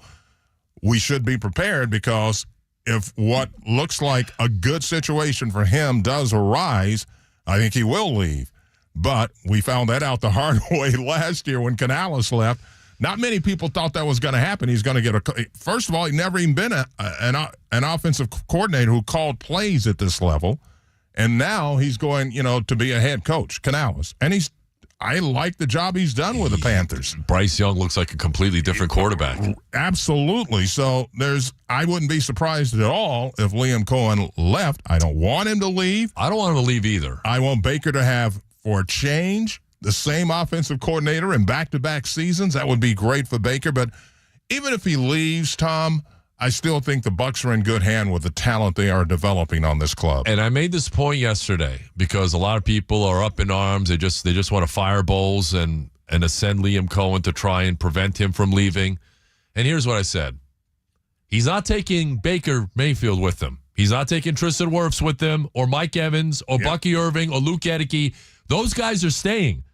we should be prepared because if what looks like a good situation for him does arise, I think he will leave. But we found that out the hard way last year when Canales left. Not many people thought that was going to happen. He's going to get first of all, he'd never even been an offensive coordinator who called plays at this level. And now he's going, to be a head coach, Canales. And I like the job he's done with the Panthers. Bryce Young looks like a completely different quarterback. Absolutely. So I wouldn't be surprised at all if Liam Cohen left. I don't want him to leave. I don't want him to leave either. I want Baker to have, for a change, the same offensive coordinator in back-to-back seasons. That would be great for Baker. But even if he leaves, Tom, I still think the Bucs are in good hand with the talent they are developing on this club. And I made this point yesterday because a lot of people are up in arms. They just want to fire Bowles and ascend Liam Cohen to try and prevent him from leaving. And here's what I said. He's not taking Baker Mayfield with him. He's not taking Tristan Wirfs with him or Mike Evans or Bucky Irving or Luke Edeke. Those guys are staying.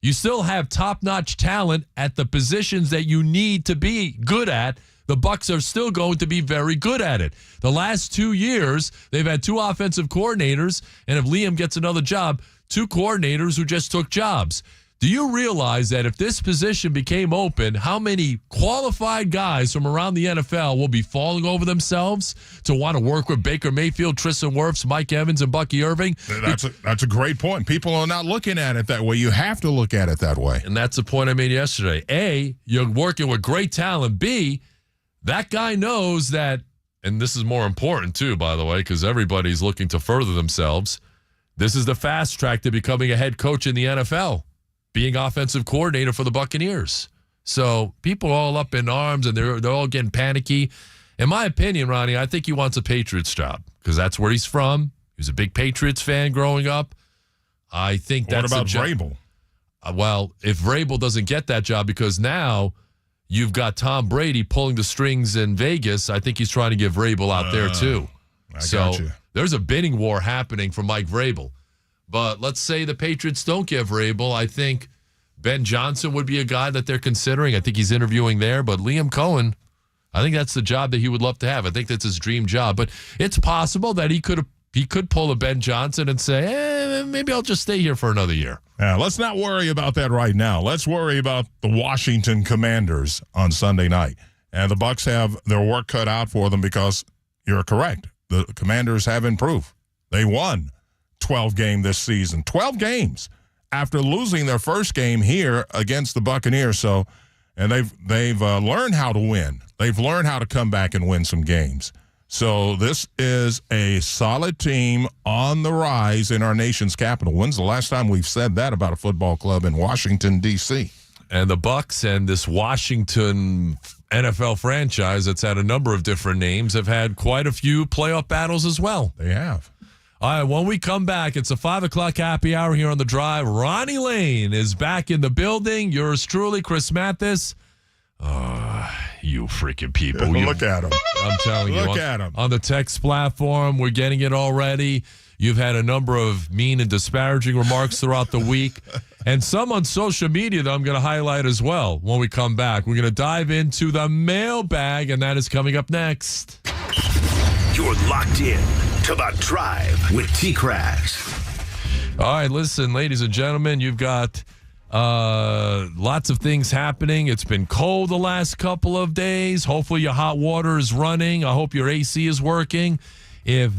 You still have top-notch talent at the positions that you need to be good at. The Bucs are still going to be very good at it. The last 2 years, they've had two offensive coordinators, and if Liam gets another job, two coordinators who just took jobs. Do you realize that if this position became open, how many qualified guys from around the NFL will be falling over themselves to want to work with Baker Mayfield, Tristan Wirfs, Mike Evans, and Bucky Irving? That's a great point. People are not looking at it that way. You have to look at it that way. And that's the point I made yesterday. A, you're working with great talent. B, that guy knows that and this is more important too, by the way, because everybody's looking to further themselves. This is the fast track to becoming a head coach in the NFL, being offensive coordinator for the Buccaneers. So people are all up in arms, and they're all getting panicky. In my opinion, Ronnie, I think he wants a Patriots job because that's where he's from. He was a big Patriots fan growing up. I think that's what about Vrabel? Well, if Vrabel doesn't get that job, because now you've got Tom Brady pulling the strings in Vegas, I think he's trying to get Vrabel out there too. Got you. There's a bidding war happening for Mike Vrabel. But let's say the Patriots don't get Vrabel. I think Ben Johnson would be a guy that they're considering. I think he's interviewing there. But Liam Cohen, I think that's the job that he would love to have. I think that's his dream job. But it's possible that he could pull a Ben Johnson and say, maybe I'll just stay here for another year. Yeah, let's not worry about that right now. Let's worry about the Washington Commanders on Sunday night. And the Bucs have their work cut out for them because you're correct. The Commanders have improved. They won 12 games this season. 12 games after losing their first game here against the Buccaneers. So, and they've learned how to win. They've learned how to come back and win some games. So this is a solid team on the rise in our nation's capital. When's the last time we've said that about a football club in Washington, D.C.? And the Bucs and this Washington NFL franchise that's had a number of different names have had quite a few playoff battles as well. They have. All right, when we come back, it's a 5 o'clock happy hour here on The Drive. Ronnie Lane is back in the building. Yours truly, Chris Mathis. You freaking people. Look at him. I'm telling you. Look at him. On the text platform, we're getting it already. You've had a number of mean and disparaging remarks throughout the week. And some on social media that I'm going to highlight as well when we come back. We're going to dive into the mailbag, and that is coming up next. You're locked in to The Drive with TKras. All right, listen, ladies and gentlemen, you've got lots of things happening. It's been cold the last couple of days. Hopefully your hot water is running. I hope your AC is working. If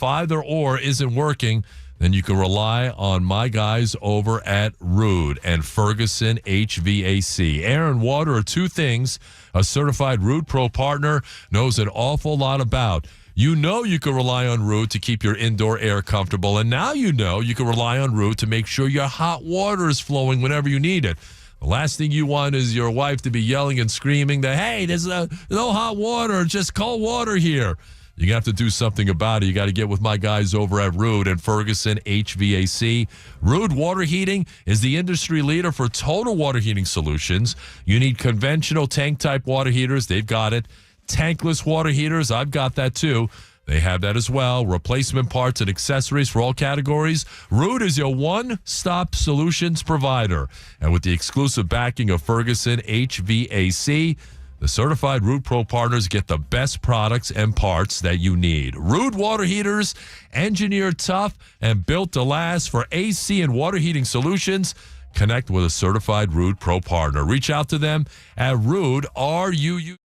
either or isn't working, then you can rely on my guys over at Ruud and Ferguson HVAC. Air and water are two things a certified Ruud Pro partner knows an awful lot about. You know you can rely on Ruud to keep your indoor air comfortable, and now you know you can rely on Ruud to make sure your hot water is flowing whenever you need it. The last thing you want is your wife to be yelling and screaming that, hey, there's no hot water, just cold water here. You have to do something about it. You got to get with my guys over at Ruud and Ferguson HVAC. Ruud Water Heating is the industry leader for total water heating solutions. You need conventional tank-type water heaters. They've got it. Tankless water heaters, I've got that too. They have that as well. Replacement parts and accessories for all categories. Ruud is your one-stop solutions provider. And with the exclusive backing of Ferguson HVAC, the certified Ruud Pro partners get the best products and parts that you need. Ruud water heaters, engineered tough and built to last for AC and water heating solutions. Connect with a certified Ruud Pro partner. Reach out to them at Ruud, R-U-U.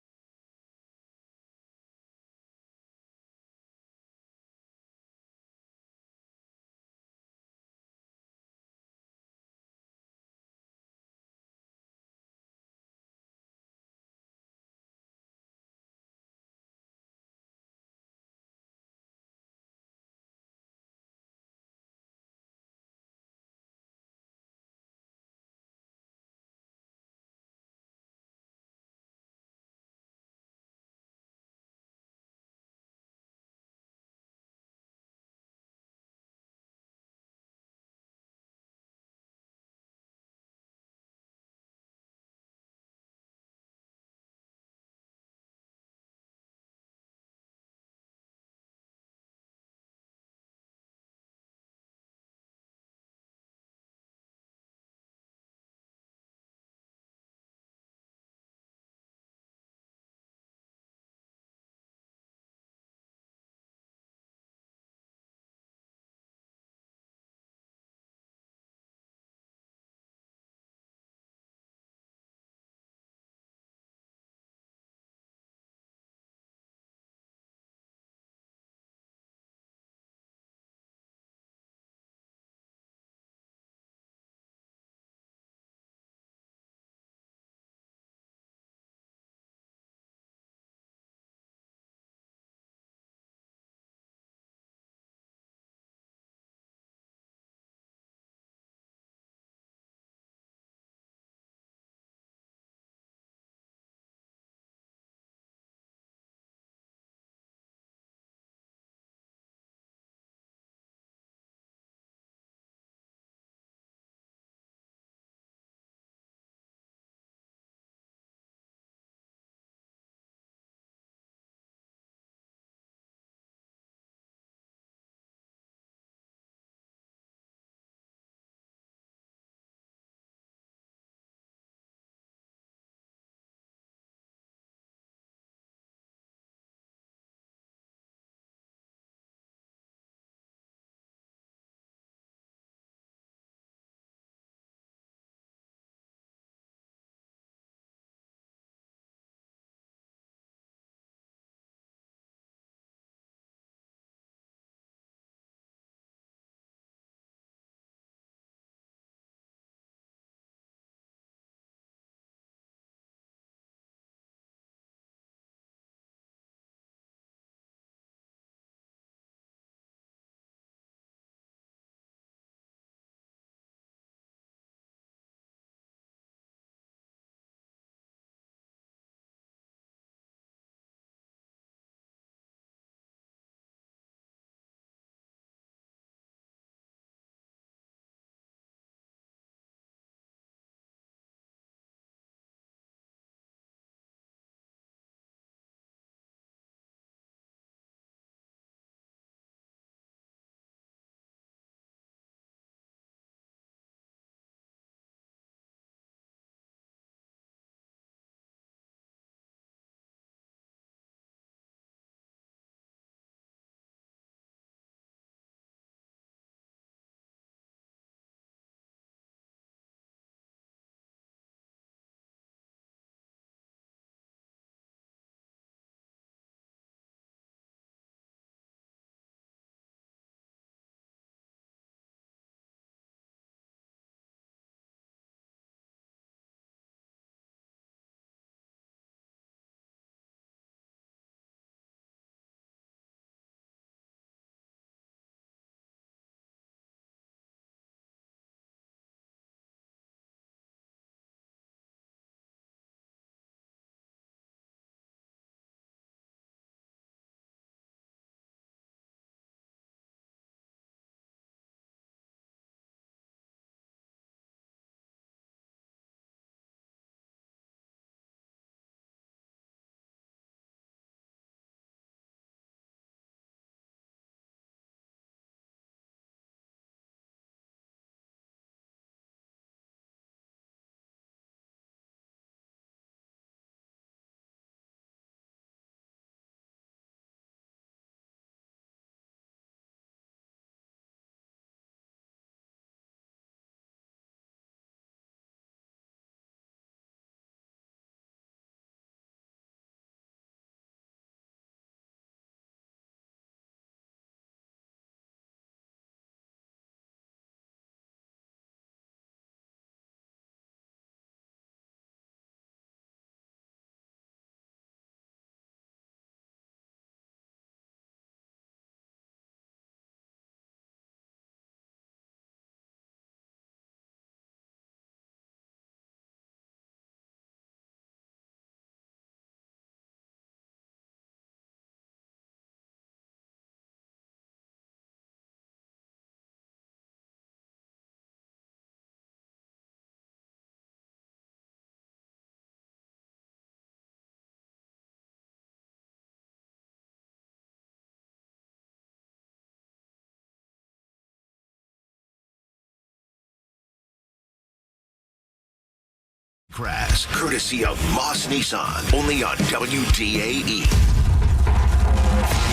TKras, courtesy of Moss Nissan, only on WDAE.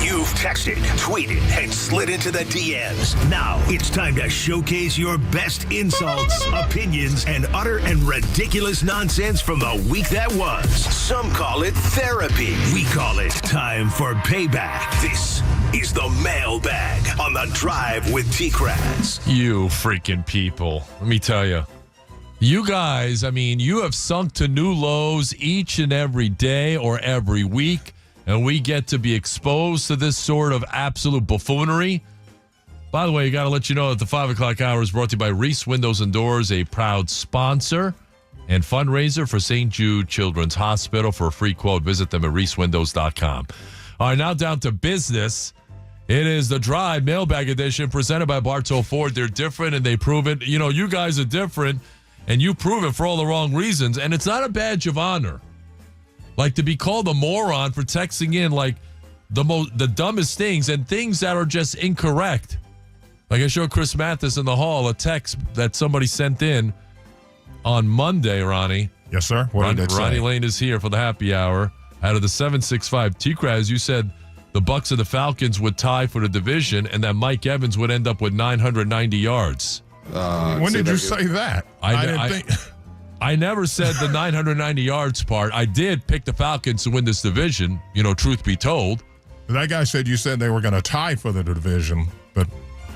You've texted, tweeted, and slid into the DMs. Now it's time to showcase your best insults, opinions, and utter and ridiculous nonsense from the week that was. Some call it therapy. We call it time for payback. This is the Mailbag on the Drive with TKras. You freaking people. Let me tell you. You guys, I mean, you have sunk to new lows each and every day or every week. And we get to be exposed to this sort of absolute buffoonery. By the way, you got to let you know that the 5 o'clock hour is brought to you by Reese Windows and Doors, a proud sponsor and fundraiser for St. Jude Children's Hospital. For a free quote, visit them at reesewindows.com. All right, now down to business. It is the Drive Mailbag Edition presented by Bartow Ford. They're different and they prove it. You know, you guys are different and you prove it for all the wrong reasons. And it's not a badge of honor. Like to be called a moron for texting in like the dumbest things and things that are just incorrect. Like I showed Chris Mathis in the hall a text that somebody sent in on Monday, Ronnie. Yes, sir. What did it say? Ronnie Lane is here for the happy hour. Out of the 765 TKras, you said the Bucs and the Falcons would tie for the division and that Mike Evans would end up with 990 yards. When did you say that? I didn't think... I never said the 990 yards part. I did pick the Falcons to win this division, you know, truth be told. That guy said you said they were going to tie for the division, but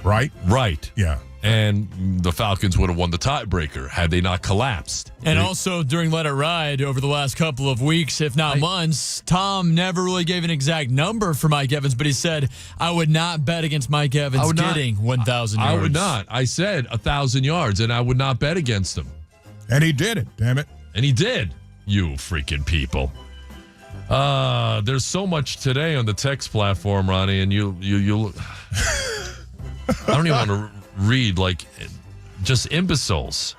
right? Right. Yeah. And the Falcons would have won the tiebreaker had they not collapsed. And also during Let It Ride over the last couple of weeks, if not months, Tom never really gave an exact number for Mike Evans, but he said, I would not bet against Mike Evans getting 1,000 yards. I would not. I said 1,000 yards, and I would not bet against him. And he did it, damn it. And he did. You freaking people. There's so much today on the text platform, Ronnie, and you I don't even want to read, like, just imbeciles.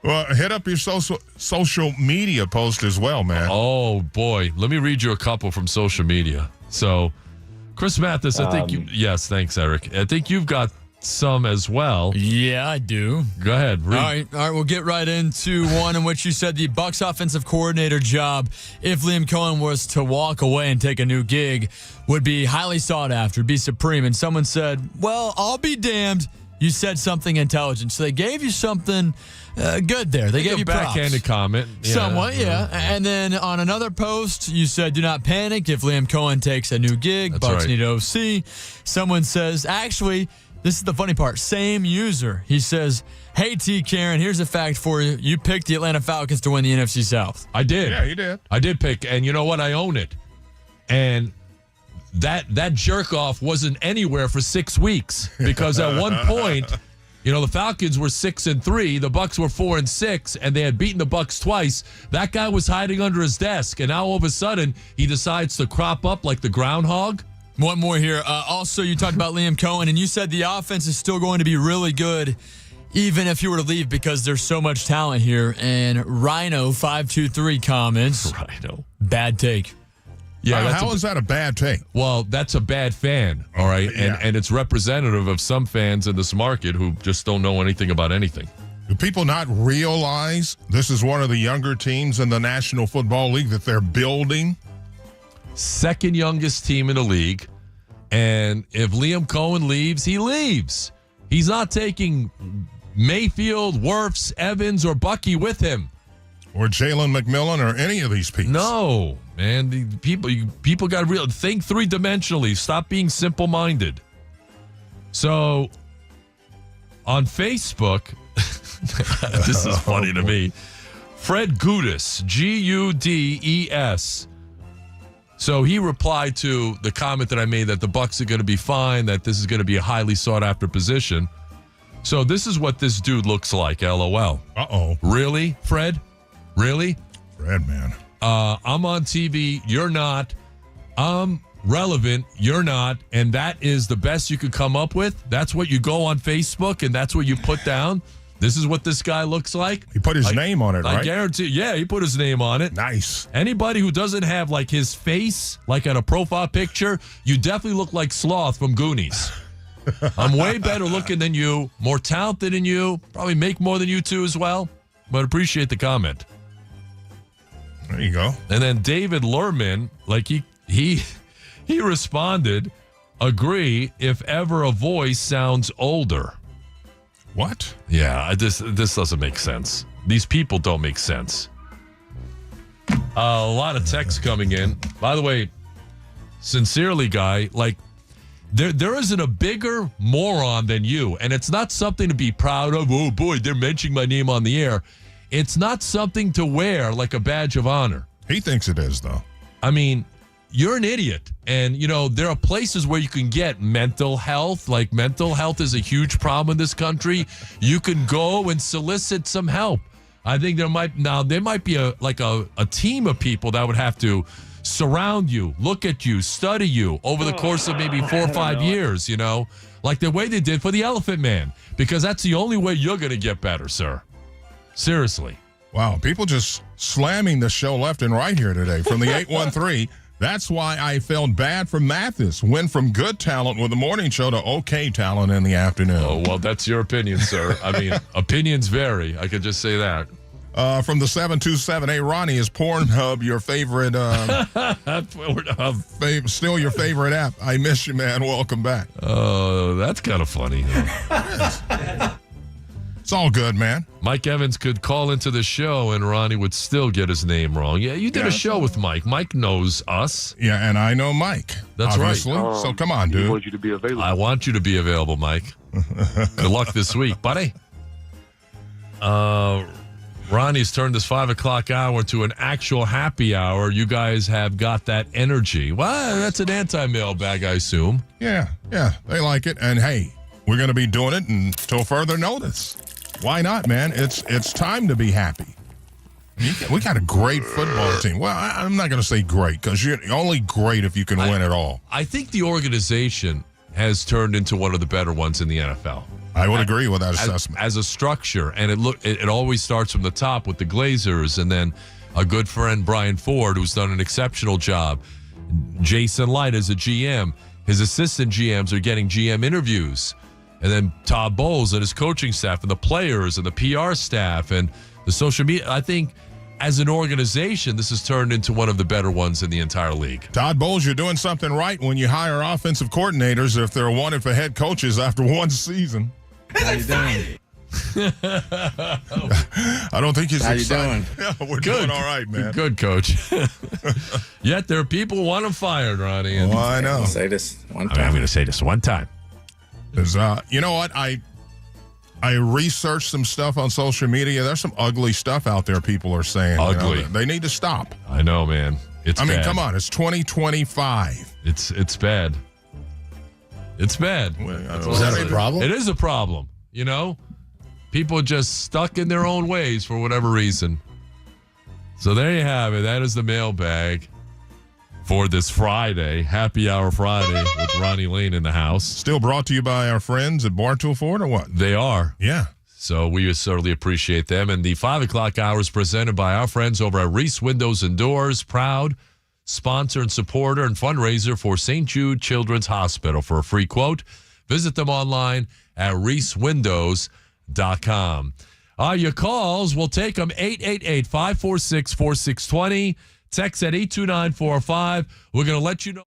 Well, hit up your social media post as well, man. Oh, boy. Let me read you a couple from social media. So, Chris Mathis, I think you... Yes, thanks, Eric. I think you've got some as well. Yeah, I do. Go ahead. All right, we'll get right into one in which you said the Bucs offensive coordinator job, if Liam Cohen was to walk away and take a new gig, would be highly sought after, be supreme. And someone said, well, I'll be damned. You said something intelligent. So they gave you something good there. They gave you props. Backhanded comment. Yeah. Somewhat, yeah. And then on another post, you said, do not panic if Liam Cohen takes a new gig. That's Bucs right. need OC. Someone says, actually, this is the funny part. Same user. He says, hey, T. Karen, here's a fact for you. You picked the Atlanta Falcons to win the NFC South. I did. Yeah, you did. I did pick, and you know what? I own it. And that jerk-off wasn't anywhere for 6 weeks because at one point, you know, the Falcons were 6-3, the Bucs were 4-6, and they had beaten the Bucs twice. That guy was hiding under his desk, and now all of a sudden, he decides to crop up like the groundhog. One more here. Also, you talked about Liam Cohen, and you said the offense is still going to be really good, even if you were to leave, because there's so much talent here. And Rhino523 comments. Rhino. Bad take. Yeah, how is that a bad take? Well, that's a bad fan, all right? And it's representative of some fans in this market who just don't know anything about anything. Do people not realize this is one of the younger teams in the National Football League that they're building? Second youngest team in the league. And if Liam Cohen leaves, he leaves. He's not taking Mayfield, Wirfs, Evans, or Bucky with him. Or Jalen McMillan or any of these people. No, man. The people got to think three-dimensionally. Stop being simple-minded. So, on Facebook, this is funny to me. Fred Gudis, Gudes. So he replied to the comment that I made that the Bucs are going to be fine, that this is going to be a highly sought-after position. So this is what this dude looks like, LOL. Uh-oh. Really, Fred? Really? Fred, man. I'm on TV. You're not. I'm relevant. You're not. And that is the best you could come up with? That's what you go on Facebook and that's what you put down? This is what this guy looks like? He put his name on it, right? I guarantee. Yeah, he put his name on it. Nice. Anybody who doesn't have like his face, like on a profile picture, you definitely look like Sloth from Goonies. I'm way better looking than you, more talented than you, probably make more than you two as well, but appreciate the comment. There you go. And then David Lerman, like he responded, agree if ever a voice sounds older. What? Yeah, this doesn't make sense. These people don't make sense. A lot of texts coming in. By the way, sincerely, guy, like there isn't a bigger moron than you, and it's not something to be proud of. Oh boy, they're mentioning my name on the air. It's not something to wear like a badge of honor. He thinks it is, though. I mean, you're an idiot. And, you know, there are places where you can get mental health. Like, mental health is a huge problem in this country. You can go and solicit some help. I think there might be a team of people that would have to surround you, look at you, study you over the course of maybe 4 or 5 years, you know, like the way they did for the Elephant Man, because that's the only way you're going to get better, sir. Seriously. Wow, people just slamming the show left and right here today from the 813. That's why I felt bad for Mathis. Went from good talent with the morning show to okay talent in the afternoon. Oh, well, that's your opinion, sir. I mean, opinions vary. I could just say that. From the 727, hey, Ronnie, is Pornhub your favorite? Still your favorite app? I miss you, man. Welcome back. Oh, that's kind of funny. It's all good, man. Mike Evans could call into the show and Ronnie would still get his name wrong. Yeah, you did a show with Mike. Mike knows us. Yeah, and I know Mike. That's obviously. right. So come on, dude. I want you to be available. I want you to be available, Mike. Good luck this week, buddy. Ronnie's turned this 5 o'clock hour into an actual happy hour. You guys have got that energy. Well, that's an anti-mailbag, I assume. Yeah, they like it. And hey, we're going to be doing it until further notice. Why not, man? It's time to be happy. We got a great football team. Well, I'm not going to say great because you're only great if you can win it all. I think the organization has turned into one of the better ones in the NFL. I would agree with that assessment. As a structure, and it always starts from the top with the Glazers, and then a good friend, Brian Ford, who's done an exceptional job. Jason Light as a GM. His assistant GMs are getting GM interviews. And then Todd Bowles and his coaching staff and the players and the PR staff and the social media. I think as an organization, this has turned into one of the better ones in the entire league. Todd Bowles, you're doing something right when you hire offensive coordinators if they're wanted for head coaches after one season. How you doing? I don't think he's How excited. you doing? Yeah, we're doing all right, man. Good, coach. Yet there are people who want him fired, Ronnie. And I know. I'll say this one time. I'm going to say this one time. You know what? I researched some stuff on social media. There's some ugly stuff out there people are saying. Ugly. You know, they need to stop. I know, man. I mean, come on. It's 2025. It's bad. It's bad. Is that a problem? It is a problem. You know? People just stuck in their own ways for whatever reason. So there you have it. That is the mailbag for this Friday, Happy Hour Friday with Ronnie Lane in the house. Still brought to you by our friends at Bartool Ford or what? They are. Yeah. So we certainly appreciate them. And the 5 o'clock hour is presented by our friends over at Reese Windows and Doors, proud sponsor and supporter and fundraiser for St. Jude Children's Hospital. For a free quote, visit them online at reesewindows.com. Your calls, we'll take them 888-546-4620. Text at 82945. We're going to let you know.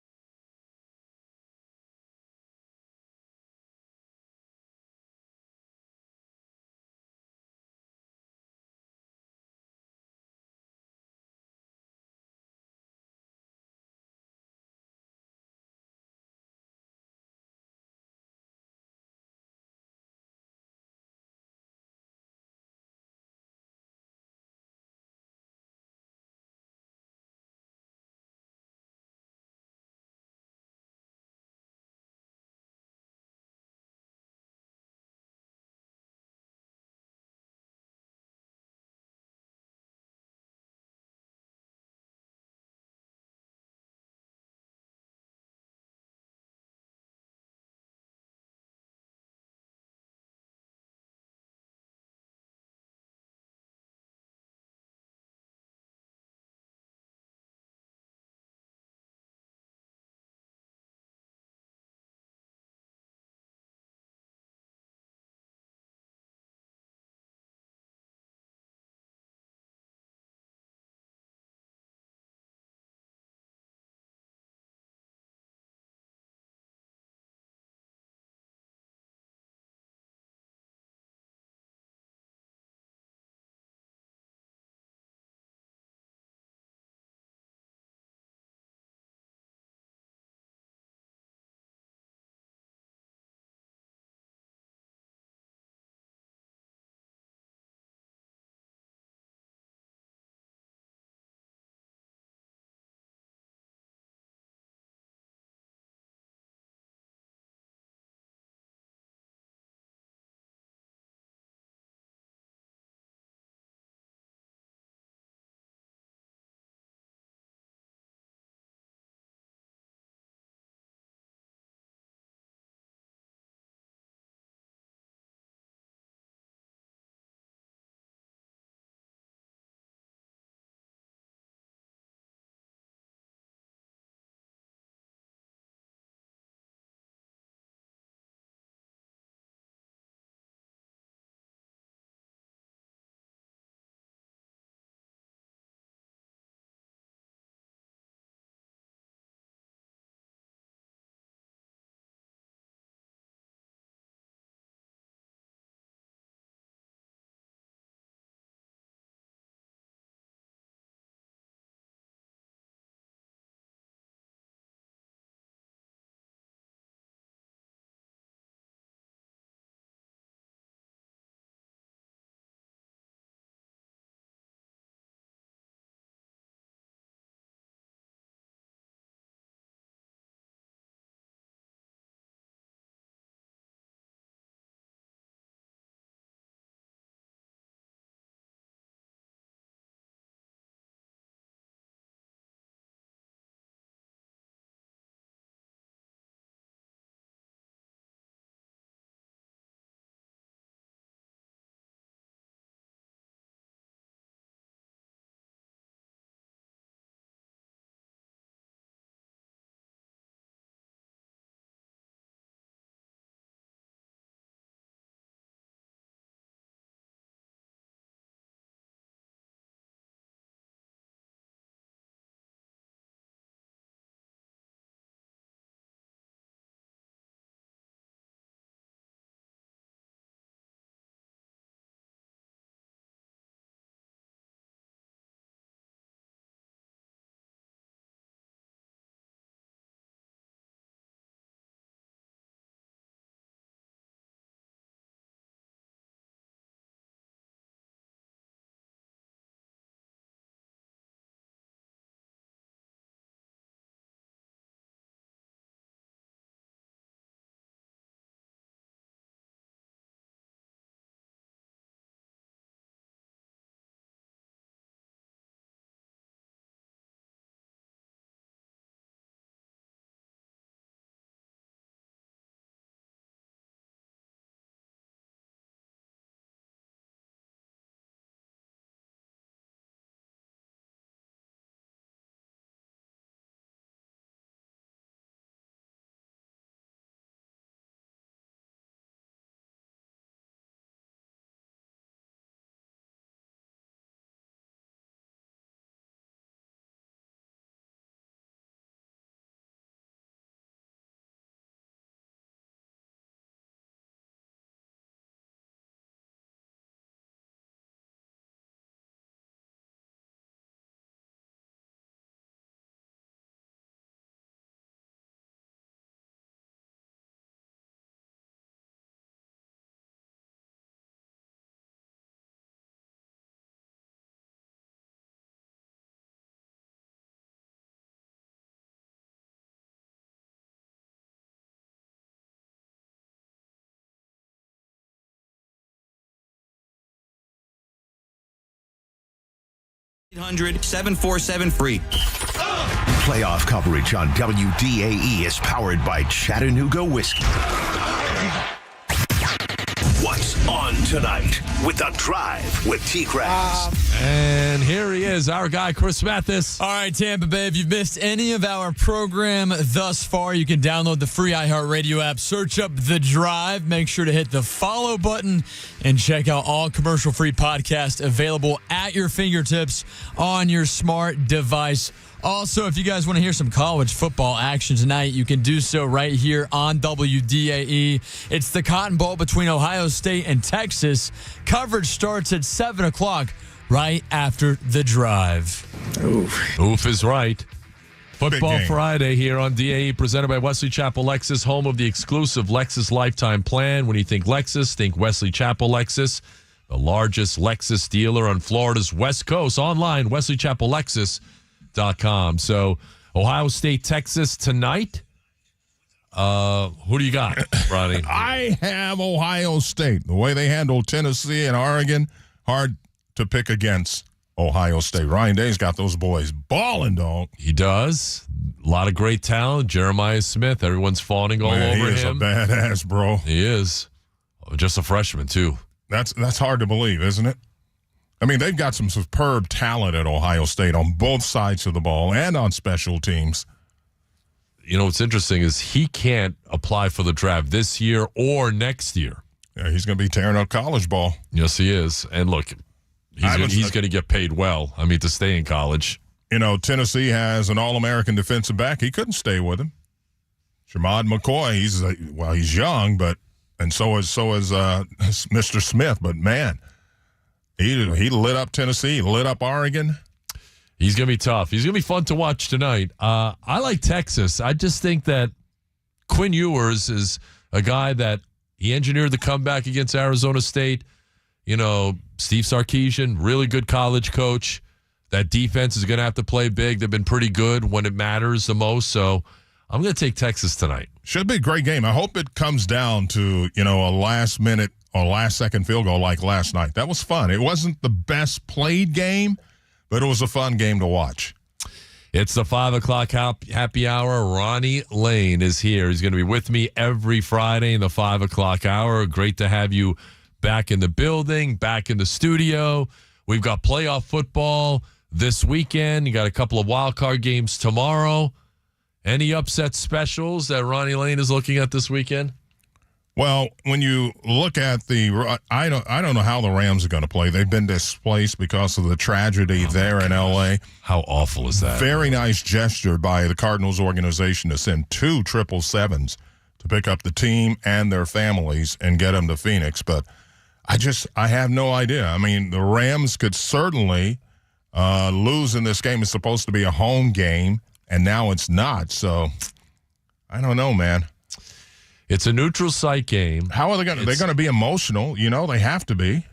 800-747-FREE. Playoff coverage on WDAE is powered by Chattanooga Whiskey. What's on tonight with The Drive with TKras? And here he is, our guy, Chris Mathis. All right, Tampa Bay, if you've missed any of our program thus far, you can download the free iHeartRadio app, search up The Drive, make sure to hit the follow button, and check out all commercial-free podcasts available at your fingertips on your smart device. Also, if you guys want to hear some college football action tonight, you can do so right here on WDAE. It's the Cotton Bowl between Ohio State and Texas. Coverage starts at 7 o'clock right after The Drive. Oof is right. Football Friday here on DAE, presented by Wesley Chapel Lexus, home of the exclusive Lexus Lifetime Plan. When you think Lexus, think Wesley Chapel Lexus, the largest Lexus dealer on Florida's West Coast. Online, wesleychapellexus.com. So, Ohio State, Texas tonight. Who do you got, Ronnie? I have Ohio State. The way they handle Tennessee and Oregon, hard to pick against Ohio State. Ryan Day's got those boys balling, dog. He does. A lot of great talent. Jeremiah Smith, everyone's fawning all over him. He is a badass, bro. He is. Just a freshman, too. That's hard to believe, isn't it? I mean, they've got some superb talent at Ohio State on both sides of the ball and on special teams. You know, what's interesting is he can't apply for the draft this year or next year. Yeah, he's going to be tearing up college ball. Yes, he is. And look, he's going to get paid well. I mean, to stay in college. You know, Tennessee has an All-American defensive back. He couldn't stay with him. Shamad McCoy, he's young, and so is Mr. Smith. But, man, he lit up Tennessee, lit up Oregon. He's going to be tough. He's going to be fun to watch tonight. I like Texas. I just think that Quinn Ewers is a guy that he engineered the comeback against Arizona State. You know, Steve Sarkisian, really good college coach. That defense is going to have to play big. They've been pretty good when it matters the most. So I'm going to take Texas tonight. Should be a great game. I hope it comes down to, a last-minute or last-second field goal like last night. That was fun. It wasn't the best played game, but it was a fun game to watch. It's the 5 o'clock happy hour. Ronnie Lane is here. He's going to be with me every Friday in the 5 o'clock hour. Great to have you back in the building, back in the studio. We've got playoff football this weekend. You got a couple of wild card games tomorrow. Any upset specials that Ronnie Lane is looking at this weekend? Well, when you look at I don't know how the Rams are going to play. They've been displaced because of the tragedy there in L.A. How awful is that? Very nice gesture by the Cardinals organization to send 2 777s to pick up the team and their families and get them to Phoenix. But I have no idea. I mean, the Rams could certainly lose in this game. It's supposed to be a home game, and now it's not. So I don't know, man. It's a neutral site game. How are they going to? They're going to be emotional. They have to be.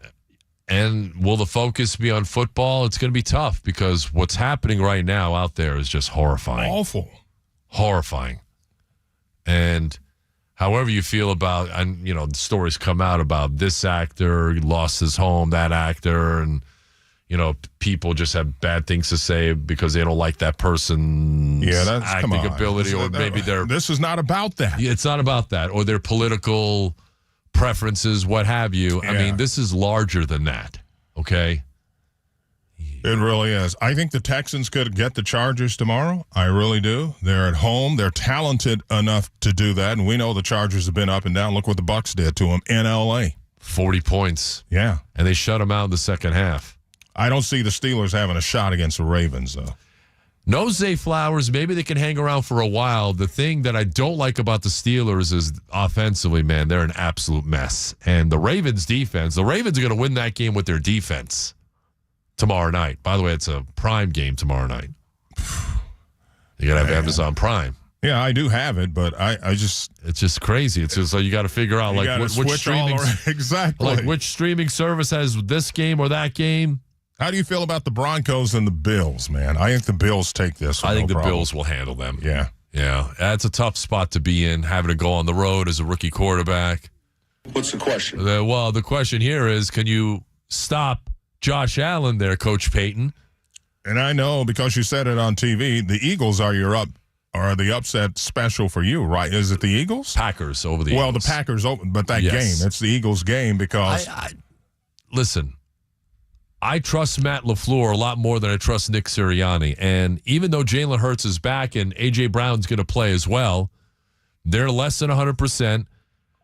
And will the focus be on football? It's going to be tough because what's happening right now out there is just horrifying. Awful. Horrifying. And however you feel about, and the stories come out about this actor lost his home, that actor, and people just have bad things to say because they don't like that person's acting ability, or maybe they're. This is not about that. It's not about that, or their political preferences, what have you. Yeah. I mean, this is larger than that. Okay. It really is. I think the Texans could get the Chargers tomorrow. I really do. They're at home. They're talented enough to do that, and we know the Chargers have been up and down. Look what the Bucs did to them in L.A. 40 points. Yeah. And they shut them out in the second half. I don't see the Steelers having a shot against the Ravens, though. No Zay Flowers. Maybe they can hang around for a while. The thing that I don't like about the Steelers is offensively, man, they're an absolute mess. And the Ravens' defense, the Ravens are going to win that game with their defense tomorrow night. By the way, it's a Prime game tomorrow night. You got to have Amazon Prime. Yeah, I do have it, but I just... It's just crazy. It's just like you got to figure out which streaming... Exactly. Like which streaming service has this game or that game. How do you feel about the Broncos and the Bills, man? I think the Bills take this one. I think the Bills will handle them. Yeah. Yeah. That's a tough spot to be in, having to go on the road as a rookie quarterback. What's the question? Well, the question here is, can you stop Josh Allen there, Coach Payton? And I know because you said it on TV, the Eagles are the upset special for you, right? Is it the Eagles? Packers over the Well, Eagles. the Packers open, but that Yes. game, it's the Eagles game because Listen, I trust Matt LaFleur a lot more than I trust Nick Sirianni. And even though Jalen Hurts is back and A.J. Brown's going to play as well, they're less than 100%.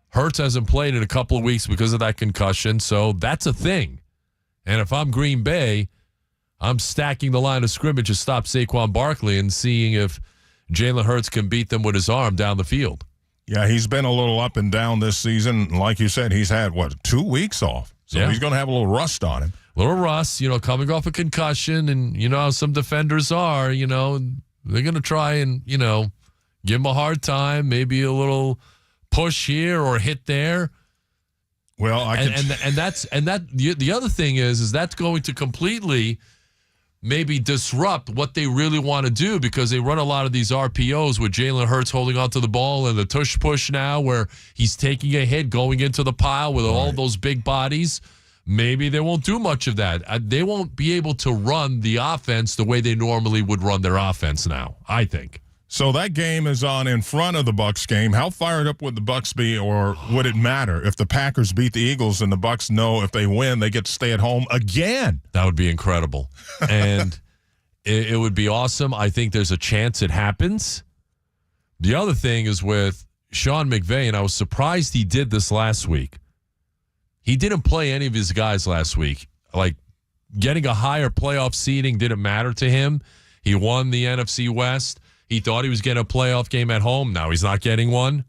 Hurts hasn't played in a couple of weeks because of that concussion, so that's a thing. And if I'm Green Bay, I'm stacking the line of scrimmage to stop Saquon Barkley and seeing if Jalen Hurts can beat them with his arm down the field. Yeah, he's been a little up and down this season. Like you said, he's had, 2 weeks off? So he's going to have a little rust on him. Little rust, coming off a concussion, and you know how some defenders are, they're going to try and, give him a hard time, maybe a little push here or hit there. Well, the other thing is that's going to completely maybe disrupt what they really want to do because they run a lot of these RPOs with Jalen Hurts holding onto the ball and the tush push now where he's taking a hit going into the pile with all those big bodies. Maybe they won't do much of that. They won't be able to run the offense the way they normally would run their offense now, I think. So that game is on in front of the Bucs game. How fired up would the Bucs be, or would it matter if the Packers beat the Eagles and the Bucs know if they win, they get to stay at home again? That would be incredible. And it would be awesome. I think there's a chance it happens. The other thing is with Sean McVay, and I was surprised he did this last week. He didn't play any of his guys last week. Like, getting a higher playoff seeding didn't matter to him. He won the NFC West. He thought he was getting a playoff game at home. Now he's not getting one.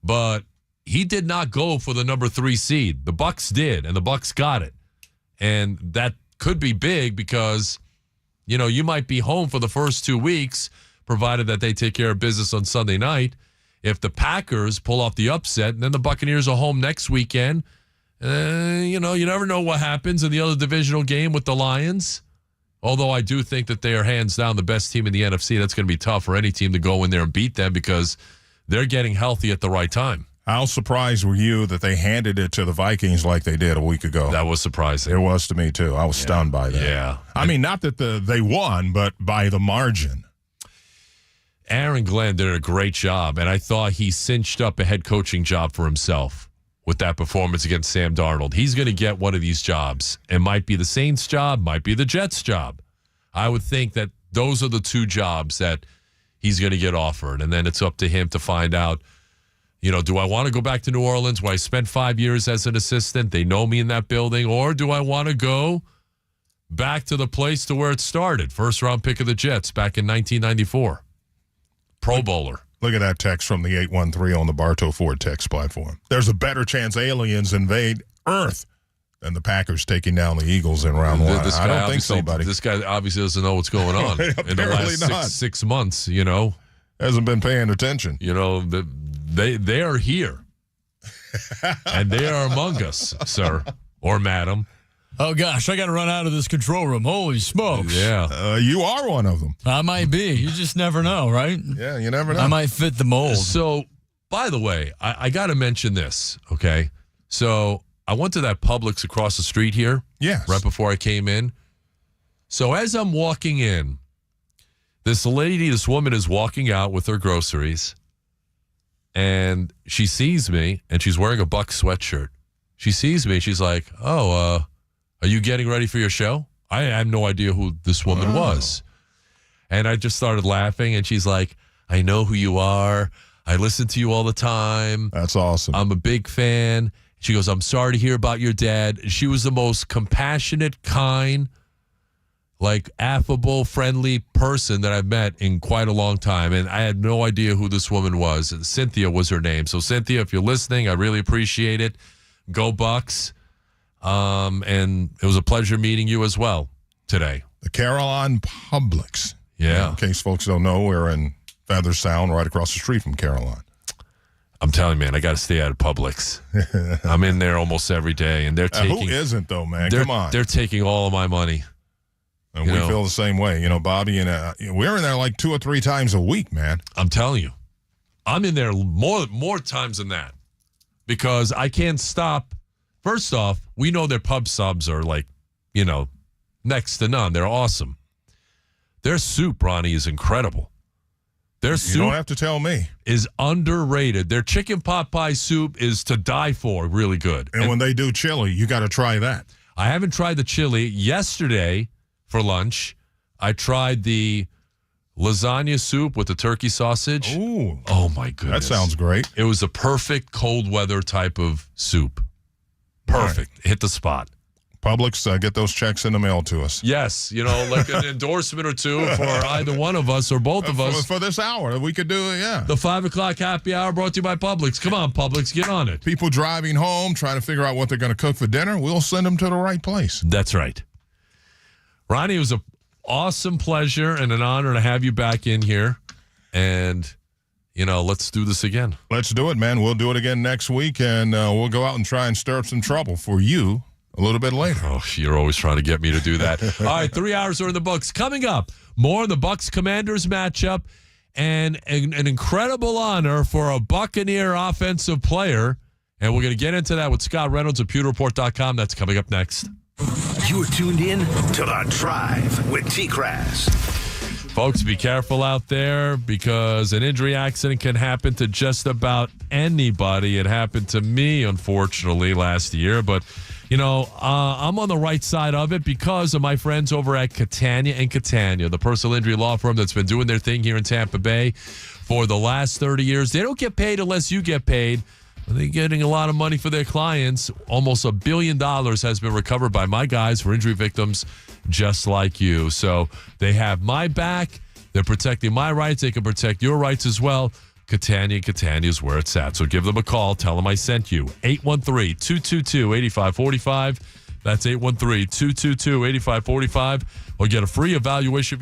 But he did not go for the number 3 seed. The Bucs did, and the Bucs got it. And that could be big because, you might be home for the first 2 weeks, provided that they take care of business on Sunday night. If the Packers pull off the upset, and then the Buccaneers are home next weekend, you never know what happens in the other divisional game with the Lions. Although I do think that they are hands down the best team in the NFC. That's going to be tough for any team to go in there and beat them because they're getting healthy at the right time. How surprised were you that they handed it to the Vikings like they did a week ago? That was surprising. It was to me, too. I was stunned by that. Yeah. I mean, not that they won, but by the margin. Aaron Glenn did a great job, and I thought he cinched up a head coaching job for himself with that performance against Sam Darnold. He's going to get one of these jobs. It might be the Saints job, might be the Jets job. I would think that those are the 2 jobs that he's going to get offered, and then it's up to him to find out, do I want to go back to New Orleans where I spent 5 years as an assistant? They know me in that building. Or do I want to go back to the place to where it started? First-round pick of the Jets back in 1994. Pro Bowler. Look at that text from the 813 on the Bartow Ford text platform. There's a better chance aliens invade Earth than the Packers taking down the Eagles in round 1. I don't think so, buddy. This guy obviously doesn't know what's going on in the last 6 months, Hasn't been paying attention. They are here. And they are among us, sir or madam. Oh, gosh, I got to run out of this control room. Holy smokes. Yeah. You are one of them. I might be. You just never know, right? Yeah, you never know. I might fit the mold. So, by the way, I got to mention this, okay? So, I went to that Publix across the street here. Yes. Right before I came in. So, as I'm walking in, this woman is walking out with her groceries, and she sees me, and she's wearing a Bucs sweatshirt. She sees me, she's like, are you getting ready for your show? I have no idea who this woman was. And I just started laughing, and she's like, I know who you are. I listen to you all the time. That's awesome. I'm a big fan. She goes, I'm sorry to hear about your dad. She was the most compassionate, kind, affable, friendly person that I've met in quite a long time. And I had no idea who this woman was. And Cynthia was her name. So, Cynthia, if you're listening, I really appreciate it. Go Bucs. And it was a pleasure meeting you as well today. The Caroline Publix. Yeah. In case folks don't know, we're in Feather Sound right across the street from Caroline. I'm telling you, man, I got to stay out of Publix. I'm in there almost every day, and they're taking... who isn't, though, man? Come on. They're taking all of my money. And we feel the same way. Bobby and we're in there 2 or 3 times a week, man. I'm telling you. I'm in there more times than that because I can't stop. First off, we know their pub subs are Next to none. They're awesome. Their soup, Ronnie, is incredible. Their soup, you don't have to tell me, is underrated. Their chicken pot pie soup is to die for. Really good. And when they do chili, you got to try that. I haven't tried the chili. Yesterday for lunch, I tried the lasagna soup with the turkey sausage. Ooh. Oh, my goodness. That sounds great. It was a perfect cold weather type of soup. Perfect. Right. Hit the spot. Publix, get those checks in the mail to us. Yes, like an endorsement or two for either one of us or both of us. For this hour, we could do it, yeah. The 5 o'clock happy hour brought to you by Publix. Come on, Publix, get on it. People driving home, trying to figure out what they're going to cook for dinner, we'll send them to the right place. That's right. Ronnie, it was an awesome pleasure and an honor to have you back in here. And, let's do this again. Let's do it, man. We'll do it again next week, and we'll go out and try and stir up some trouble for you a little bit later. Oh, you're always trying to get me to do that. All right, 3 hours are in the books. Coming up, more of the Bucs-Commanders matchup and an incredible honor for a Buccaneer offensive player. And we're going to get into that with Scott Reynolds of PewterReport.com. That's coming up next. You're tuned in to The Drive with TKras. Folks, be careful out there because an injury accident can happen to just about anybody. It happened to me, unfortunately, last year. But, I'm on the right side of it because of my friends over at Catania & Catania, the personal injury law firm that's been doing their thing here in Tampa Bay for the last 30 years. They don't get paid unless you get paid. They're getting a lot of money for their clients. Almost $1 billion has been recovered by my guys for injury victims just like you. So they have my back. They're protecting my rights. They can protect your rights as well. Catania is where it's at. So give them a call. Tell them I sent you. 813-222-8545. That's 813-222-8545. Or get a free evaluation.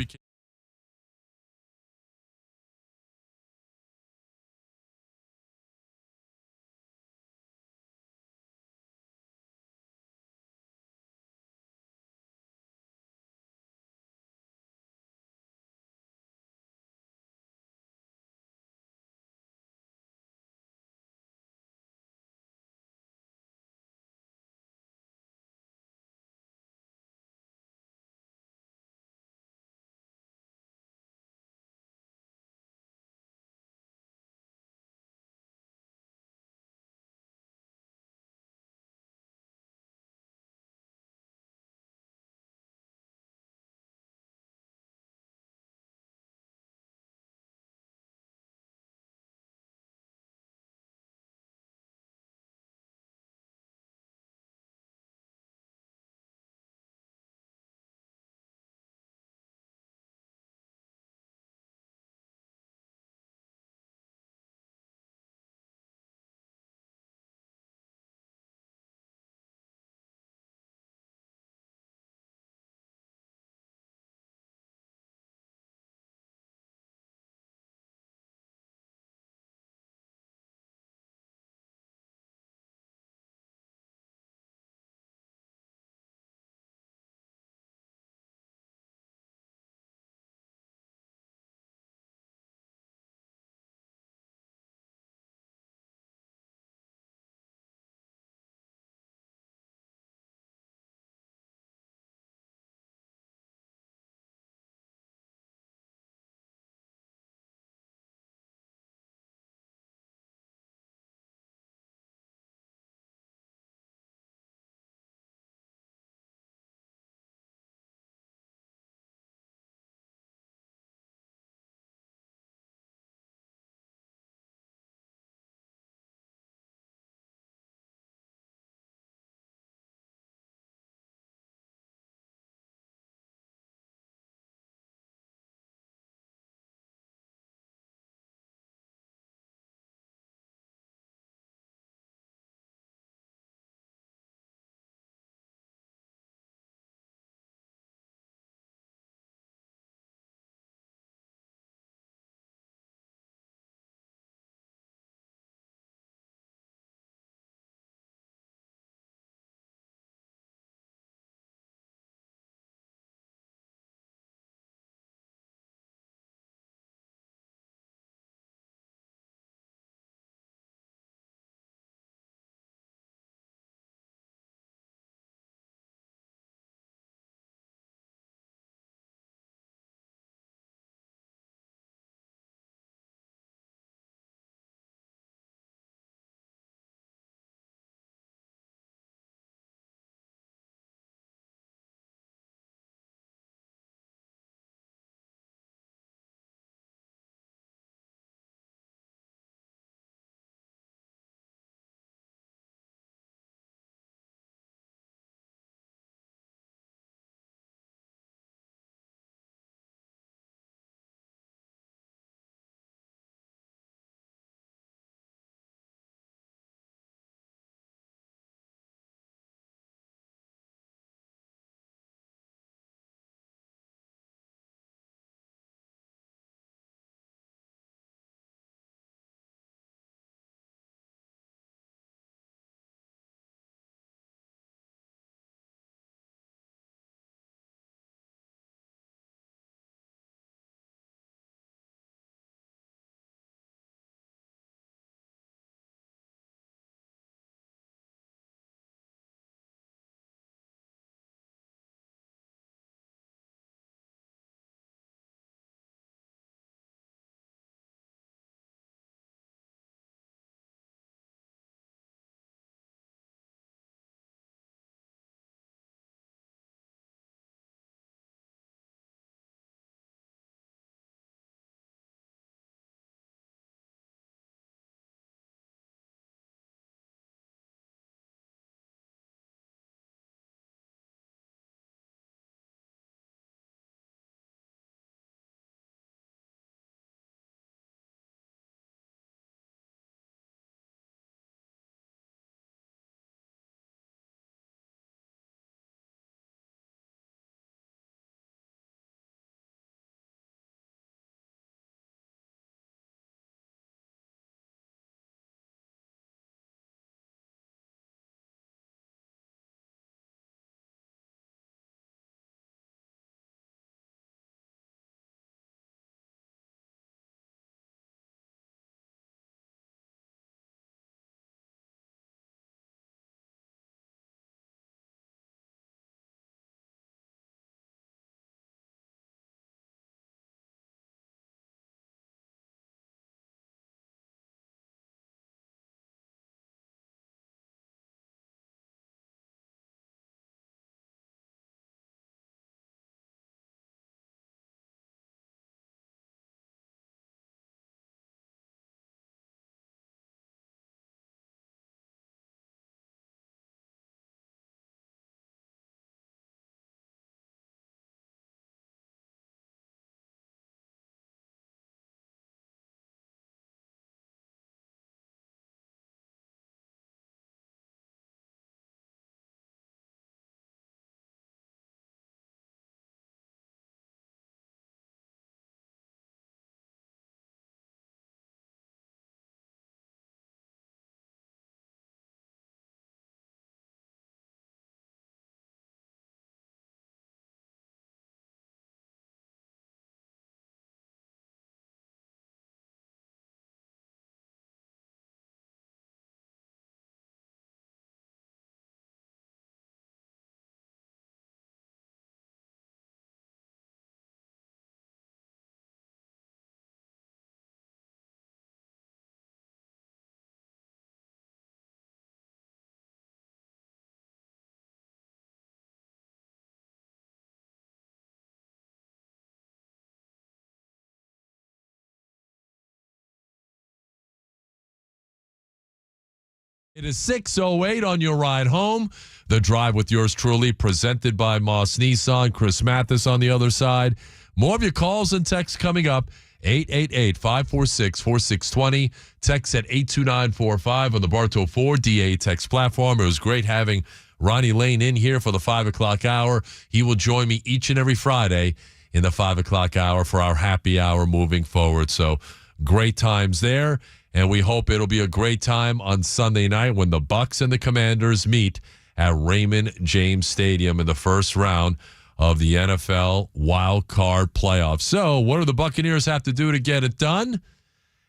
It is 6:08 on your ride home. The Drive with yours truly, presented by Moss Nissan. Chris Mathis on the other side. More of your calls and texts coming up. 888-546-4620. Text at 82945 on the Bartow Ford DA text platform. It was great having Ronnie Lane in here for the 5 o'clock hour. He will join me each and every Friday in the 5 o'clock hour for our happy hour moving forward. So great times there. And we hope it'll be a great time on Sunday night when the Bucs and the Commanders meet at Raymond James Stadium in the first round of the NFL Wild Card Playoffs. So what do the Buccaneers have to do to get it done?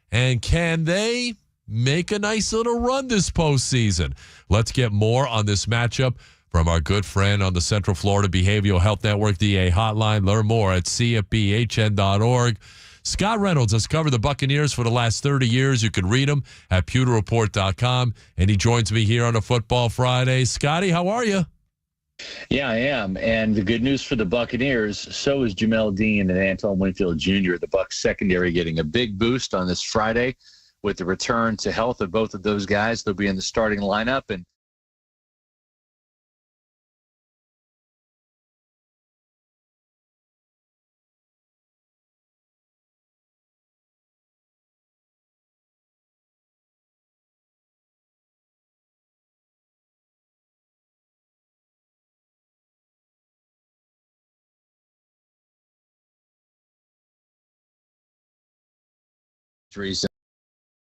And can they make a nice little run this postseason? Let's get more on this matchup from our good friend on the Central Florida Behavioral Health Network DA hotline. Learn more at cfbhn.org. Scott Reynolds has covered the Buccaneers for the last 30 years. You can read him at pewterreport.com. And he joins me here on a Football Friday. Scotty, how are you? Yeah, I am. And the good news for the Buccaneers, so is Jamel Dean and Antoine Winfield Jr., the Bucs secondary, getting a big boost on this Friday with the return to health of both of those guys. They'll be in the starting lineup. And injuries